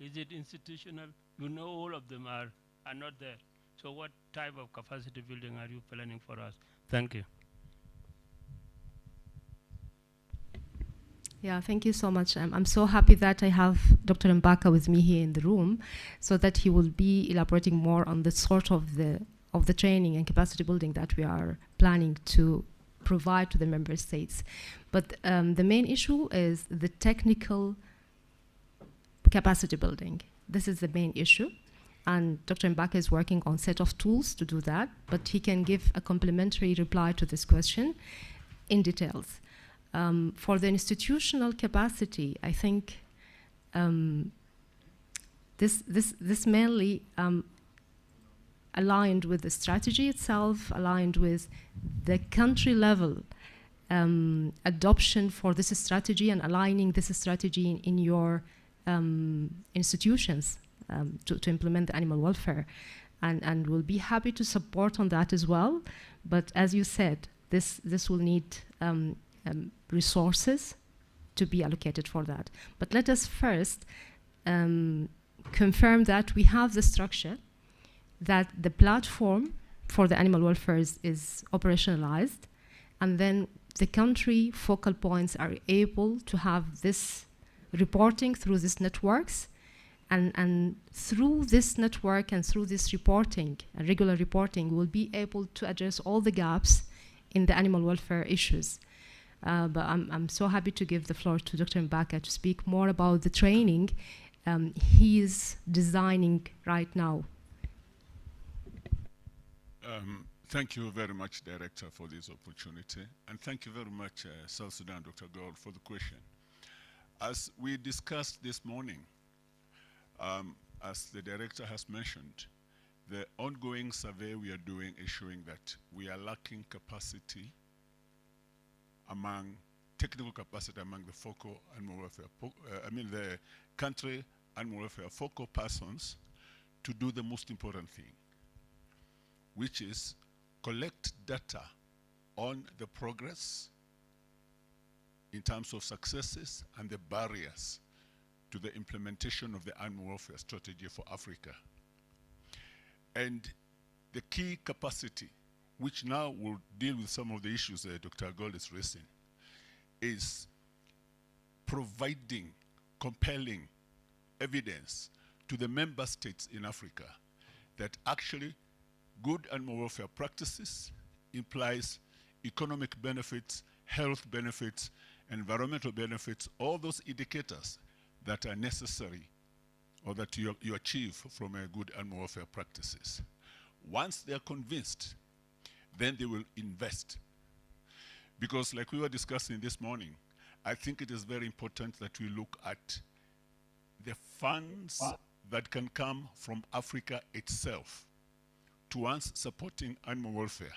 Is it institutional? You know, all of them are not there. So what type of capacity building are you planning for us? Thank you. Yeah, thank you so much. I'm so happy that I have Dr. Mbaka with me here in the room, so that he will be elaborating more on the sort of the training and capacity building that we are planning to provide to the member states. But the main issue is the technical capacity building. This is the main issue. And Dr. Mbaka is working on a set of tools to do that, but he can give a complementary reply to this question in details. For the institutional capacity, I think this mainly aligned with the strategy itself, aligned with the country level adoption for this strategy, and aligning this strategy in your institutions to implement the animal welfare. And we'll be happy to support on that as well. But as you said, this will need resources to be allocated for that. But let us first confirm that we have the structure, that the platform for the animal welfare is operationalized, and then the country focal points are able to have this reporting through these networks, and through this network and through this reporting, regular reporting, we'll be able to address all the gaps in the animal welfare issues. But I'm so happy to give the floor to Dr. Mbaka to speak more about the training he is designing right now. Thank you very much, Director, for this opportunity. And thank you very much, South Sudan, Dr. Gold, for the question. As we discussed this morning, as the Director has mentioned, the ongoing survey we are doing is showing that we are lacking capacity technical capacity among the focal animal welfare, the country animal welfare focal persons to do the most important thing, which is collect data on the progress in terms of successes and the barriers to the implementation of the animal welfare strategy for Africa. And the key capacity, which now will deal with some of the issues that Dr. Gold is raising, is providing compelling evidence to the member states in Africa that actually good animal welfare practices implies economic benefits, health benefits, environmental benefits, all those indicators that are necessary or that you achieve from a good animal welfare practices. Once they're convinced, then they will invest. Because like we were discussing this morning, I think it is very important that we look at the funds that can come from Africa itself towards supporting animal welfare.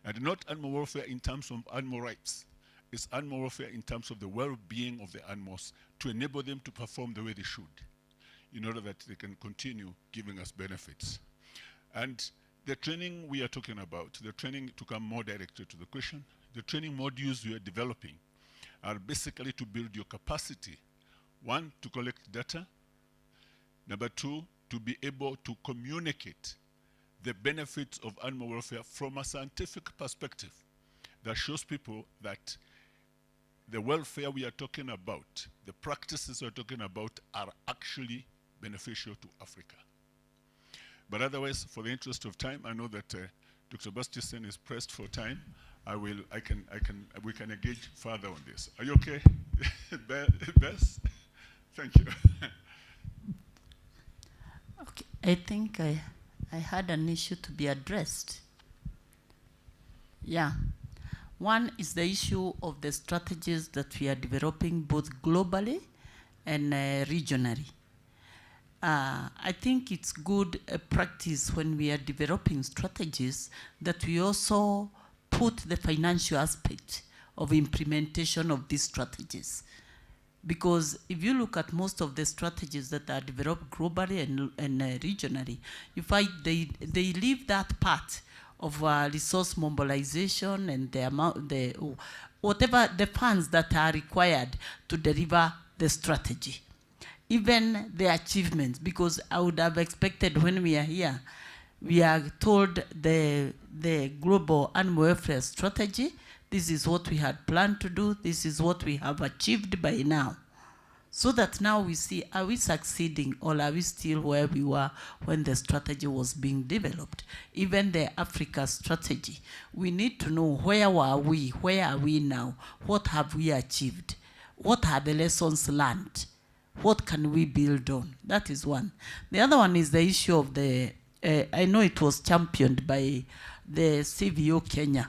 And not animal welfare in terms of animal rights. It's animal welfare in terms of the well-being of the animals to enable them to perform the way they should in order that they can continue giving us benefits. And the training we are talking about, the training, to come more directly to the question, the training modules we are developing are basically to build your capacity. One, to collect data. Number two, to be able to communicate the benefits of animal welfare from a scientific perspective that shows people that the welfare we are talking about, the practices we are talking about, are actually beneficial to Africa. But otherwise, for the interest of time, I know that Dr. Bastisen is pressed for time. We can engage further on this. Are you okay, Bess? Thank you. Okay, I think I had an issue to be addressed. Yeah. One is the issue of the strategies that we are developing both globally and regionally. I think it's good practice when we are developing strategies that we also put the financial aspect of implementation of these strategies. Because if you look at most of the strategies that are developed globally and regionally, you find they leave that part of resource mobilization and the amount, whatever the funds that are required to deliver the strategy. Even the achievements, because I would have expected when we are here, we are told the global animal welfare strategy, this is what we had planned to do, this is what we have achieved by now. So that now we see, are we succeeding or are we still where we were when the strategy was being developed? Even the Africa strategy, we need to know where were we, where are we now, what have we achieved, what are the lessons learned, what can we build on? That is one. The other one is the issue of the, I know it was championed by the CVO Kenya,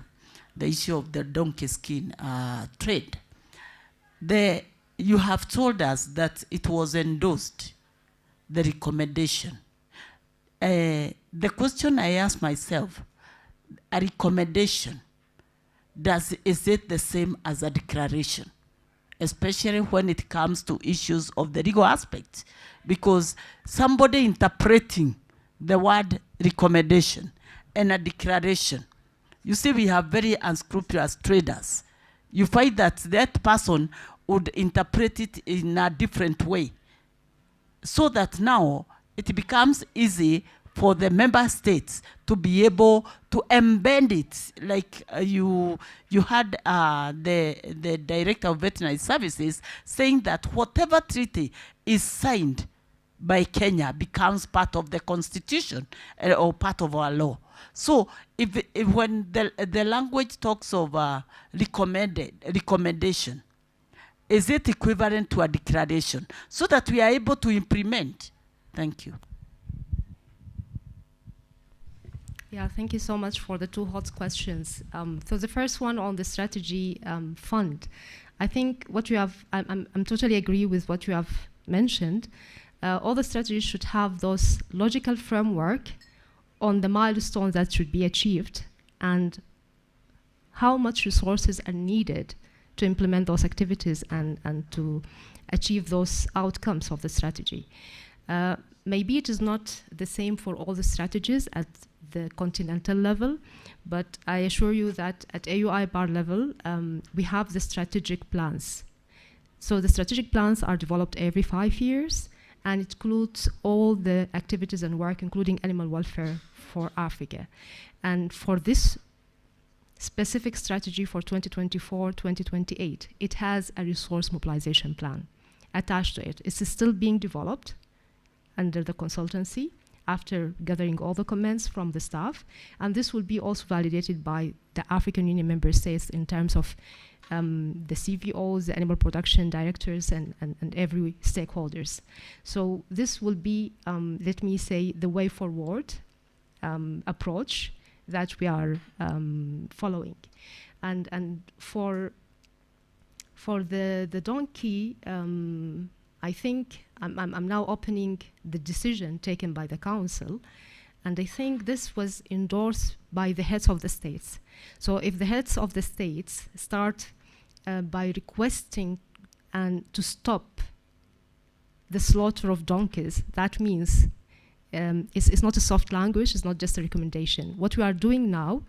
the issue of the donkey skin trade. You have told us that it was endorsed, the recommendation. The question I ask myself, a recommendation, is it the same as a declaration? Especially when it comes to issues of the legal aspect. Because somebody interpreting the word recommendation and a declaration, you see we have very unscrupulous traders. You find that that person would interpret it in a different way. So that now it becomes easy for the member states to be able to embed it. Like you had the Director of Veterinary Services saying that whatever treaty is signed by Kenya becomes part of the constitution or part of our law. So if when the language talks of recommendation, is it equivalent to a declaration so that we are able to implement? Thank you. Yeah, thank you so much for the two hot questions. So the first one on the strategy fund, I think what you have, I'm totally agree with what you have mentioned. All the strategies should have those logical framework on the milestones that should be achieved and how much resources are needed to implement those activities and to achieve those outcomes of the strategy. Maybe it is not the same for all the strategies at the continental level, but I assure you that at AUI bar level, we have the strategic plans. So the strategic plans are developed every 5 years, and it includes all the activities and work, including animal welfare for Africa. And for this specific strategy for 2024-2028, it has a resource mobilization plan attached to it. It's still being developed under the consultancy after gathering all the comments from the staff, and this will be also validated by the African Union member states in terms of the CVOs, the animal production directors, and every stakeholders. So this will be, let me say, the way forward approach that we are following. And for the donkey, I think I'm now opening the decision taken by the council, and I think this was endorsed by the heads of the states. So if the heads of the states start by requesting and to stop the slaughter of donkeys, that means it's not a soft language, it's not just a recommendation. What we are doing now,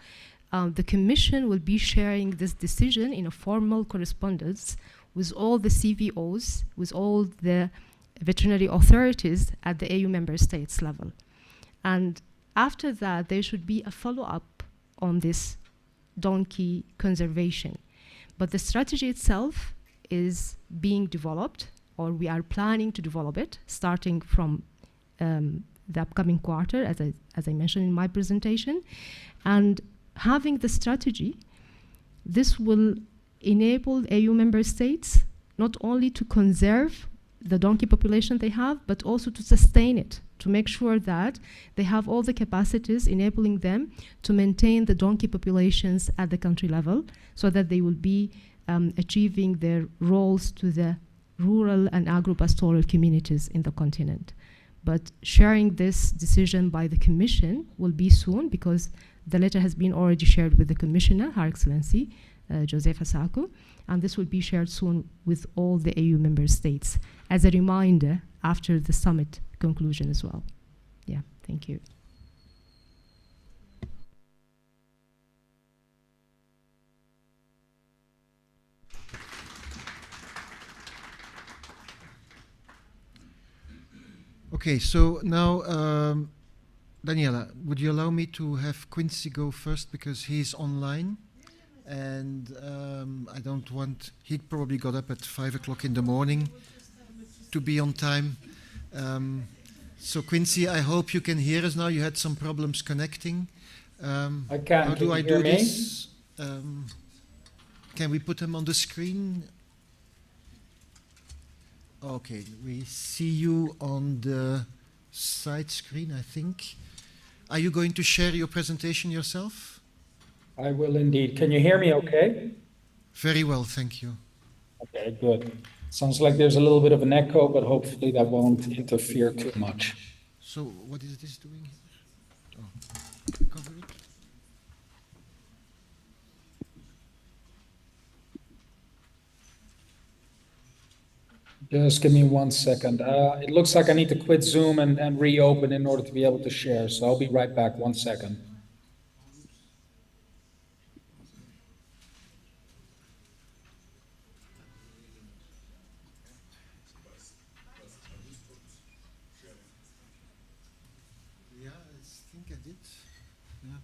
the Commission will be sharing this decision in a formal correspondence with all the CVOs, with all the veterinary authorities at the AU member states level. And after that, there should be a follow-up on this donkey conservation. But the strategy itself is being developed, or we are planning to develop it, starting from the upcoming quarter, as I mentioned in my presentation. And having the strategy, this will enable AU member states not only to conserve the donkey population they have, but also to sustain it, to make sure that they have all the capacities enabling them to maintain the donkey populations at the country level, so that they will be achieving their roles to the rural and agro-pastoral communities in the continent. But sharing this decision by the Commission will be soon, because the letter has been already shared with the Commissioner, Her Excellency, Josefa Sako, and this will be shared soon with all the AU member states as a reminder after the summit conclusion as well. Yeah, thank you. Okay, so now, Daniela, would you allow me to have Quincy go first, because he's online, and I don't want, he probably got up at 5 o'clock in the morning to be on time. So Quincy, I hope you can hear us now. You had some problems connecting. I can. How do I do this? Can we put them on the screen? Okay, we see you on the side screen, I think. Are you going to share your presentation yourself? I will indeed. Can you hear me okay? Very well, thank you. Okay, good. Sounds like there's a little bit of an echo, but hopefully that won't interfere too much. So what is this doing? Oh, cover it. Just give me 1 second. It looks like I need to quit Zoom and reopen in order to be able to share. So I'll be right back. 1 second. Yeah, I think I did. Yeah.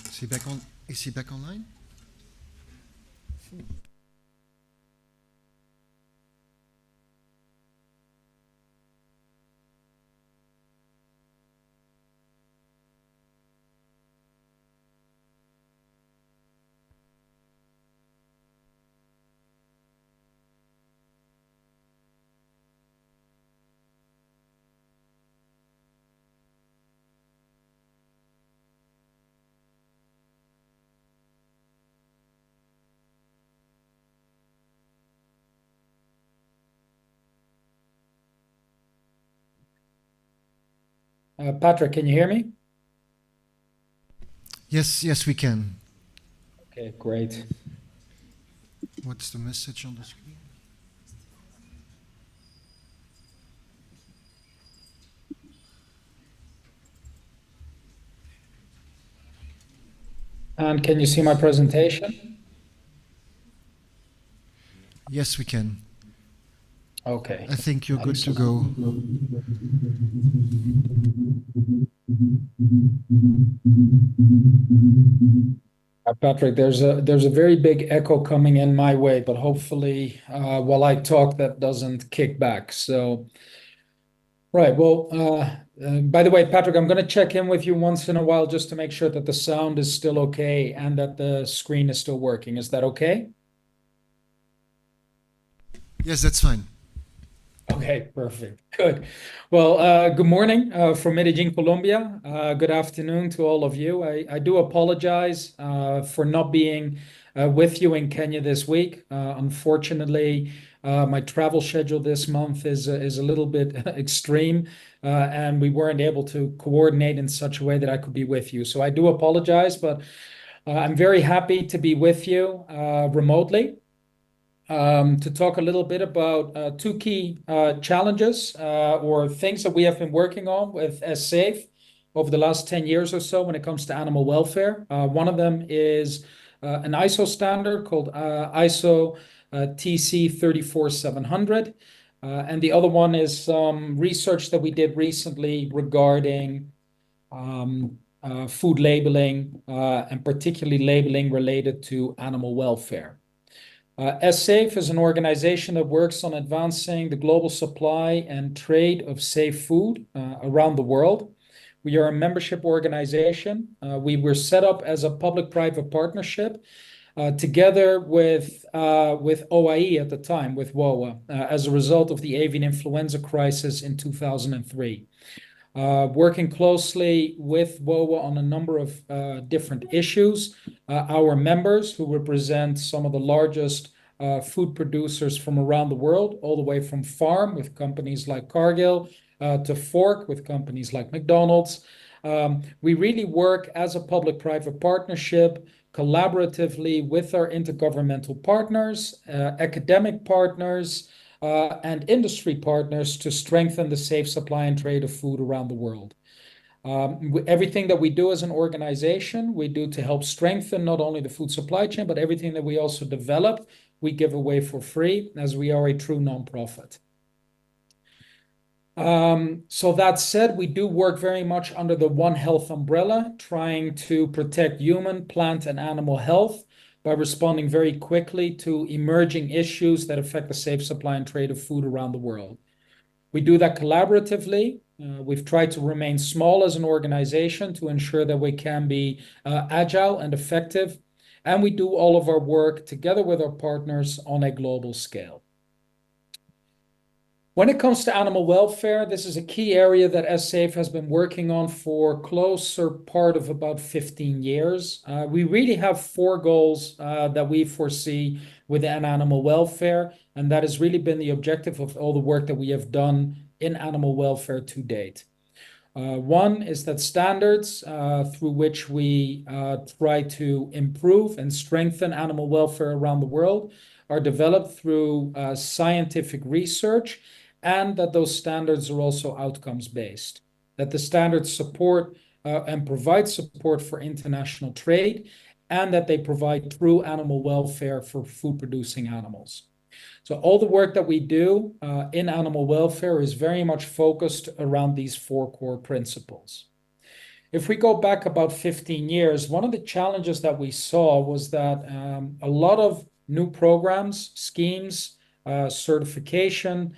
Is he back on? Is he back online? Patrick, can you hear me? Yes, yes, we can. Okay, great. What's the message on the screen? And can you see my presentation? Yes, we can. Okay. I think you're good to go. Patrick, there's a very big echo coming in my way, but hopefully while I talk that doesn't kick back. So, right. Well, by the way, Patrick, I'm going to check in with you once in a while just to make sure that the sound is still okay and that the screen is still working. Is that okay? Yes, that's fine. Okay, perfect. Good. Well, good morning from Medellin, Colombia. Good afternoon to all of you. I do apologize for not being with you in Kenya this week. Unfortunately, my travel schedule this month is a little bit extreme, and we weren't able to coordinate in such a way that I could be with you. So I do apologize, but I'm very happy to be with you remotely. To talk a little bit about two key challenges or things that we have been working on with SAFE over the last 10 years or so when it comes to animal welfare. One of them is an ISO standard called ISO TC 34700. And the other one is some research that we did recently regarding food labeling and particularly labeling related to animal welfare. SAFE is an organization that works on advancing the global supply and trade of safe food around the world. We are a membership organization. We were set up as a public-private partnership together with OIE at the time, with WOAH, as a result of the avian influenza crisis in 2003. Working closely with WOAH on a number of different issues. Our members, who represent some of the largest food producers from around the world, all the way from farm with companies like Cargill, to fork with companies like McDonald's. We really work as a public-private partnership, collaboratively with our intergovernmental partners, academic partners, and industry partners to strengthen the safe supply and trade of food around the world. Everything that we do as an organization, we do to help strengthen not only the food supply chain, but everything that we also develop, we give away for free, as we are a true nonprofit. So that said, we do work very much under the One Health umbrella, trying to protect human, plant, and animal health by responding very quickly to emerging issues that affect the safe supply and trade of food around the world. We do that collaboratively. We've tried to remain small as an organization to ensure that we can be agile and effective, and we do all of our work together with our partners on a global scale. When it comes to animal welfare, this is a key area that SSAFE has been working on for closer part of about 15 years. We really have 4 goals that we foresee within animal welfare, and that has really been the objective of all the work that we have done in animal welfare to date. One is that standards through which we try to improve and strengthen animal welfare around the world are developed through scientific research, and that those standards are also outcomes-based, that the standards support and provide support for international trade, and that they provide true animal welfare for food-producing animals. So all the work that we do in animal welfare is very much focused around these 4 core principles. If we go back about 15 years, one of the challenges that we saw was that a lot of new programs, schemes, certification,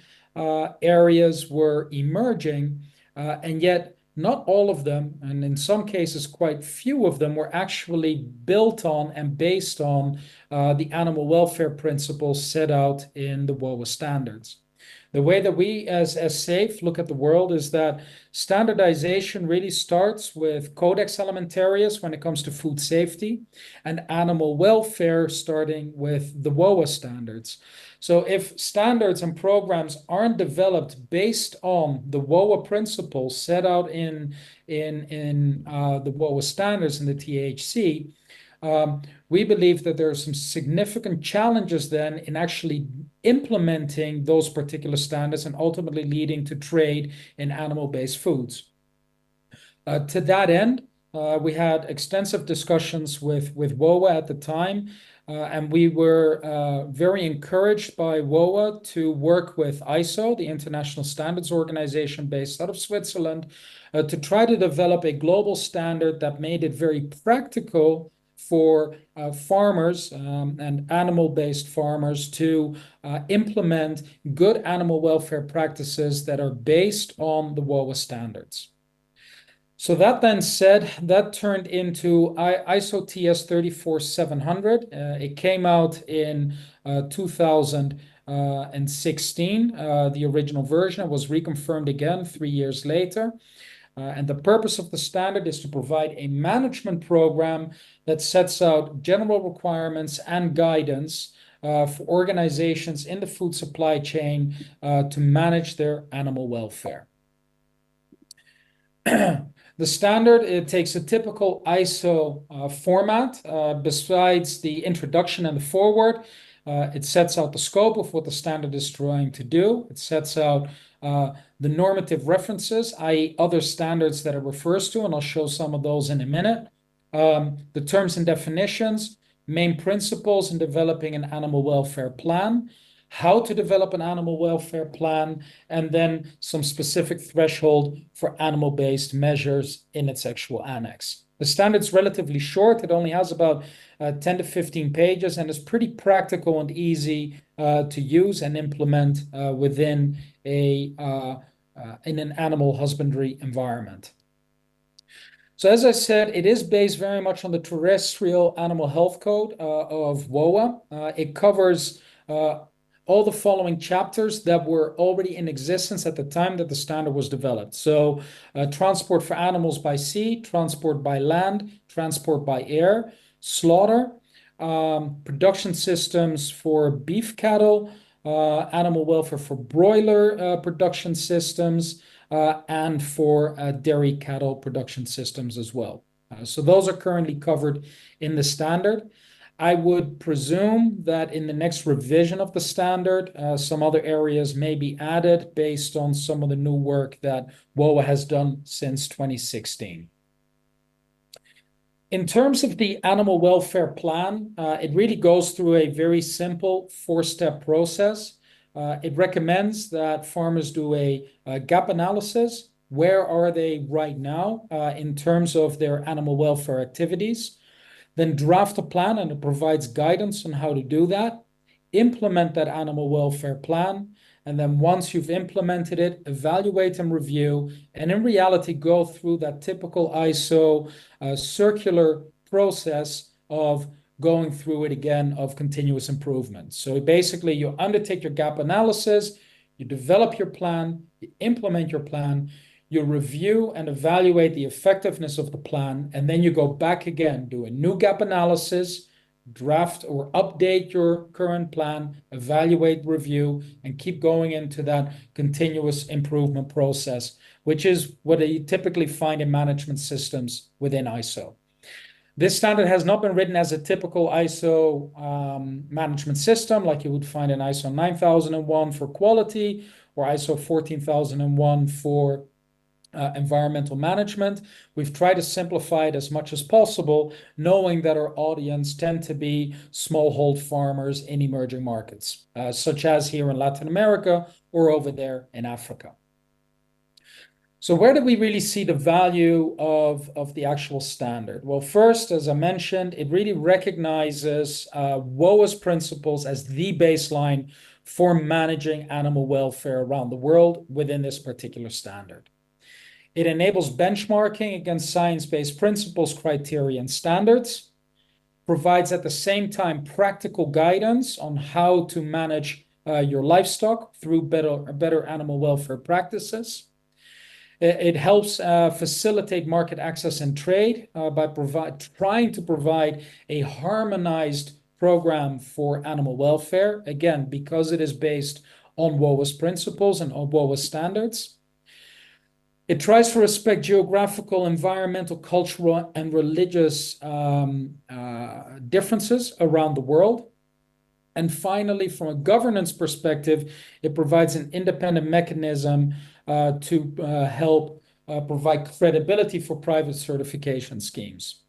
areas were emerging, and yet not all of them, and in some cases quite few of them, were actually built on and based on the animal welfare principles set out in the WOAH standards. The way that we as SSAFE look at the world is that standardization really starts with Codex Alimentarius when it comes to food safety, and animal welfare starting with the WOAH standards. So if standards and programs aren't developed based on the WOAH principles set out in the WOAH standards in the THC, we believe that there are some significant challenges then in actually implementing those particular standards and ultimately leading to trade in animal-based foods. To that end, we had extensive discussions with WOAH at the time, and we were very encouraged by WOAH to work with ISO, the International Standards Organization based out of Switzerland, to try to develop a global standard that made it very practical for farmers and animal-based farmers to implement good animal welfare practices that are based on the WOAH standards. So that then said, that turned into ISO TS 34700. It came out in 2016. The original version was reconfirmed again 3 years later. And the purpose of the standard is to provide a management program that sets out general requirements and guidance for organizations in the food supply chain to manage their animal welfare. The standard, it takes a typical ISO format. Besides the introduction and the foreword, it sets out the scope of what the standard is trying to do. It sets out the normative references, i.e. other standards that it refers to, and I'll show some of those in a minute. The terms and definitions, main principles in developing an animal welfare plan, how to develop an animal welfare plan, and then some specific threshold for animal-based measures in its actual annex. The standard's relatively short. It only has about 10 to 15 pages and is pretty practical and easy to use and implement within in an animal husbandry environment. So as I said, it is based very much on the Terrestrial Animal Health Code of WOAH. It covers all the following chapters that were already in existence at the time that the standard was developed. So transport for animals by sea, transport by land, transport by air, slaughter, production systems for beef cattle, animal welfare for broiler production systems, and for dairy cattle production systems as well. So those are currently covered in the standard. I would presume that in the next revision of the standard, some other areas may be added based on some of the new work that WOAH has done since 2016. In terms of the animal welfare plan, it really goes through a very simple 4-step process. It recommends that farmers do a gap analysis. Where are they right now in terms of their animal welfare activities? Then draft a plan, and it provides guidance on how to do that. Implement that animal welfare plan, and then once you've implemented it, evaluate and review, and in reality, go through that typical ISO circular process of going through it again of continuous improvement. So basically, you undertake your gap analysis, you develop your plan, you implement your plan, you review and evaluate the effectiveness of the plan, and then you go back again, do a new gap analysis, draft or update your current plan, evaluate, review, and keep going into that continuous improvement process, which is what you typically find in management systems within ISO. This standard has not been written as a typical ISO management system like you would find in ISO 9001 for quality or ISO 14001 for environmental management. We've tried to simplify it as much as possible, knowing that our audience tend to be smallhold farmers in emerging markets, such as here in Latin America or over there in Africa. So where do we really see the value of the actual standard? Well, first, as I mentioned, it really recognizes WOAH's principles as the baseline for managing animal welfare around the world within this particular standard. It enables benchmarking against science-based principles, criteria, and standards, provides at the same time practical guidance on how to manage your livestock through better animal welfare practices. It helps facilitate market access and trade by trying to provide a harmonized program for animal welfare, again, because it is based on WOAH's principles and on WOAH's standards. It tries to respect geographical, environmental, cultural, and religious differences around the world. And finally, from a governance perspective, it provides an independent mechanism to help provide credibility for private certification schemes.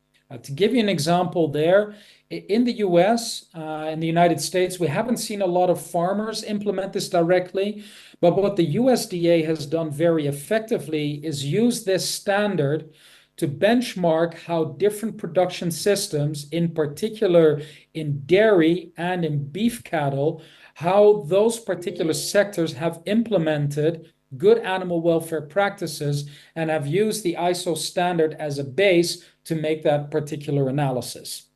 To give you an example there, in the US, in the United States, we haven't seen a lot of farmers implement this directly, but what the USDA has done very effectively is use this standard to benchmark how different production systems, in particular in dairy and in beef cattle, how those particular sectors have implemented good animal welfare practices and have used the ISO standard as a base to make that particular analysis.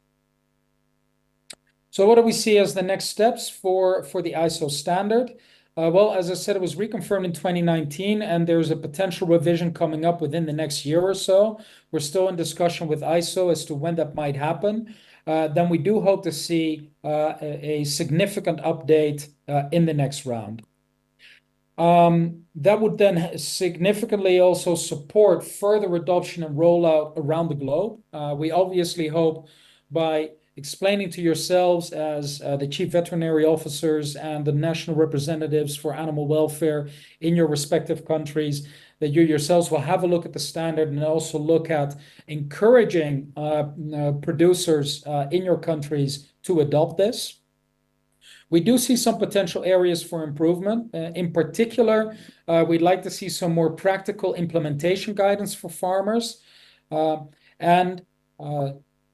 So what do we see as the next steps for the ISO standard? Well, as I said, it was reconfirmed in 2019, and there's a potential revision coming up within the next year or so. We're still in discussion with ISO as to when that might happen. Then we do hope to see a significant update in the next round. That would then significantly also support further adoption and rollout around the globe. We obviously hope by explaining to yourselves as the chief veterinary officers and the national representatives for animal welfare in your respective countries, that you yourselves will have a look at the standard and also look at encouraging producers in your countries to adopt this. We do see some potential areas for improvement. In particular, we'd like to see some more practical implementation guidance for farmers.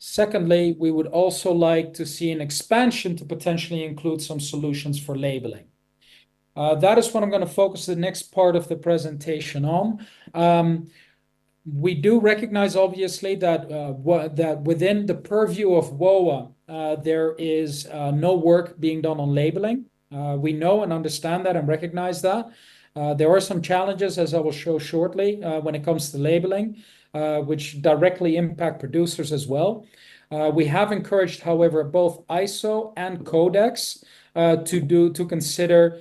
Secondly, we would also like to see an expansion to potentially include some solutions for labeling. That is what I'm going to focus the next part of the presentation on. We do recognize, obviously, that that within the purview of WOAH, there is no work being done on labeling. We know and understand that and recognize that. There are some challenges, as I will show shortly, when it comes to labeling, which directly impact producers as well. We have encouraged, however, both ISO and Codex to consider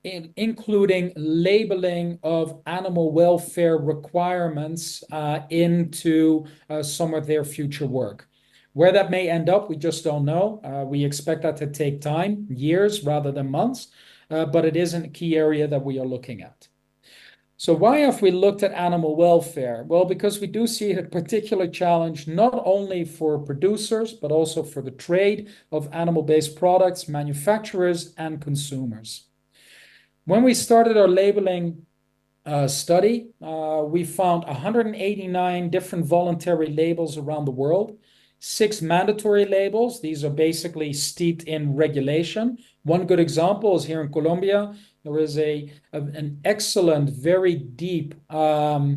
including labeling of animal welfare requirements into some of their future work. Where that may end up, we just don't know. We expect that to take time, years rather than months, but it is a key area that we are looking at. So why have we looked at animal welfare? Well, because we do see a particular challenge not only for producers, but also for the trade of animal-based products, manufacturers, and consumers. When we started our labeling study, we found 189 different voluntary labels around the world, 6 mandatory labels. These are basically steeped in regulation. One good example is here in Colombia. There is an excellent, very deep, a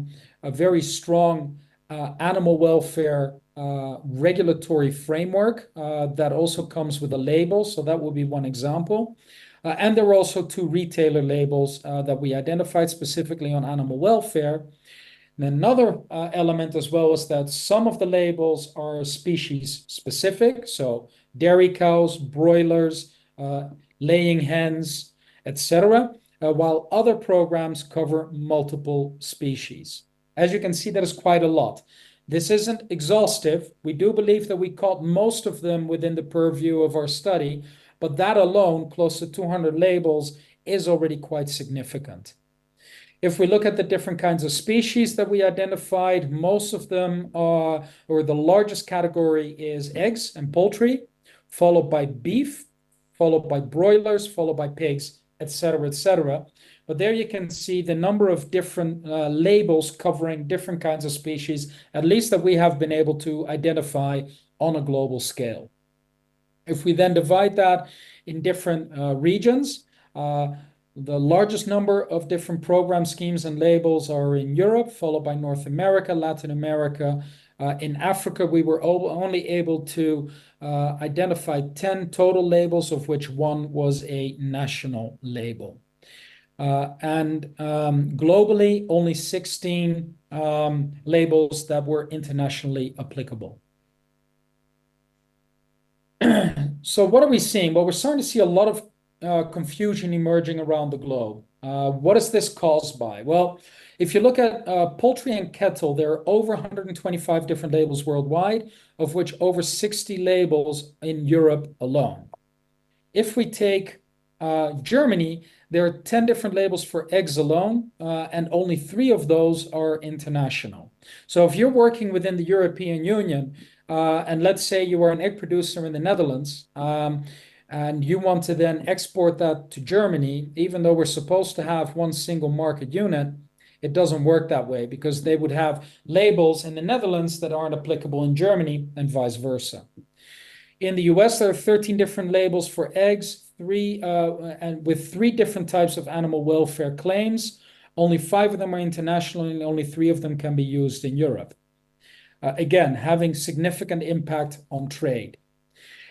very strong animal welfare regulatory framework that also comes with a label. So that would be one example. And there were also 2 retailer labels that we identified specifically on animal welfare. And another element as well is that some of the labels are species specific, so dairy cows, broilers, laying hens, etc., while other programs cover multiple species. As you can see, that is quite a lot. This isn't exhaustive. We do believe that we caught most of them within the purview of our study, but that alone, close to 200 labels, is already quite significant. If we look at the different kinds of species that we identified, most of them are, or the largest category is eggs and poultry, followed by beef, followed by broilers, followed by pigs, etc., etc. But there you can see the number of different labels covering different kinds of species, at least that we have been able to identify on a global scale. If we then divide that in different regions, the largest number of different program schemes and labels are in Europe, followed by North America, Latin America. In Africa, we were only able to identify 10 total labels, of which 1 was a national label. Globally, only 16 labels that were internationally applicable. So what are we seeing? Well, we're starting to see a lot of confusion emerging around the globe. What is this caused by? Well, if you look at poultry and cattle, there are over 125 different labels worldwide, of which over 60 labels in Europe alone. If we take Germany, there are 10 different labels for eggs alone, and only 3 of those are international. So if you're working within the European Union, and let's say you are an egg producer in the Netherlands, and you want to then export that to Germany, even though we're supposed to have one single market unit, it doesn't work that way because they would have labels in the Netherlands that aren't applicable in Germany and vice versa. In the US, there are 13 different labels for eggs, and with 3 different types of animal welfare claims. Only 5 of them are international and only 3 of them can be used in Europe. Again, having significant impact on trade.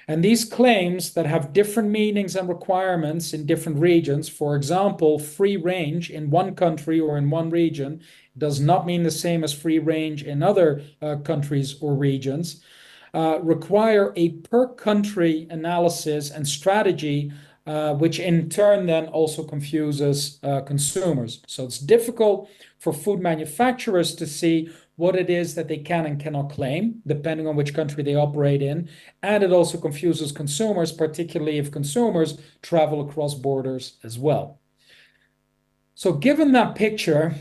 And these claims that have different meanings and requirements in different regions, for example, free range in one country or in one region does not mean the same as free range in other countries or regions, require a per country analysis and strategy, which in turn then also confuses consumers. So it's difficult for food manufacturers to see what it is that they can and cannot claim, depending on which country they operate in. And it also confuses consumers, particularly if consumers travel across borders as well. So given that picture,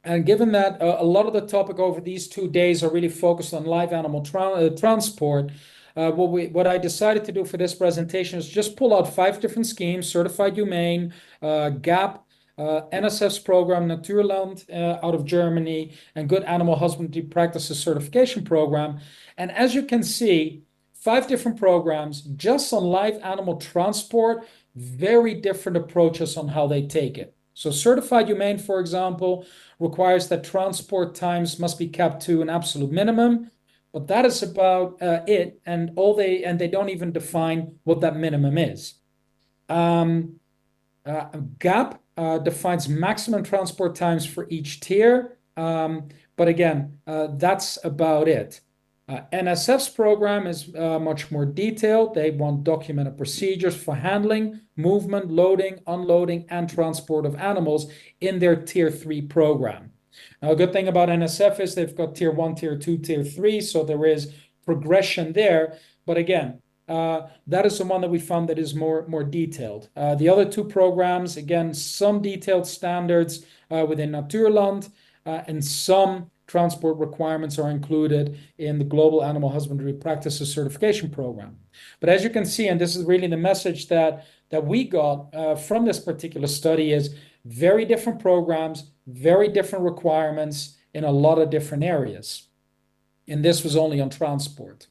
and given that a lot of the topic over these 2 days are really focused on live animal transport, what I decided to do for this presentation is just pull out 5 different schemes: Certified Humane, GAP, NSF's program, Natuurland out of Germany, and Good Animal Husbandry Practices Certification Program. And as you can see, 5 different programs just on live animal transport, very different approaches on how they take it. So certified humane, for example, requires that transport times must be kept to an absolute minimum, but that is about it, and they don't even define what that minimum is. GAP defines maximum transport times for each tier, but again, that's about it. NSF's program is much more detailed. They want documented procedures for handling, movement, loading, unloading, and transport of animals in their Tier 3 program. Now, a good thing about NSF is they've got Tier 1, Tier 2, Tier 3, so there is progression there. But again, that is the one that we found that is more detailed. The other two programs, again, some detailed standards within Natuurland, and some transport requirements are included in the Global Animal Husbandry Practices Certification Program. But as you can see, and this is really the message that we got from this particular study, is very different programs, very different requirements in a lot of different areas. And this was only on transport.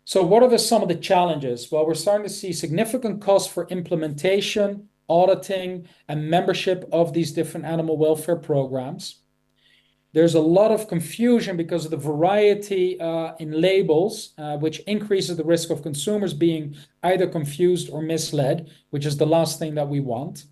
So what are some of the challenges? Well, we're starting to see significant costs for implementation, auditing, and membership of these different animal welfare programs. There's a lot of confusion because of the variety in labels, which increases the risk of consumers being either confused or misled, which is the last thing that we want.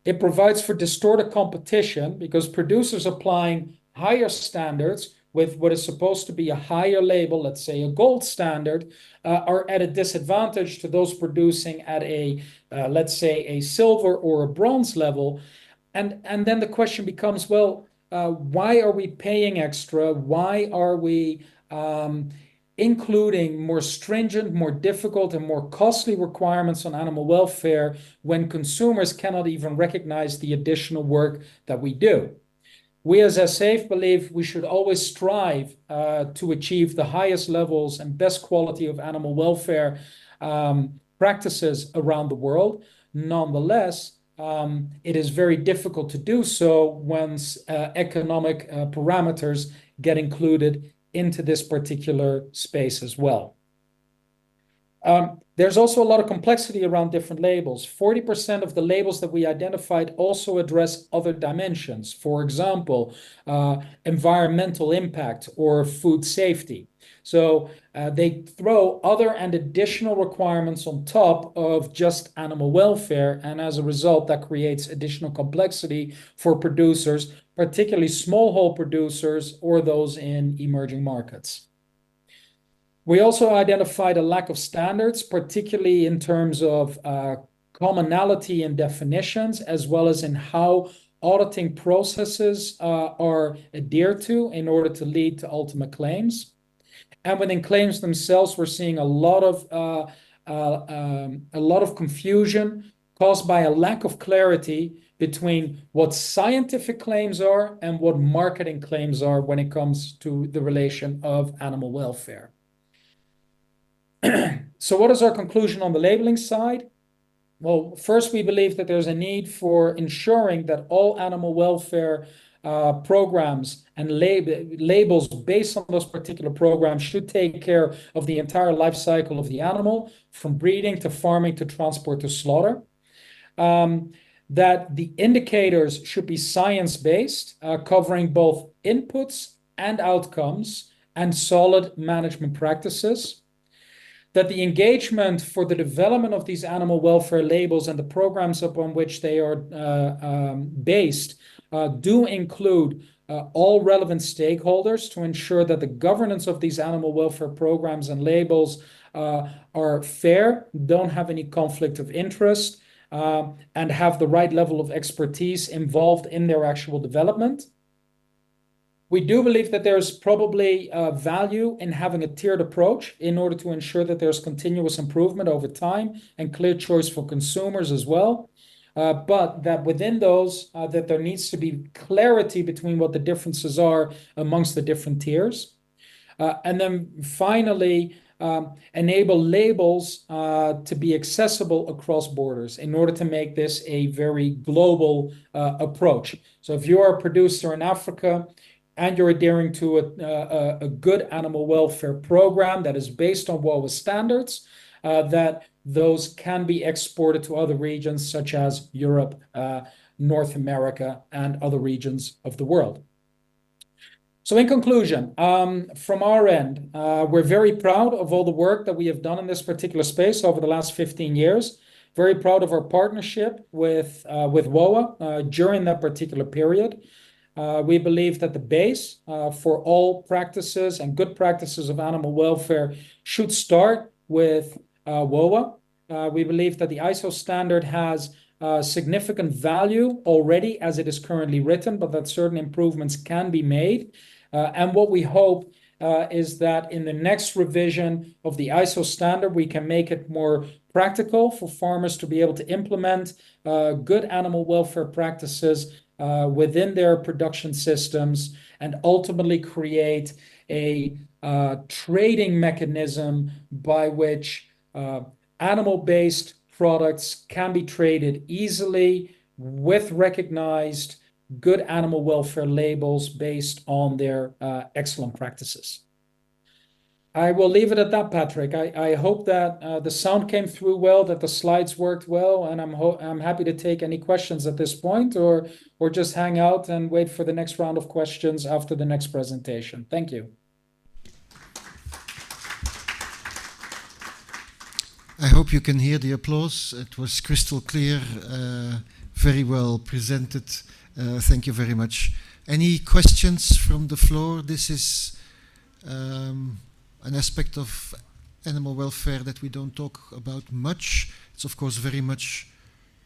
It provides for distorted competition because producers applying higher standards with what is supposed to be a higher label, let's say a gold standard, are at a disadvantage to those producing at a, let's say, a silver or a bronze level. And then the question becomes, well, why are we paying extra? Why are we including more stringent, more difficult, and more costly requirements on animal welfare when consumers cannot even recognize the additional work that we do? We as SAFE believe we should always strive to achieve the highest levels and best quality of animal welfare practices around the world. Nonetheless, it is very difficult to do so when economic parameters get included into this particular space as well. There's also a lot of complexity around different labels. 40% of the labels that we identified also address other dimensions. For example, environmental impact or food safety. So they throw other and additional requirements on top of just animal welfare. And as a result, that creates additional complexity for producers, particularly smallholder producers or those in emerging markets. We also identified a lack of standards, particularly in terms of commonality in definitions, as well as in how auditing processes are adhered to in order to lead to ultimate claims. And within claims themselves, we're seeing a lot of confusion caused by a lack of clarity between what scientific claims are and what marketing claims are when it comes to the relation of animal welfare. So what is our conclusion on the labeling side? Well, first, we believe that there's a need for ensuring that all animal welfare programs and labels based on those particular programs should take care of the entire life cycle of the animal, from breeding to farming to transport to slaughter. That the indicators should be science-based, covering both inputs and outcomes and solid management practices. That the engagement for the development of these animal welfare labels and the programs upon which they are based do include all relevant stakeholders to ensure that the governance of these animal welfare programs and labels are fair, don't have any conflict of interest, and have the right level of expertise involved in their actual development. We do believe that there's probably value in having a tiered approach in order to ensure that there's continuous improvement over time and clear choice for consumers as well. But that within those, that there needs to be clarity between what the differences are amongst the different tiers. And then finally, enable labels to be accessible across borders in order to make this a very global approach. So if you're a producer in Africa, and you're adhering to a good animal welfare program that is based on WOAH standards, that those can be exported to other regions such as Europe, North America, and other regions of the world. So in conclusion, from our end, we're very proud of all the work that we have done in this particular space over the last 15 years. Very proud of our partnership with WOAH during that particular period. We believe that the base for all practices and good practices of animal welfare should start with WOAH. We believe that the ISO standard has significant value already as it is currently written, but that certain improvements can be made. And what we hope is that in the next revision of the ISO standard, we can make it more practical for farmers to be able to implement good animal welfare practices within their production systems and ultimately create a trading mechanism by which animal-based products can be traded easily with recognized good animal welfare labels based on their excellent practices. I will leave it at that, Patrick. I hope that the sound came through well, that the slides worked well, and I'm happy to take any questions at this point, or just hang out and wait for the next round of questions after the next presentation. Thank you. I hope you can hear the applause. It was crystal clear, very well presented. Thank you very much. Any questions from the floor? This is an aspect of animal welfare that we don't talk about much. It's of course very much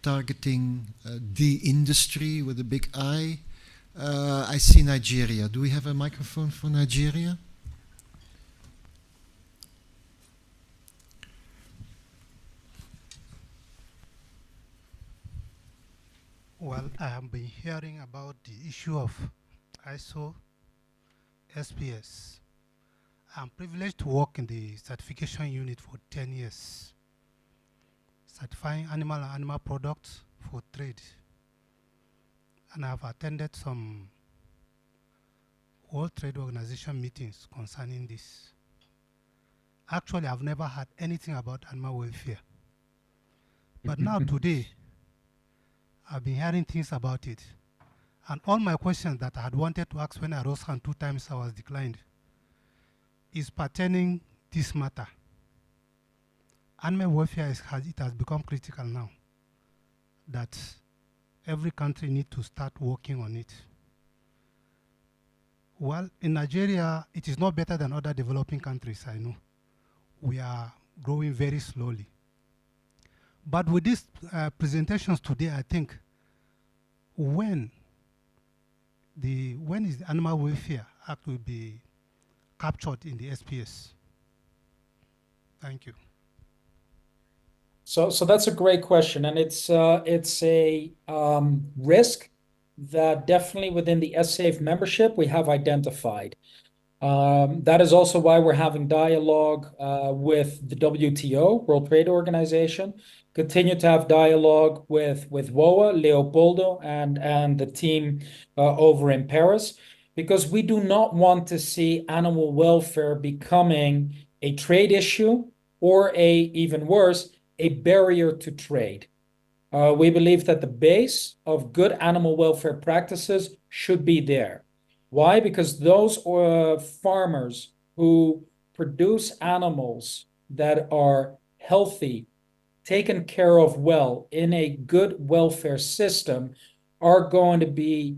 targeting the industry with a big I. I see Nigeria. Do we have a microphone for Nigeria? Well, I have been hearing about the issue of ISO SPS. I'm privileged to work in the certification unit for 10 years, certifying animal and animal products for trade. And I've attended some World Trade Organization meetings concerning this. Actually, I've never heard anything about animal welfare. But now today, I've been hearing things about it. And all my questions that I had wanted to ask when I rose hand 2 times, I was declined, is pertaining this matter. Animal welfare has become critical now, that every country needs to start working on it. Well, in Nigeria, it is not better than other developing countries, I know. We are growing very slowly. But with these presentations today, I think, when is the Animal Welfare Act will be captured in the SPS? Thank you. So that's a great question, and it's a risk that definitely within the SAFE membership we have identified. That is also why we're having dialogue with the WTO, World Trade Organization, continue to have dialogue with WOAH, Leopoldo, and the team over in Paris, because we do not want to see animal welfare becoming a trade issue or even worse, a barrier to trade. We believe that the base of good animal welfare practices should be there. Why? Because those farmers who produce animals that are healthy, taken care of well in a good welfare system are going to be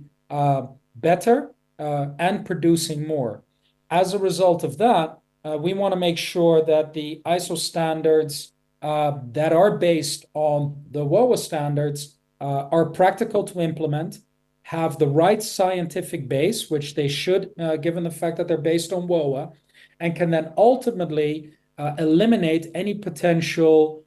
better and producing more. As a result of that, we want to make sure that the ISO standards that are based on the WOAH standards are practical to implement, have the right scientific base, which they should, given the fact that they're based on WOAH, and can then ultimately eliminate any potential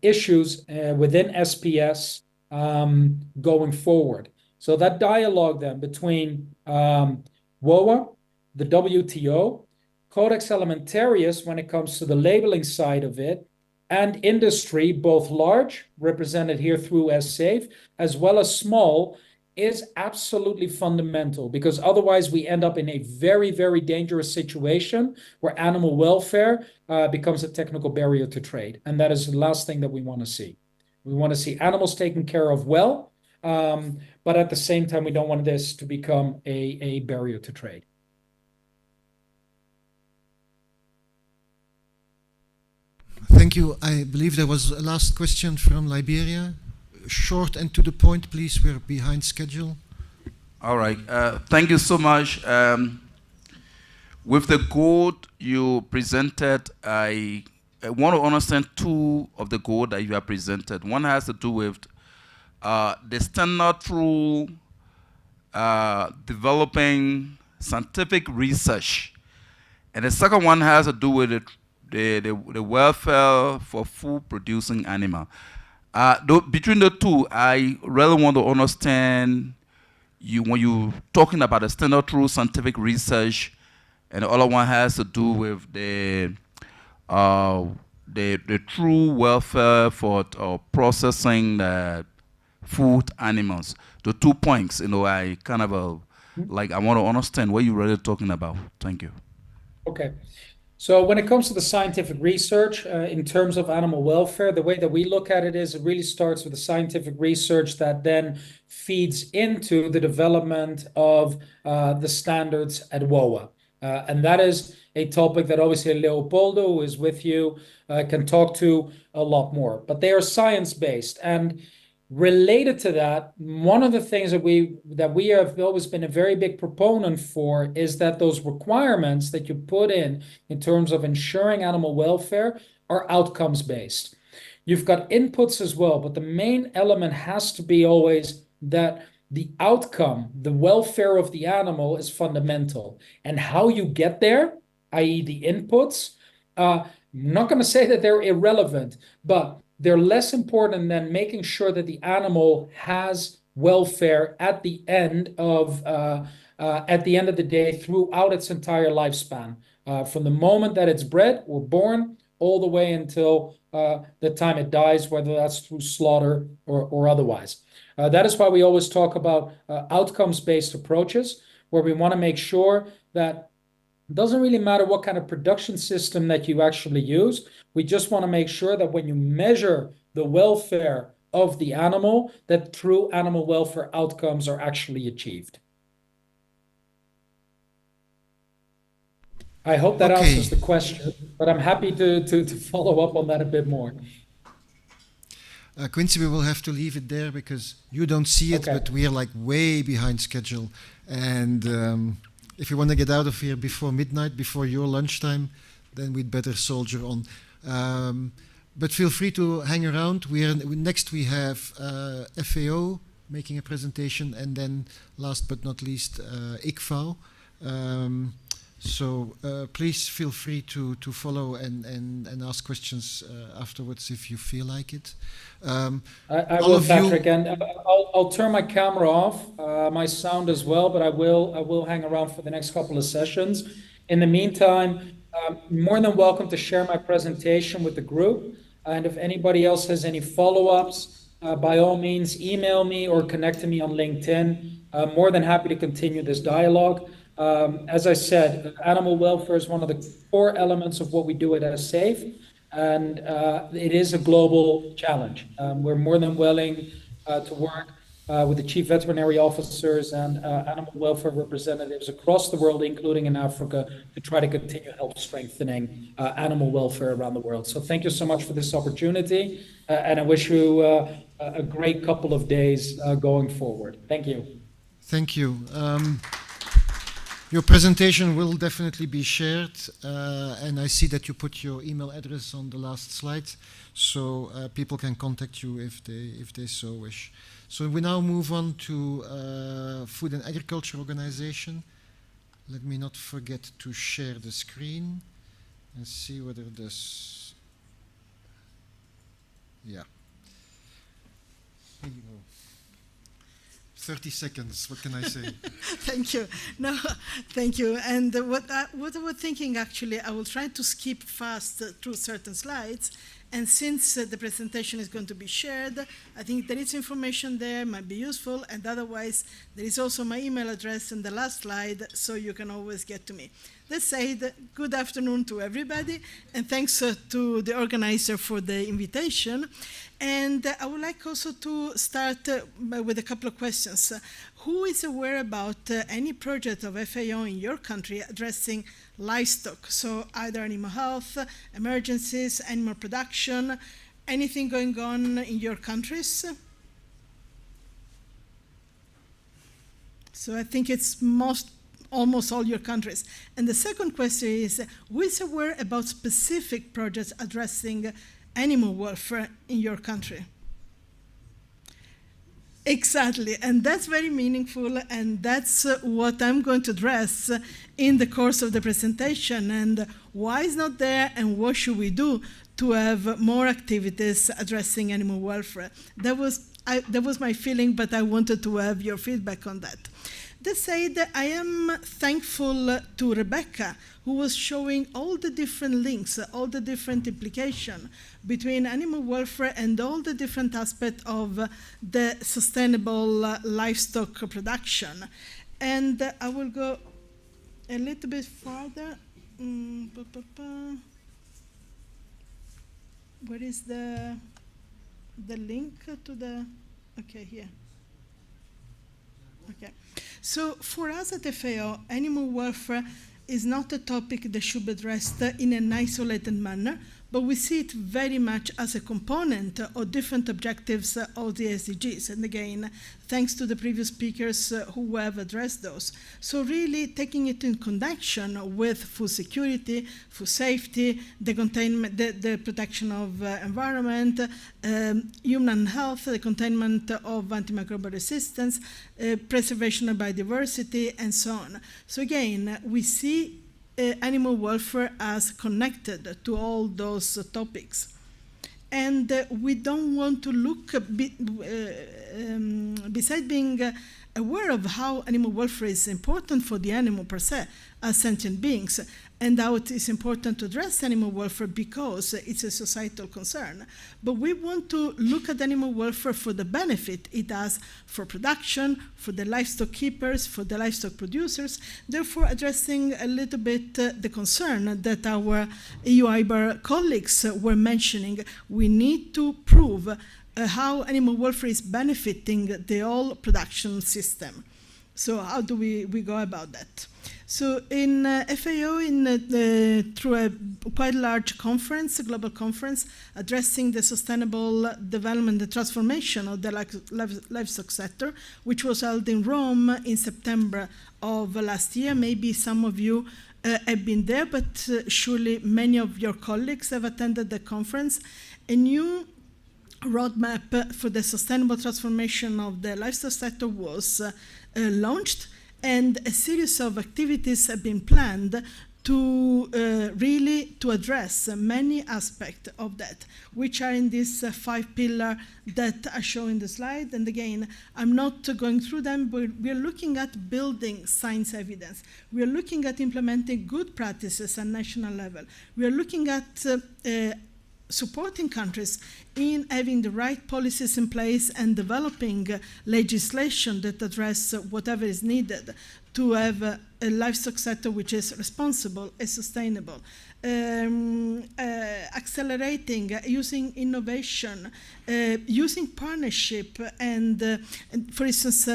issues within SPS going forward. So that dialogue then between WOAH, the WTO, Codex Alimentarius when it comes to the labeling side of it, and industry, both large, represented here through SAFE, as well as small, is absolutely fundamental, because otherwise we end up in a very, very dangerous situation where animal welfare becomes a technical barrier to trade. And that is the last thing that we want to see. We want to see animals taken care of well, but at the same time, we don't want this to become a barrier to trade. Thank you. I believe there was a last question from Liberia. Short and to the point, please. We're behind schedule. All right. Thank you so much. With the goal you presented, I want to understand two of the goals that you have presented. One has to do with the standard through developing scientific research. And the second one has to do with the welfare for food-producing animal. Between the two, I really want to understand when you're talking about the standard through scientific research, and the other one has to do with the true welfare for processing the food animals. The 2 points, I kind of I want to understand what you're really talking about. Thank you. Okay. So when it comes to the scientific research in terms of animal welfare, the way that we look at it is it really starts with the scientific research that then feeds into the development of the standards at WOAH. And that is a topic that obviously Leopoldo, who is with you, can talk to a lot more. But they are science-based. And related to that, one of the things that we have always been a very big proponent for is that those requirements that you put in terms of ensuring animal welfare are outcomes-based. You've got inputs as well, but the main element has to be always that the outcome, the welfare of the animal is fundamental. And how you get there, i.e. the inputs, I'm not going to say that they're irrelevant, but they're less important than making sure that the animal has welfare at the end of the day throughout its entire lifespan, from the moment that it's bred or born all the way until the time it dies, whether that's through slaughter or otherwise. That is why we always talk about outcomes-based approaches, where we want to make sure that it doesn't really matter what kind of production system that you actually use. We just want to make sure that when you measure the welfare of the animal, that true animal welfare outcomes are actually achieved. I hope that answers the question, but I'm happy to follow up on that a bit more. Quincy, we will have to leave it there because you don't see it, but we are like way behind schedule. And if you want to get out of here before midnight, before your lunchtime, then we'd better soldier on. But feel free to hang around. Next we have FAO making a presentation, and then last but not least, ICFAO. So please feel free to follow and ask questions afterwards if you feel like it. I will, Patrick, and I'll turn my camera off, my sound as well, but I will hang around for the next couple of sessions. In the meantime, more than welcome to share my presentation with the group. And if anybody else has any follow-ups, by all means, email me or connect to me on LinkedIn. I'm more than happy to continue this dialogue. As I said, animal welfare is one of the core elements of what we do at SAFE, and it is a global challenge. We're more than willing to work with the chief veterinary officers and animal welfare representatives across the world, including in Africa, to try to continue help strengthening animal welfare around the world. So thank you so much for this opportunity, and I wish you a great couple of days going forward. Thank you. Thank you. Your presentation will definitely be shared, and I see that you put your email address on the last slide, so people can contact you if they so wish. So we now move on to Food and Agriculture Organization. Let me not forget to share the screen and see whether this. Yeah. Here you go. 30 seconds, what can I say? Thank you. No, thank you. And what I was thinking, actually, I will try to skip fast through certain slides And since the presentation is going to be shared, I think there is information there, might be useful, and otherwise there is also my email address in the last slide, so you can always get to me. That said, good afternoon to everybody, and thanks to the organizer for the invitation. And I would like also to start with a couple of questions. Who is aware about any project of FAO in your country addressing livestock? So either animal health, emergencies, animal production, anything going on in your countries? So I think it's almost all your countries. And the second question is, who is aware about specific projects addressing animal welfare in your country? Exactly, and that's very meaningful, and that's what I'm going to address in the course of the presentation, and why it's not there, and what should we do to have more activities addressing animal welfare. That was my feeling, but I wanted to have your feedback on that. That said, I am thankful to Rebecca, who was showing all the different links, all the different implications between animal welfare and all the different aspects of the sustainable livestock production. And I will go a little bit further. Where is the link to the, okay, here. Okay. So for us at FAO, animal welfare is not a topic that should be addressed in an isolated manner, but we see it very much as a component of different objectives of the SDGs. And again, thanks to the previous speakers who have addressed those. So really taking it in connection with food security, food safety, the containment, the protection of environment, human health, the containment of antimicrobial resistance, preservation of biodiversity, and so on. So again, we see animal welfare as connected to all those topics. And we don't want to look, beside being aware of how animal welfare is important for the animal per se, as sentient beings, and how it is important to address animal welfare because it's a societal concern. But we want to look at animal welfare for the benefit it has for production, for the livestock keepers, for the livestock producers, therefore addressing a little bit the concern that our EU IBAR colleagues were mentioning. We need to prove how animal welfare is benefiting the whole production system. So how do we go about that? So in FAO, through a quite large conference, a global conference, addressing the sustainable development, the transformation of the livestock sector, which was held in Rome in September of last year. Maybe some of you have been there, but surely many of your colleagues have attended the conference. A new roadmap for the sustainable transformation of the livestock sector was launched, and a series of activities have been planned to really address many aspects of that, which are in this 5 pillars that are shown in the slide. And again, I'm not going through them, but we are looking at building science evidence. We are looking at implementing good practices at national level. We are looking at supporting countries in having the right policies in place and developing legislation that address whatever is needed to have a livestock sector which is responsible and sustainable. Accelerating, using innovation, using partnership, and for instance,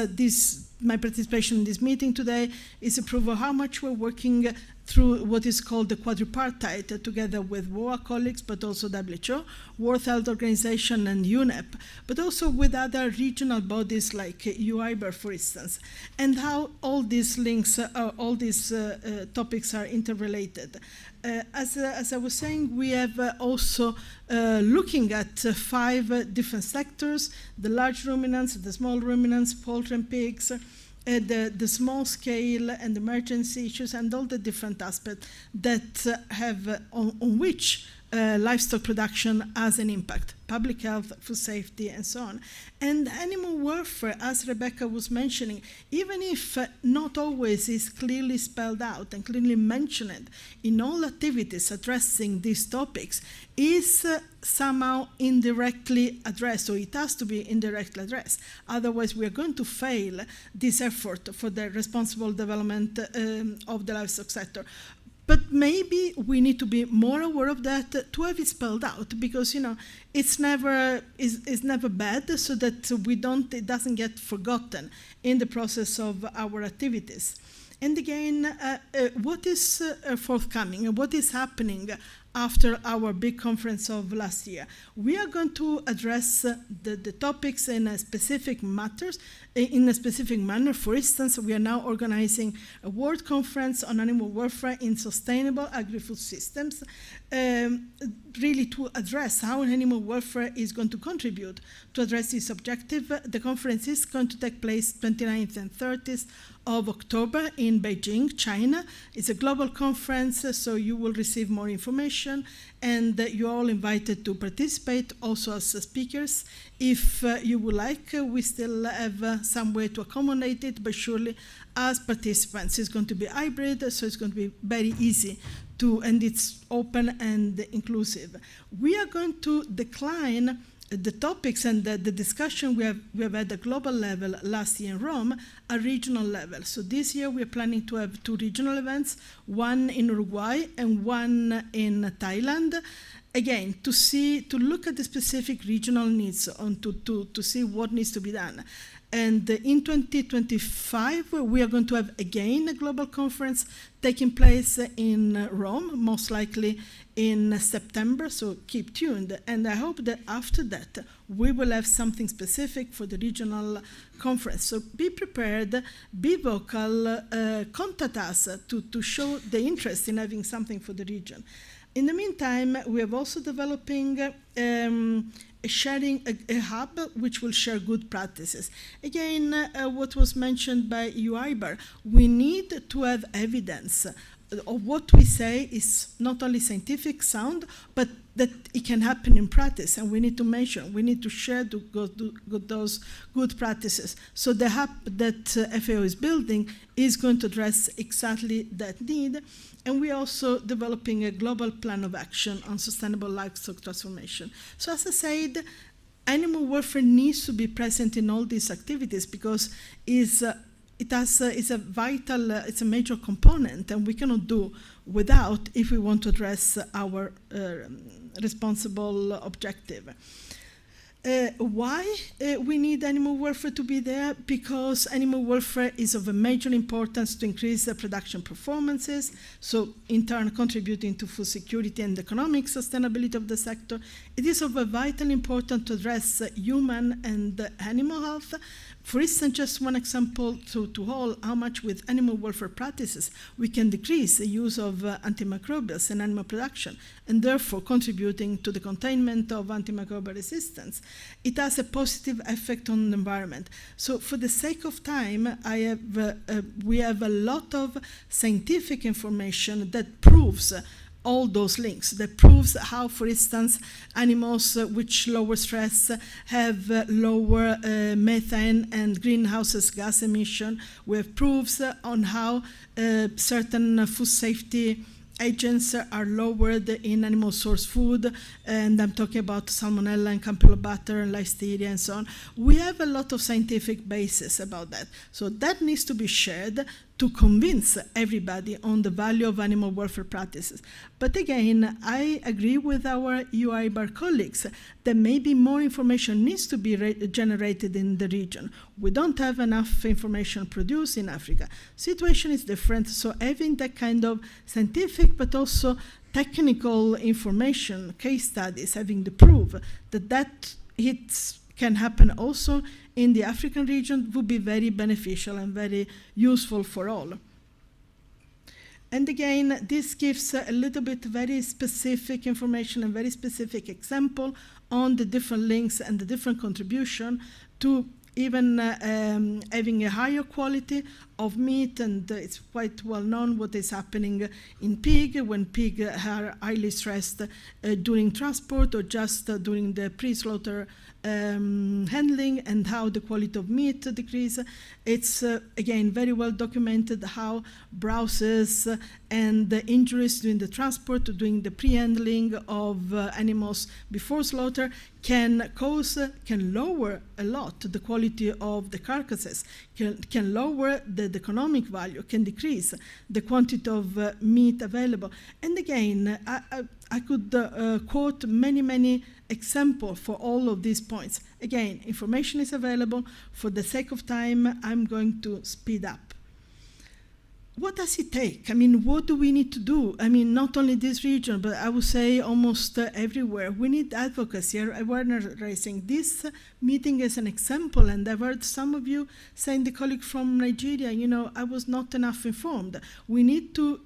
my participation in this meeting today is a proof of how much we're working through what is called the quadripartite, together with WOAH colleagues, but also WHO, World Health Organization, and UNEP, but also with other regional bodies like EU IBAR, for instance, and how all these links, all these topics are interrelated. As I was saying, we have also looking at 5 different sectors: the large ruminants, the small ruminants, poultry and pigs, the small scale and emergency issues, and all the different aspects that have on which livestock production has an impact, public health, food safety, and so on. And animal welfare, as Rebecca was mentioning, even if not always is clearly spelled out and clearly mentioned in all activities addressing these topics, is somehow indirectly addressed, so it has to be indirectly addressed. Otherwise, we are going to fail this effort for the responsible development of the livestock sector. But maybe we need to be more aware of that to have it spelled out, because it's never bad, so that it doesn't get forgotten in the process of our activities. And again, what is forthcoming and what is happening after our big conference of last year? We are going to address the topics in a specific matters, in a specific manner. For instance, we are now organizing a World Conference on Animal Welfare in Sustainable Agri-Food Systems, really to address how animal welfare is going to contribute to address this objective. The conference is going to take place 29th and 30th of October in Beijing, China. It's a global conference, so you will receive more information, and you're all invited to participate also as speakers. If you would like, we still have some way to accommodate it, but surely as participants, it's going to be hybrid, so it's going to be very easy to, and it's open and inclusive. We are going to decline the topics and the discussion we have at the global level last year in Rome at regional level. So this year we are planning to have 2 regional events, one in Uruguay and one in Thailand. Again, to look at the specific regional needs and to see what needs to be done. And in 2025, we are going to have again a global conference taking place in Rome, most likely in September, so keep tuned. And I hope that after that, we will have something specific for the regional conference. So be prepared, be vocal, contact us to show the interest in having something for the region. In the meantime, we are also developing sharing a hub which will share good practices. Again, what was mentioned by UIBAR, we need to have evidence of what we say is not only scientific sound, but that it can happen in practice, and we need to measure, we need to share those good practices. So the hub that FAO is building is going to address exactly that need. And we're also developing a global plan of action on sustainable livestock transformation. So as I said, animal welfare needs to be present in all these activities because it's a major component, and we cannot do without if we want to address our responsible objective. Why we need animal welfare to be there? Because animal welfare is of a major importance to increase the production performances, so in turn contributing to food security and economic sustainability of the sector. It is of a vital importance to address human and animal health. For instance, just one example to hold how much with animal welfare practices we can decrease the use of antimicrobials in animal production, and therefore contributing to the containment of antimicrobial resistance. It has a positive effect on the environment. So for the sake of time, we have a lot of scientific information that proves all those links, that proves how, for instance, animals which lower stress have lower methane and greenhouse gas emission. We have proofs on how certain food safety agents are lowered in animal source food, and I'm talking about salmonella and campylobacter and listeria and so on. We have a lot of scientific basis about that. So that needs to be shared to convince everybody on the value of animal welfare practices. But again, I agree with our UIBAR colleagues that maybe more information needs to be generated in the region. We don't have enough information produced in Africa. Situation is different, so having that kind of scientific but also technical information, case studies, having the proof that it can happen also in the African region would be very beneficial and very useful for all. And again, this gives a little bit very specific information and very specific example on the different links and the different contribution to even having a higher quality of meat, and it's quite well known what is happening in pig when pig are highly stressed during transport or just during the pre-slaughter handling, and how the quality of meat decreases. It's again very well documented how bruises and the injuries during the transport, during the pre-handling of animals before slaughter can lower a lot the quality of the carcasses, can lower the economic value, can decrease the quantity of meat available. And again, I could quote many examples for all of these points. Again, information is available. For the sake of time, I'm going to speed up. What does it take? I mean, what do we need to do? I mean, not only this region, but I would say almost everywhere. We need advocacy, awareness raising. This meeting is an example, and I've heard some of you saying, the colleague from Nigeria, you know, I was not enough informed. We need to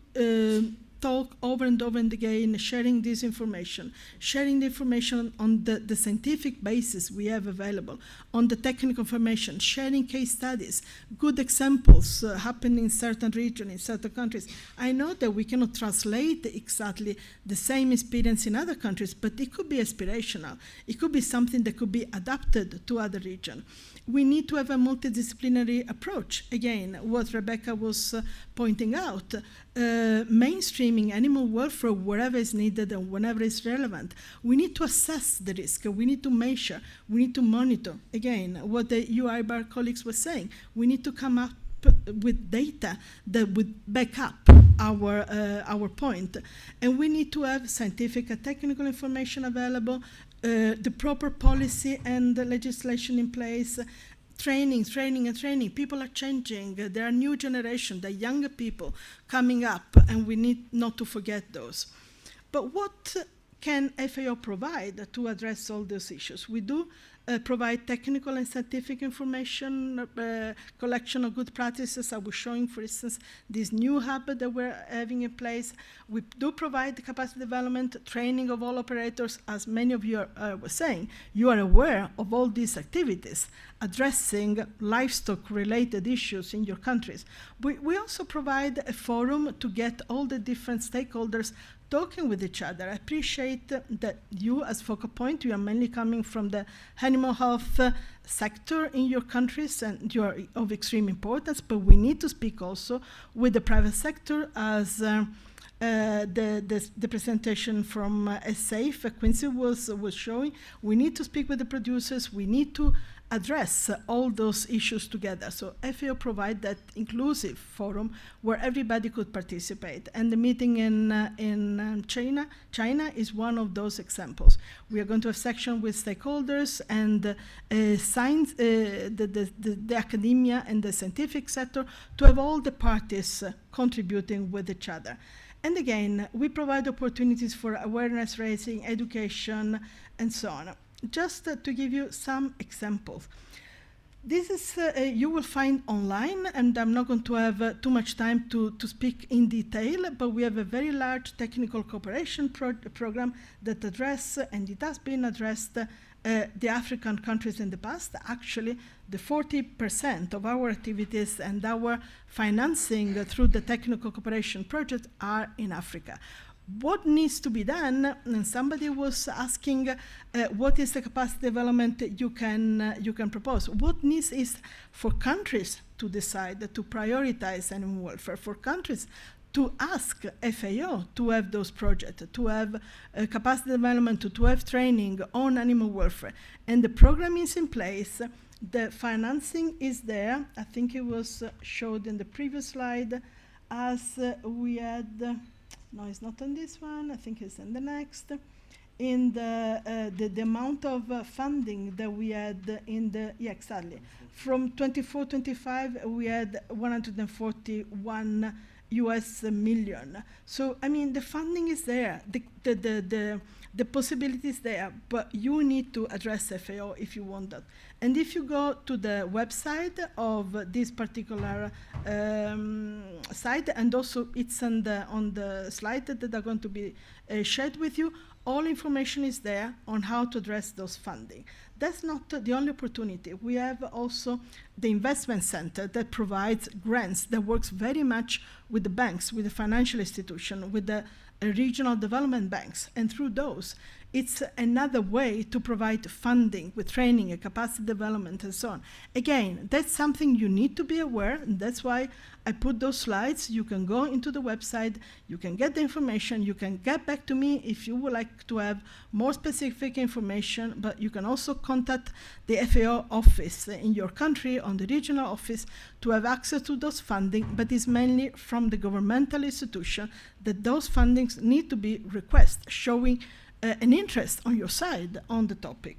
talk over and over and again, sharing this information, sharing the information on the scientific basis we have available, on the technical information, sharing case studies, good examples happening in certain regions, in certain countries. I know that we cannot translate exactly the same experience in other countries, but it could be aspirational. It could be something that could be adapted to other regions. We need to have a multidisciplinary approach. Again, what Rebecca was pointing out, mainstreaming animal welfare wherever is needed and whenever is relevant. We need to assess the risk. We need to measure. We need to monitor. Again, what the UIBAR colleagues were saying, we need to come up with data that would back up our point. And we need to have scientific and technical information available, the proper policy and the legislation in place, training. People are changing. There are new generation, there are younger people coming up, and we need not to forget those. But what can FAO provide to address all those issues? We do provide technical and scientific information, collection of good practices. I was showing, for instance, this new hub that we're having in place. We do provide capacity development, training of all operators. As many of you were saying, you are aware of all these activities addressing livestock-related issues in your countries. We also provide a forum to get all the different stakeholders talking with each other. I appreciate that you, as focal point, you are mainly coming from the animal health sector in your countries, and you are of extreme importance, but we need to speak also with the private sector, as the presentation from SAFE, Quincy was showing. We need to speak with the producers. We need to address all those issues together. So FAO provide that inclusive forum where everybody could participate. And the meeting in China is one of those examples. We are going to have section with stakeholders and science, the academia and the scientific sector, to have all the parties contributing with each other. And again, we provide opportunities for awareness raising, education, and so on. Just to give you some examples. This is, you will find online, and I'm not going to have too much time to speak in detail, but we have a very large technical cooperation program that addresses, and it has been addressed, the African countries in the past. Actually, the 40% of our activities and our financing through the technical cooperation project are in Africa. What needs to be done? And somebody was asking, what is the capacity development you can propose? What needs is for countries to decide to prioritize animal welfare, for countries to ask FAO to have those projects, to have capacity development, to have training on animal welfare. And the program is in place. The financing is there. I think it was showed in the previous slide, as we had. No, it's not on this one. I think it's in the next. In the amount of funding that we had in the, yeah, exactly. From 24-25, we had 141 US million. So, I mean, the funding is there. The possibility is there, but you need to address FAO if you want that. And if you go to the website of this particular site, and also it's on the slide that are going to be shared with you, all information is there on how to address those funding. That's not the only opportunity. We have also the investment center that provides grants, that works very much with the banks, with the financial institution, with the regional development banks. And through those, it's another way to provide funding with training and capacity development and so on. Again, that's something you need to be aware, and that's why I put those slides. You can go into the website, you can get the information, you can get back to me if you would like to have more specific information, but you can also contact the FAO office in your country, on the regional office, to have access to those funding, but it's mainly from the governmental institution that those fundings need to be requested, showing an interest on your side on the topic.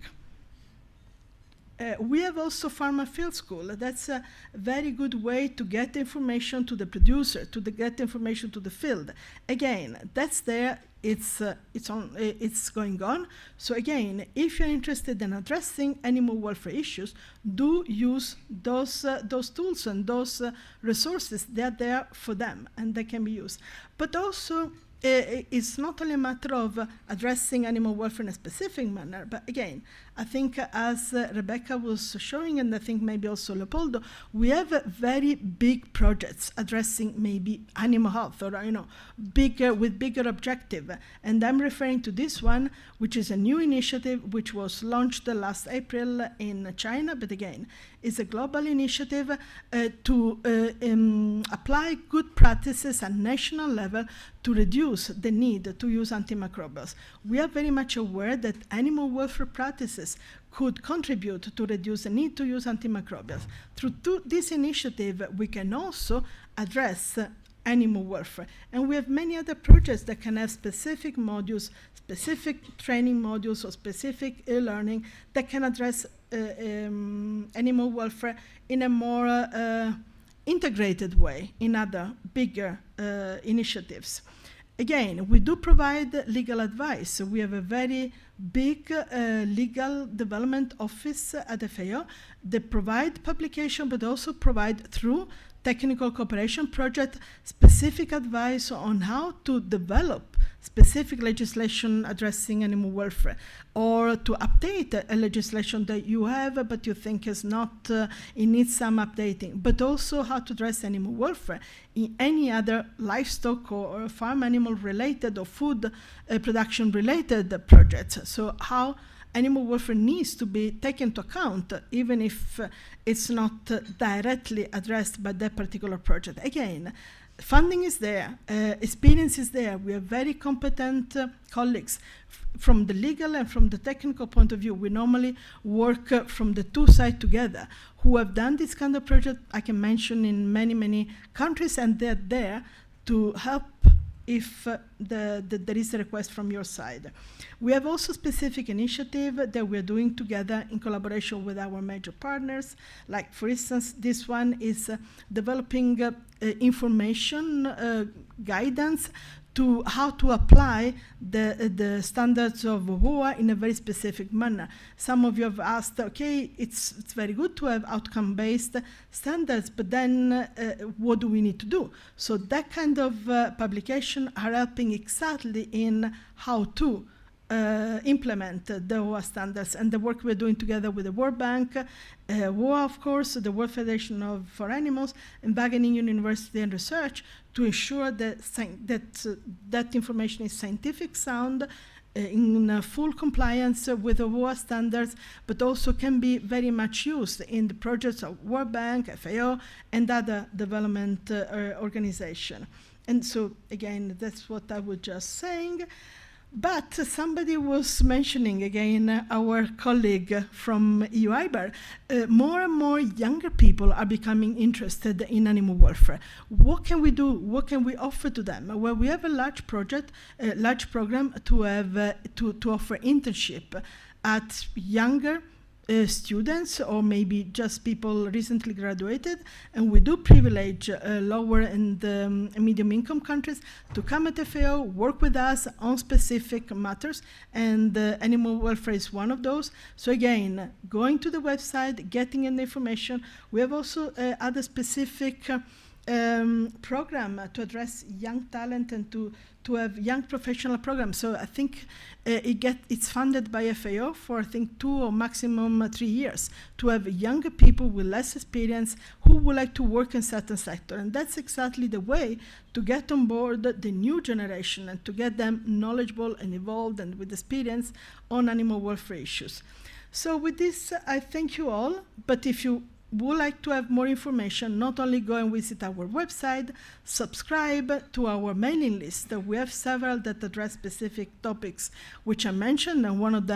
We have also Pharma Field School. That's a very good way to get information to the producer, to get information to the field. Again, that's there. It's going on. So again, if you're interested in addressing animal welfare issues, do use those tools and those resources. They're there for them, and they can be used. But also, it's not only a matter of addressing animal welfare in a specific manner, but again, I think as Rebecca was showing, and I think maybe also Leopoldo, we have very big projects addressing maybe animal health, or with bigger objective. And I'm referring to this one, which is a new initiative which was launched last April in China, but again, it's a global initiative to apply good practices at national level to reduce the need to use antimicrobials. We are very much aware that animal welfare practices could contribute to reduce the need to use antimicrobials. Through this initiative, we can also address animal welfare. And we have many other projects that can have specific modules, specific training modules, or specific e-learning that can address animal welfare in a more integrated way in other bigger initiatives. Again, we do provide legal advice. So we have a very big legal development office at FAO. They provide publication, but also provide through technical cooperation project specific advice on how to develop specific legislation addressing animal welfare, or to update a legislation that you have but you think is not, it needs some updating, but also how to address animal welfare in any other livestock or farm animal related or food production related projects. So how animal welfare needs to be taken into account, even if it's not directly addressed by that particular project. Again, funding is there, experience is there. We have very competent colleagues from the legal and from the technical point of view. We normally work from the two sides together, who have done this kind of project, I can mention, in many, many countries, and they're there to help if there is a request from your side. We have also specific initiative that we're doing together in collaboration with our major partners. Like, for instance, this one is developing information guidance to how to apply the standards of WOAH in a very specific manner. Some of you have asked, okay, it's very good to have outcome-based standards, but then what do we need to do? So that kind of publication are helping exactly in how to implement the WOAH standards, and the work we're doing together with the World Bank, WOAH, of course, the World Federation for Animals, and Wageningen University and Research, to ensure that that information is scientific sound, in full compliance with the WOAH standards, but also can be very much used in the projects of World Bank, FAO, and other development organizations. And so, again, that's what I was just saying. But somebody was mentioning, again, our colleague from EU IBAR, more and more younger people are becoming interested in animal welfare. What can we do? What can we offer to them? Well, we have a large project, a large program to have to offer internship at younger students, or maybe just people recently graduated, and we do privilege lower and medium income countries to come at FAO, work with us on specific matters, and animal welfare is one of those. So again, going to the website, getting in the information. We have also other specific program to address young talent and to to have young professional programs. So I think it's funded by FAO for, I think, 2 or maximum 3 years, to have younger people with less experience who would like to work in certain sector. And that's exactly the way to get on board the new generation and to get them knowledgeable and involved and with experience on animal welfare issues. So with this, I thank you all. But if you would like to have more information, not only go and visit our website, subscribe to our mailing list. We have several that address specific topics which I mentioned, and one of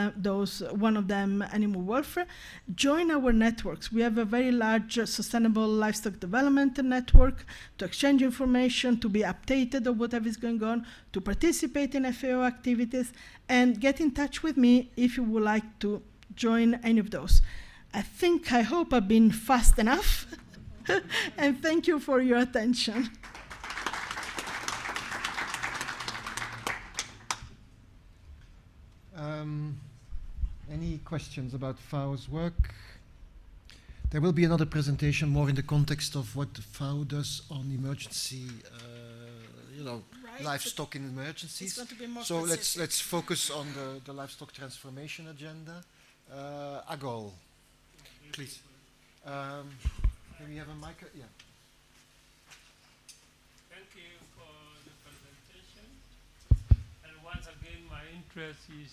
them animal welfare. Join our networks. We have a very large sustainable livestock development network to exchange information, to be updated on whatever is going on, to participate in FAO activities, and get in touch with me if you would like to join any of those. I hope I've been fast enough. And thank you for your attention. Any questions about FAO's work? There will be another presentation more in the context of what FAO does on emergency, livestock in emergencies. It's going to be more so specific. let's focus on the livestock transformation agenda. Agol. Please. Can we have a mic? Yeah. Thank you for the presentation. And once again, my interest is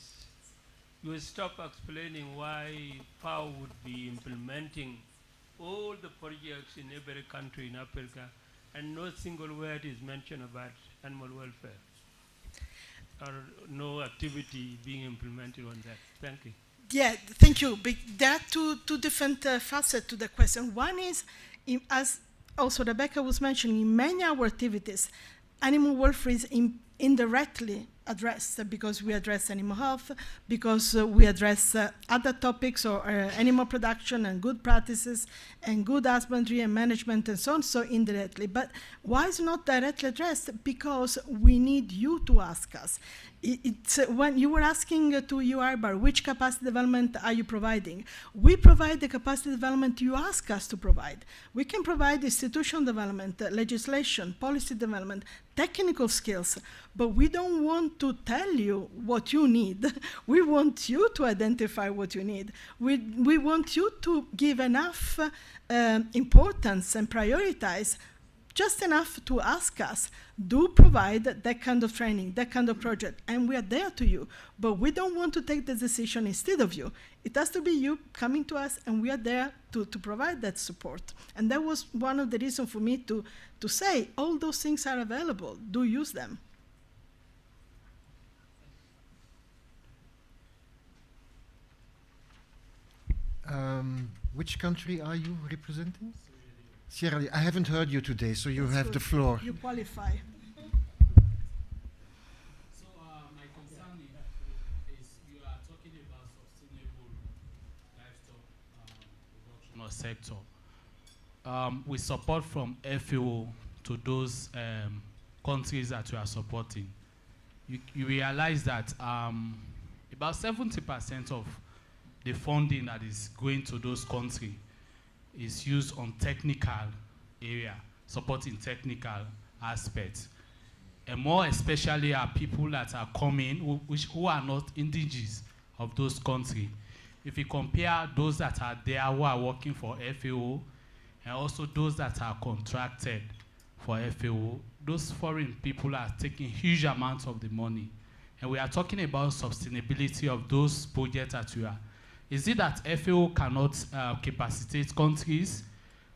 you will stop explaining why FAO would be implementing all the projects in every country in Africa, and no single word is mentioned about animal welfare, or no activity being implemented on that. Thank you. Yeah, thank you. There are two different facets to the question. One is, as also Rebecca was mentioning, in many of our activities, animal welfare is indirectly addressed because we address animal health, because we address other topics or animal production and good practices and good husbandry and management and so on, so indirectly. But why is not directly addressed? Because we need you to ask us. It's when you were asking to UIBAR, which capacity development are you providing? We provide the capacity development you ask us to provide. We can provide institutional development, legislation, policy development, technical skills, but we don't want to tell you what you need. We want you to identify what you need. We want you to give enough importance and prioritize just enough to ask us, do provide that kind of training, that kind of project, and we are there to you, but we don't want to take the decision instead of you. It has to be you coming to us, and we are there to provide that support. And that was one of the reasons for me to say, all those things are available, do use them. Which country are you representing? Sierra Leone. I haven't heard you today, so you have the floor. You qualify. So my concern is you are talking about sustainable livestock production or sector. With support from FAO to those countries that you are supporting, you realize that about 70% of the funding that is going to those countries is used on technical area, supporting technical aspects. And more especially are people that are coming who are not indigenous of those countries. If you compare those that are there who are working for FAO and also those that are contracted for FAO, those foreign people are taking huge amounts of the money. And we are talking about sustainability of those projects that we are. Is it that FAO cannot capacitate countries,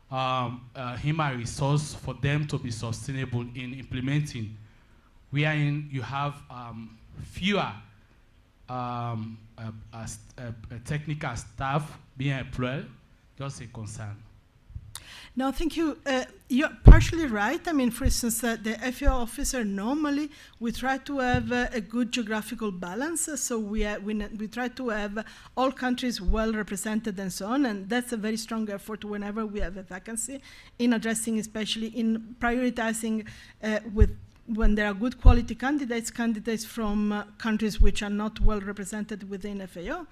human resource for them to be sustainable in implementing, wherein you have fewer technical staff being employed? Just a concern. No, thank you. You're partially right. I mean, for instance, the FAO officer, normally we try to have a good geographical balance. So we try to have all countries well represented and so on. And that's a very strong effort whenever we have a vacancy in addressing, especially in prioritizing with when there are good quality candidates from countries which are not well represented within FAO.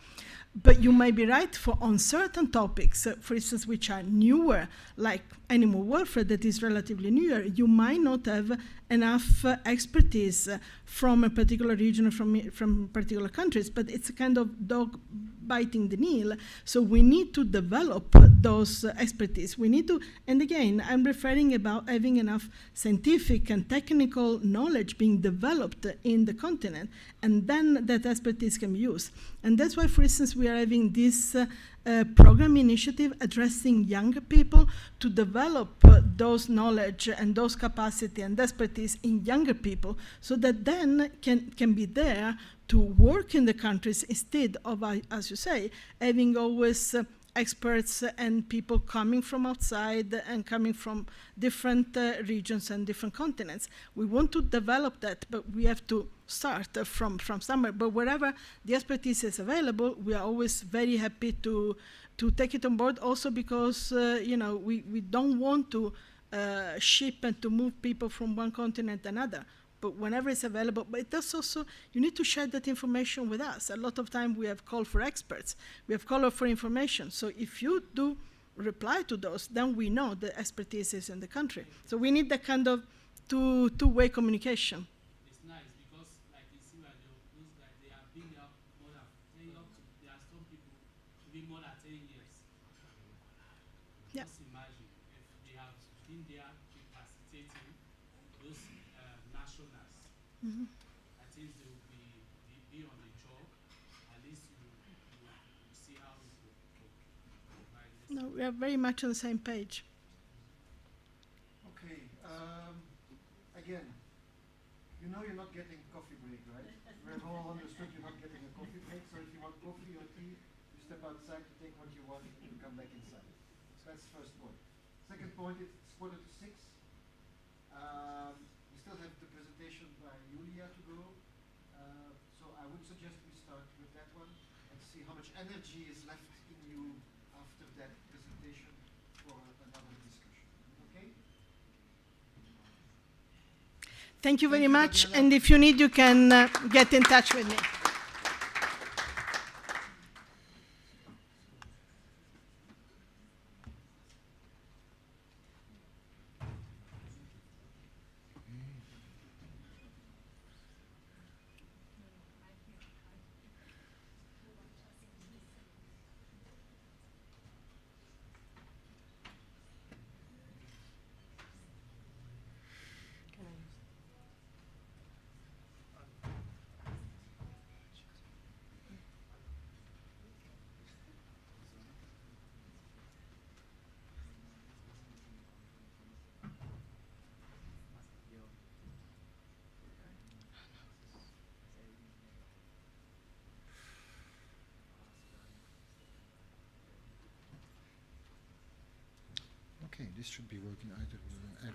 But you may be right on certain topics, for instance, which are newer, like animal welfare that is relatively newer. You might not have enough expertise from a particular region or from particular countries, but it's a kind of dog biting the nail. So we need to develop those expertise. We need to, and again, I'm referring about having enough scientific and technical knowledge being developed in the continent, and then that expertise can be used. And that's why, for instance, we are having this program initiative addressing younger people to develop those knowledge and those capacity and expertise in younger people, so that then can be there to work in the countries instead of, as you say, having always experts and people coming from outside and coming from different regions and different continents. We want to develop that, but we have to start from somewhere. But wherever the expertise is available, we are always very happy to take it on board, also because we don't want to ship and to move people from one continent to another. But whenever it's available, but it does also, you need to share that information with us. A lot of time we have called for experts, we have called for information. So if you do reply to those, then we know the expertise is in the country. So we need that kind of two-way communication. It's nice because, like in Sierra Leone, like they have been there more than 10 up to, there are some people who've been more than 10 years. Yeah. Just imagine if they have been there capacitating those nationals. Mm-hmm. I think they will be on the job. At least you see how it will provide this. No, we are very much on the same page. Okay. Again, you know you're not getting coffee break, right? We've all understood you're not getting a coffee break. So if you want coffee or tea, you step outside to take what you want and come back inside. So that's the first point. Second point, it's 5:45. We still have the presentation by Julia to go. So I would suggest we start with that one and see how much energy is left in you after that presentation for another discussion. Okay? Thank you very much. And if you need, you can get in touch with me. Okay, this should be working either.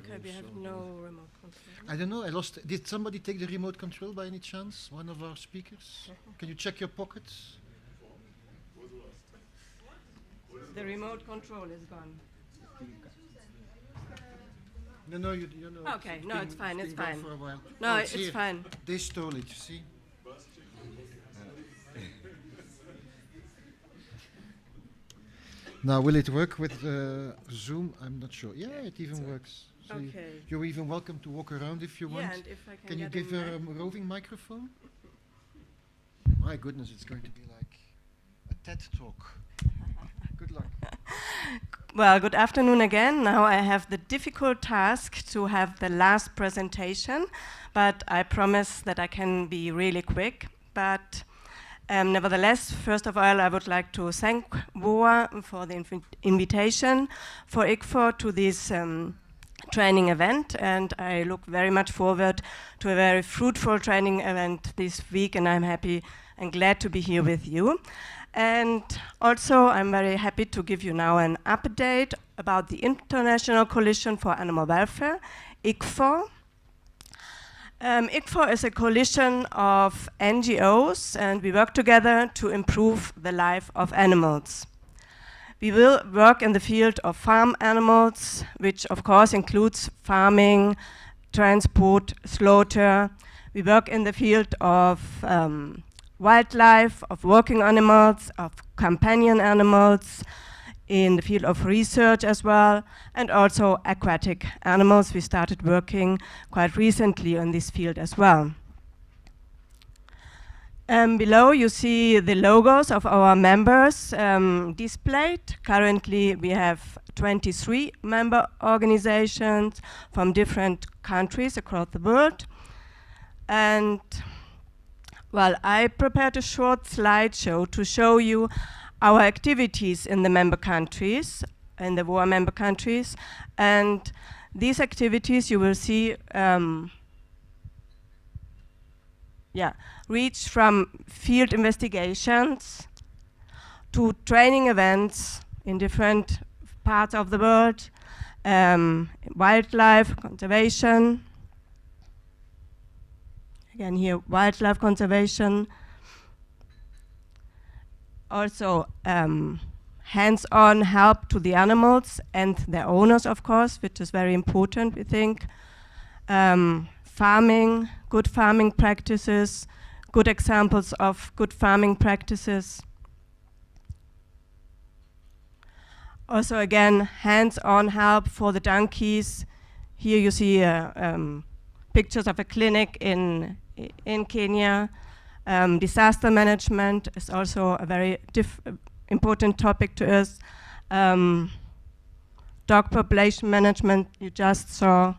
Okay, we have no remote control. I don't know, I lost. Did somebody take the remote control by any chance? One of our speakers? Can you check your pockets? The remote control is gone. No, you know. Okay, no, it's fine, it's been gone fine. for a while. No, Oh, it's here. fine. They stole it, you see? Now, will it work with Zoom? I'm not sure. Yeah, it even works. So Okay. you're even welcome to walk around if you Yeah, want. and if I can Can you get a give her a mic. roving microphone? My goodness, it's going to be like a TED talk. Good luck. Well, good afternoon again. Now I have the difficult task to have the last presentation, but I promise that I can be really quick. But nevertheless, first of all, I would like to thank WOAH for the invitation for ICFOR to this training event, and I look very much forward to a very fruitful training event this week, and I'm happy and glad to be here with you. And also, I'm very happy to give you now an update about the International Coalition for Animal Welfare, ICFOR. ICFOR is a coalition of NGOs, and we work together to improve the life of animals. We will work in the field of farm animals, which of course includes farming, transport, slaughter. We work in the field of wildlife, of working animals, of companion animals, in the field of research as well, and also aquatic animals. We started working quite recently in this field as well. Below you see the logos of our members displayed. Currently we have 23 member organizations from different countries across the world. And well, I prepared a short slideshow to show you our activities in the member countries, in the WOAH member countries. And these activities you will see reach from field investigations to training events in different parts of the world, wildlife conservation. Again here, wildlife conservation. Also hands-on help to the animals and their owners, of course, which is very important, we think. Farming, good farming practices, good examples of good farming practices. Also again, hands-on help for the donkeys. Here you see pictures of a clinic in Kenya. Disaster management is also a very important topic to us. Dog population management, you just saw.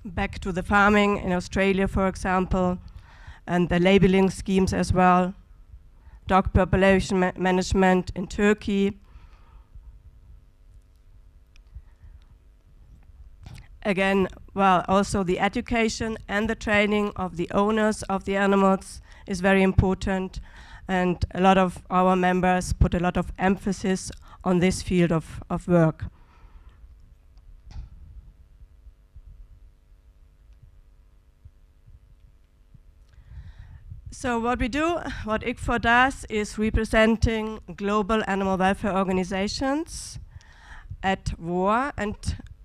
Back to the farming in Australia, for example, and the labeling schemes as well. Dog population management in Turkey. Again, well, also the education and the training of the owners of the animals is very important, and a lot of our members put a lot of emphasis on this field of work. So what we do, what ICFOR does, is representing global animal welfare organizations at WOAH, and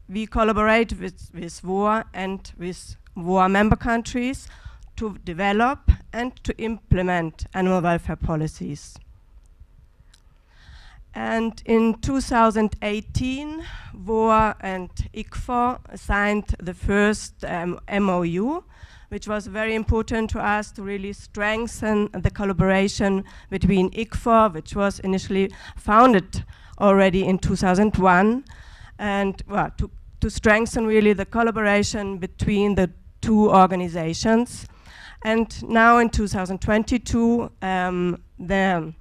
we collaborate with WOAH and with WOAH member countries to develop and to implement animal welfare policies. And in 2018, WOAH and ICFOR signed the first MOU, which was very important to us to really strengthen the collaboration between ICFOR, which was initially founded already in 2001, and well, to strengthen really the collaboration between the two organizations. And now in 2022, the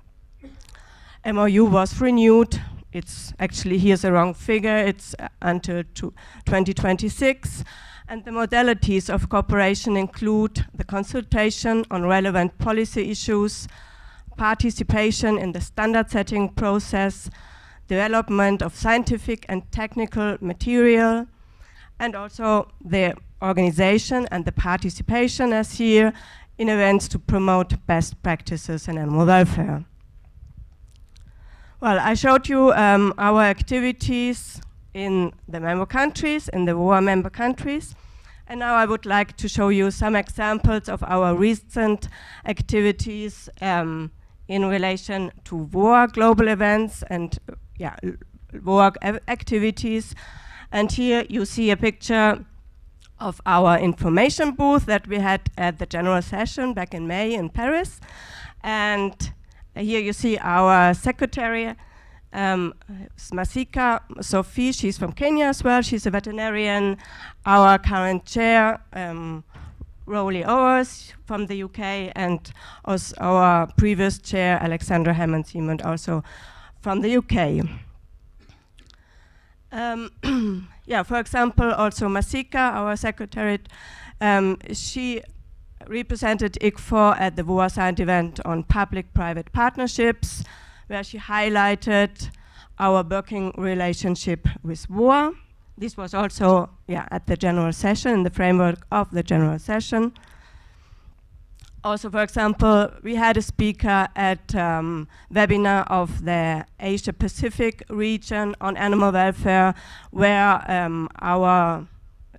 MOU was renewed. It's actually, here's the wrong figure, it's until 2026. And the modalities of cooperation include the consultation on relevant policy issues, participation in the standard setting process, development of scientific and technical material, and also the organization and the participation, as here, in events to promote best practices in animal welfare. Well, I showed you our activities in the member countries, in the WOAH member countries. And now I would like to show you some examples of our recent activities in relation to WOAH global events and WOAH activities. And here you see a picture of our information booth that we had at the general session back in May in Paris. And here you see our secretary, Masika Sophie, she's from Kenya as well, she's a veterinarian. Our current chair, Rowley Owers from the UK, and our previous chair, Alexandra Hammond-Siemond, also from the UK. For example, also Masika, our secretary, she represented ICFOR at the WOAH Science event on public-private partnerships, where she highlighted our working relationship with WOAH. This was also at the general session, in the framework of the general session. Also, for example, we had a speaker at webinar of the Asia Pacific region on animal welfare, where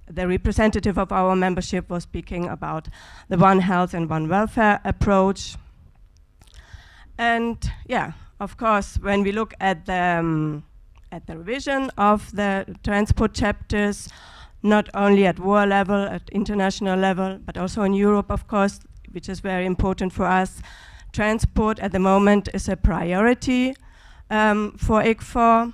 the representative of our membership was speaking about the One Health and One Welfare approach. And yeah, of course, when we look at the revision of the transport chapters, not only at WOAH level, at international level, but also in Europe, of course, which is very important for us. Transport at the moment is a priority for ICFOR.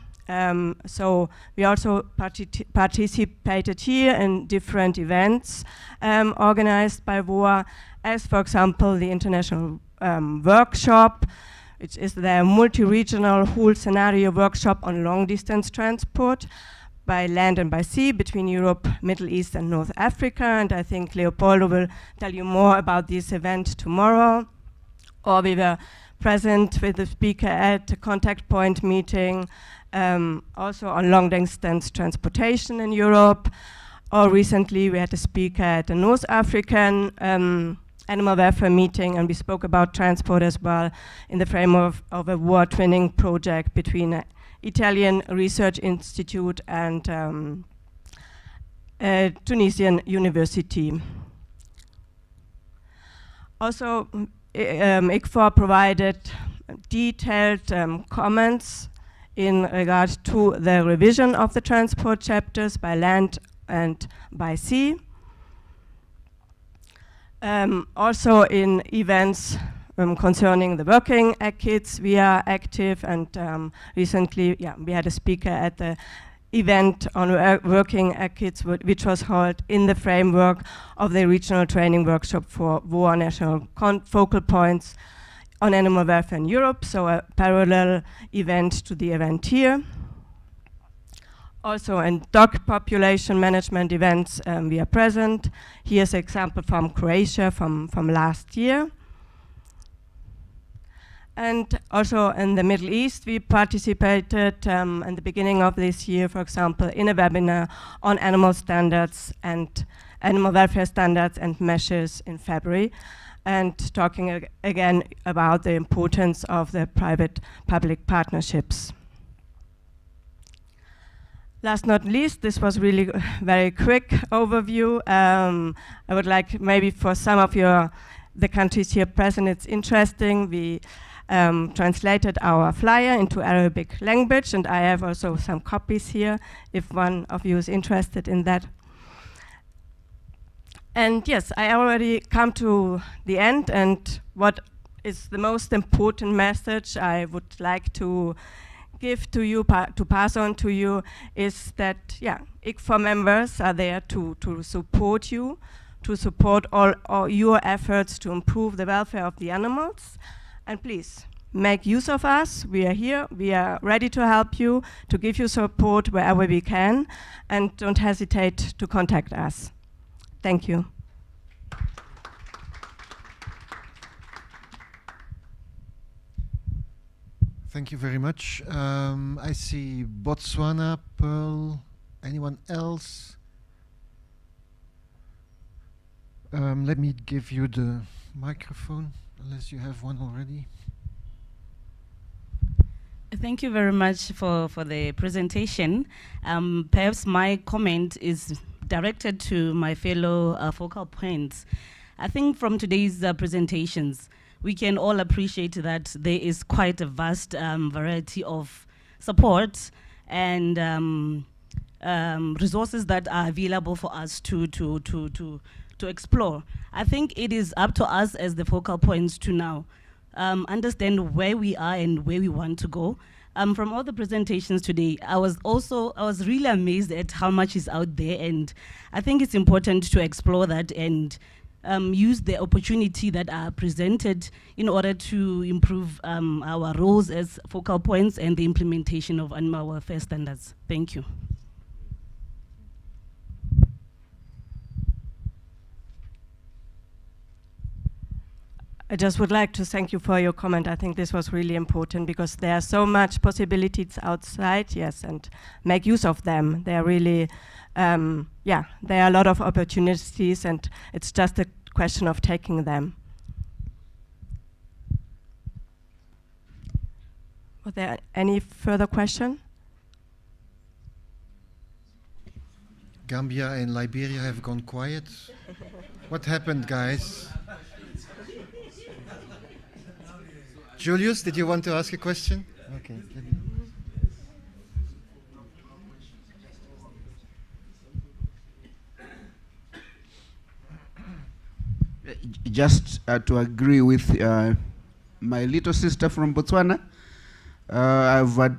So we also participated here in different events organized by WOAH, as for example, the international workshop, which is the multi-regional whole scenario workshop on long-distance transport by land and by sea between Europe, Middle East and North Africa. And I think Leopoldo will tell you more about this event tomorrow. Or we were present with the speaker at a contact point meeting, also on long-distance transportation in Europe. Or recently we had a speaker at a North African animal welfare meeting, and we spoke about transport as well in the framework of a WOAH twinning project between Italian Research Institute and Tunisian University. Also, ICFOR provided detailed comments in regard to the revision of the transport chapters by land and by sea. Also in events concerning the working kits, we are active, and recently, we had a speaker at the event on working kits, which was held in the framework of the regional training workshop for WOAH national focal points on animal welfare in Europe, so a parallel event to the event here. Also in dog population management events, we are present. Here's an example from Croatia from last year. And also in the Middle East, we participated in the beginning of this year, for example, in a webinar on animal standards and animal welfare standards and measures in February, and talking again about the importance of the private-public partnerships. Last not least, this was really very quick overview. I would like maybe for some of the countries here present, it's interesting. We translated our flyer into Arabic language, and I have also some copies here if one of you is interested in that. And yes, I already come to the end, and what is the most important message I would like to give to you, to pass on to you, is that, ICFOR members are there to support you, to support all your efforts to improve the welfare of the animals. And please, make use of us. We are here. We are ready to help you, to give you support wherever we can, and don't hesitate to contact us. Thank you. Thank you very much. I see Botswana, Pearl. Anyone else? Let me give you the microphone, unless you have one already. Thank you very much for the presentation. Perhaps my comment is directed to my fellow focal points. I think from today's presentations, we can all appreciate that there is quite a vast variety of support and resources that are available for us to explore. I think it is up to us as the focal points to now understand where we are and where we want to go. From all the presentations today, I was really amazed at how much is out there, and I think it's important to explore that and use the opportunity that are presented in order to improve our roles as focal points and the implementation of animal welfare standards. Thank you. I just would like to thank you for your comment. I think this was really important because there are so much possibilities outside, yes, and make use of them. They are really, there are a lot of opportunities, and it's just a question of taking them. Was there any further question? Gambia and Liberia have gone quiet. What happened, guys? Julius, did you want to ask a question? Okay. Just to agree with my little sister from Botswana,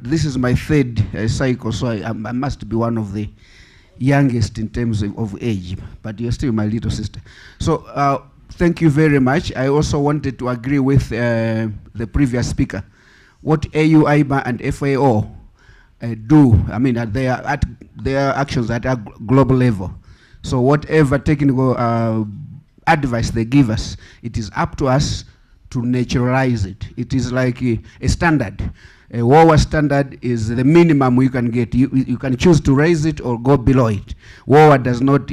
this is my third cycle, so I must be one of the youngest in terms of age, but you're still my little sister. So thank you very much. I also wanted to agree with the previous speaker. What AU, IBA, and FAO do, I mean, they are actions at a global level. So whatever technical advice they give us, it is up to us to naturalize it. It is like a standard. A WOAH standard is the minimum you can get. You can choose to raise it or go below it. WOAH does not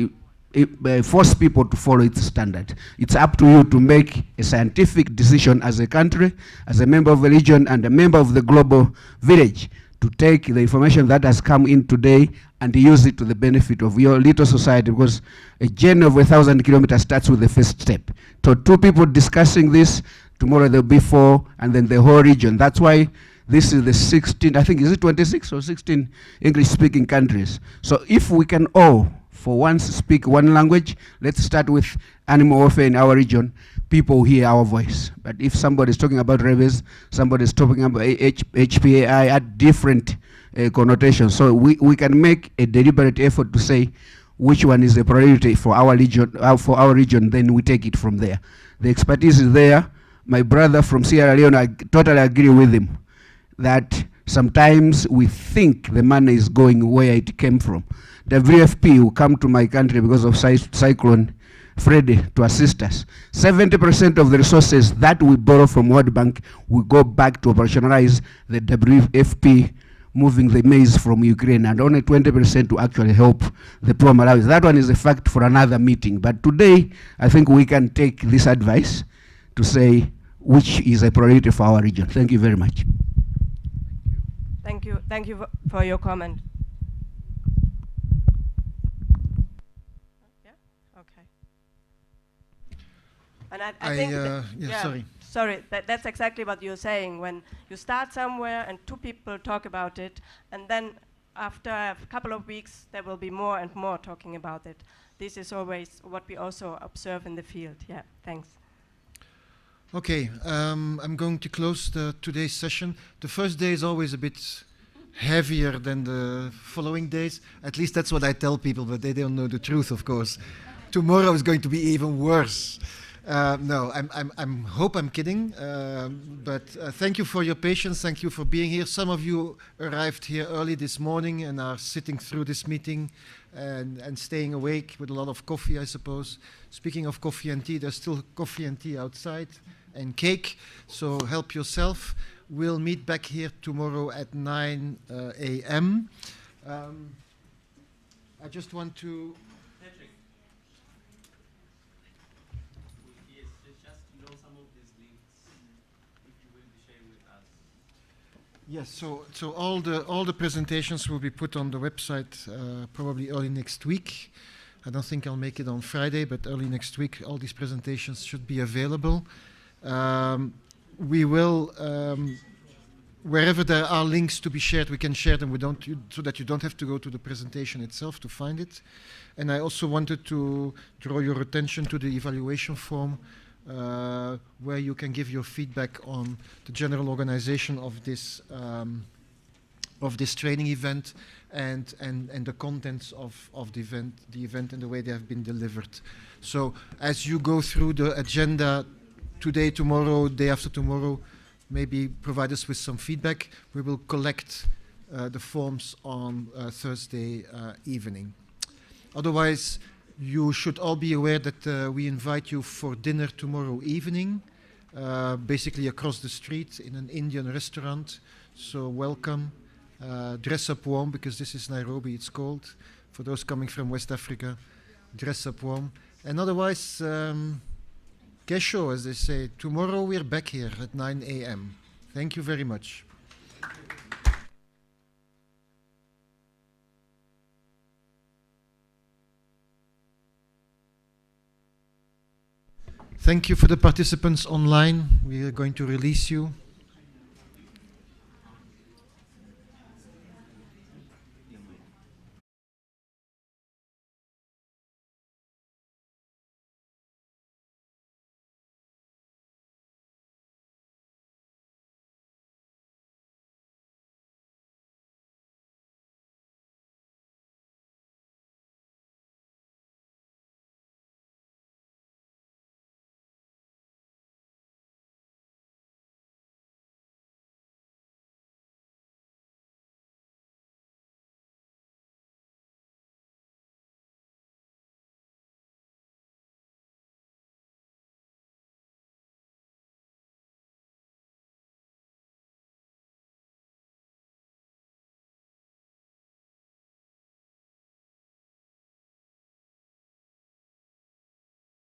force people to follow its standard. It's up to you to make a scientific decision as a country, as a member of a region, and a member of the global village, to take the information that has come in today and use it to the benefit of your little society, because a journey of 1,000 kilometers starts with the first step. So 2 people discussing this, tomorrow there'll be 4, and then the whole region. That's why this is the 16, I think, is it 26 or 16 English-speaking countries? So if we can all, for once, speak one language, let's start with animal welfare in our region. People hear our voice. But if somebody is talking about rabies, somebody is talking about HPAI at different connotations. So we can make a deliberate effort to say which one is a priority for our region, then we take it from there. The expertise is there. My brother from Sierra Leone, I totally agree with him that sometimes we think the money is going where it came from. The WFP will come to my country because of Cyclone Freddy to assist us. 70% of the resources that we borrow from World Bank will go back to operationalize the WFP moving the maize from Ukraine, and only 20% to actually help the poor Malawi. That one is a fact for another meeting. But today, I think we can take this advice to say which is a priority for our region. Thank you very much. Thank you for your comment. Yeah? Okay. And I think sorry, that's exactly what you're saying. When you start somewhere and 2 people talk about it, and then after a couple of weeks, there will be more and more talking about it. This is always what we also observe in the field. Yeah, thanks. Okay, I'm going to close today's session. The first day is always a bit heavier than the following days. At least that's what I tell people, but they don't know the truth, of course. Tomorrow is going to be even worse. No, I hope I'm kidding, but thank you for your patience. Thank you for being here. Some of you arrived here early this morning and are sitting through this meeting and staying awake with a lot of coffee, I suppose. Speaking of coffee and tea, there's still coffee and tea outside and cake, so help yourself. We'll meet back here tomorrow at 9 a.m. I just want to... Yes, so all the presentations will be put on the website probably early next week. I don't think I'll make it on Friday, but early next week all these presentations should be available. We will, wherever there are links to be shared, we can share them. So that you don't have to go to the presentation itself to find it. And I also wanted to draw your attention to the evaluation form, where you can give your feedback on the general organization of this training event and the contents of the event and the way they have been delivered. So as you go through the agenda today, tomorrow, day after tomorrow, maybe provide us with some feedback. We will collect the forms on Thursday evening. Otherwise, you should all be aware that we invite you for dinner tomorrow evening, basically across the street in an Indian restaurant. So welcome. Dress up warm, because this is Nairobi, it's cold. For those coming from West Africa, dress up warm. And otherwise, kesho, as they say, tomorrow we're back here at 9 a.m. Thank you very much. Thank you for the participants online. We are going to release you.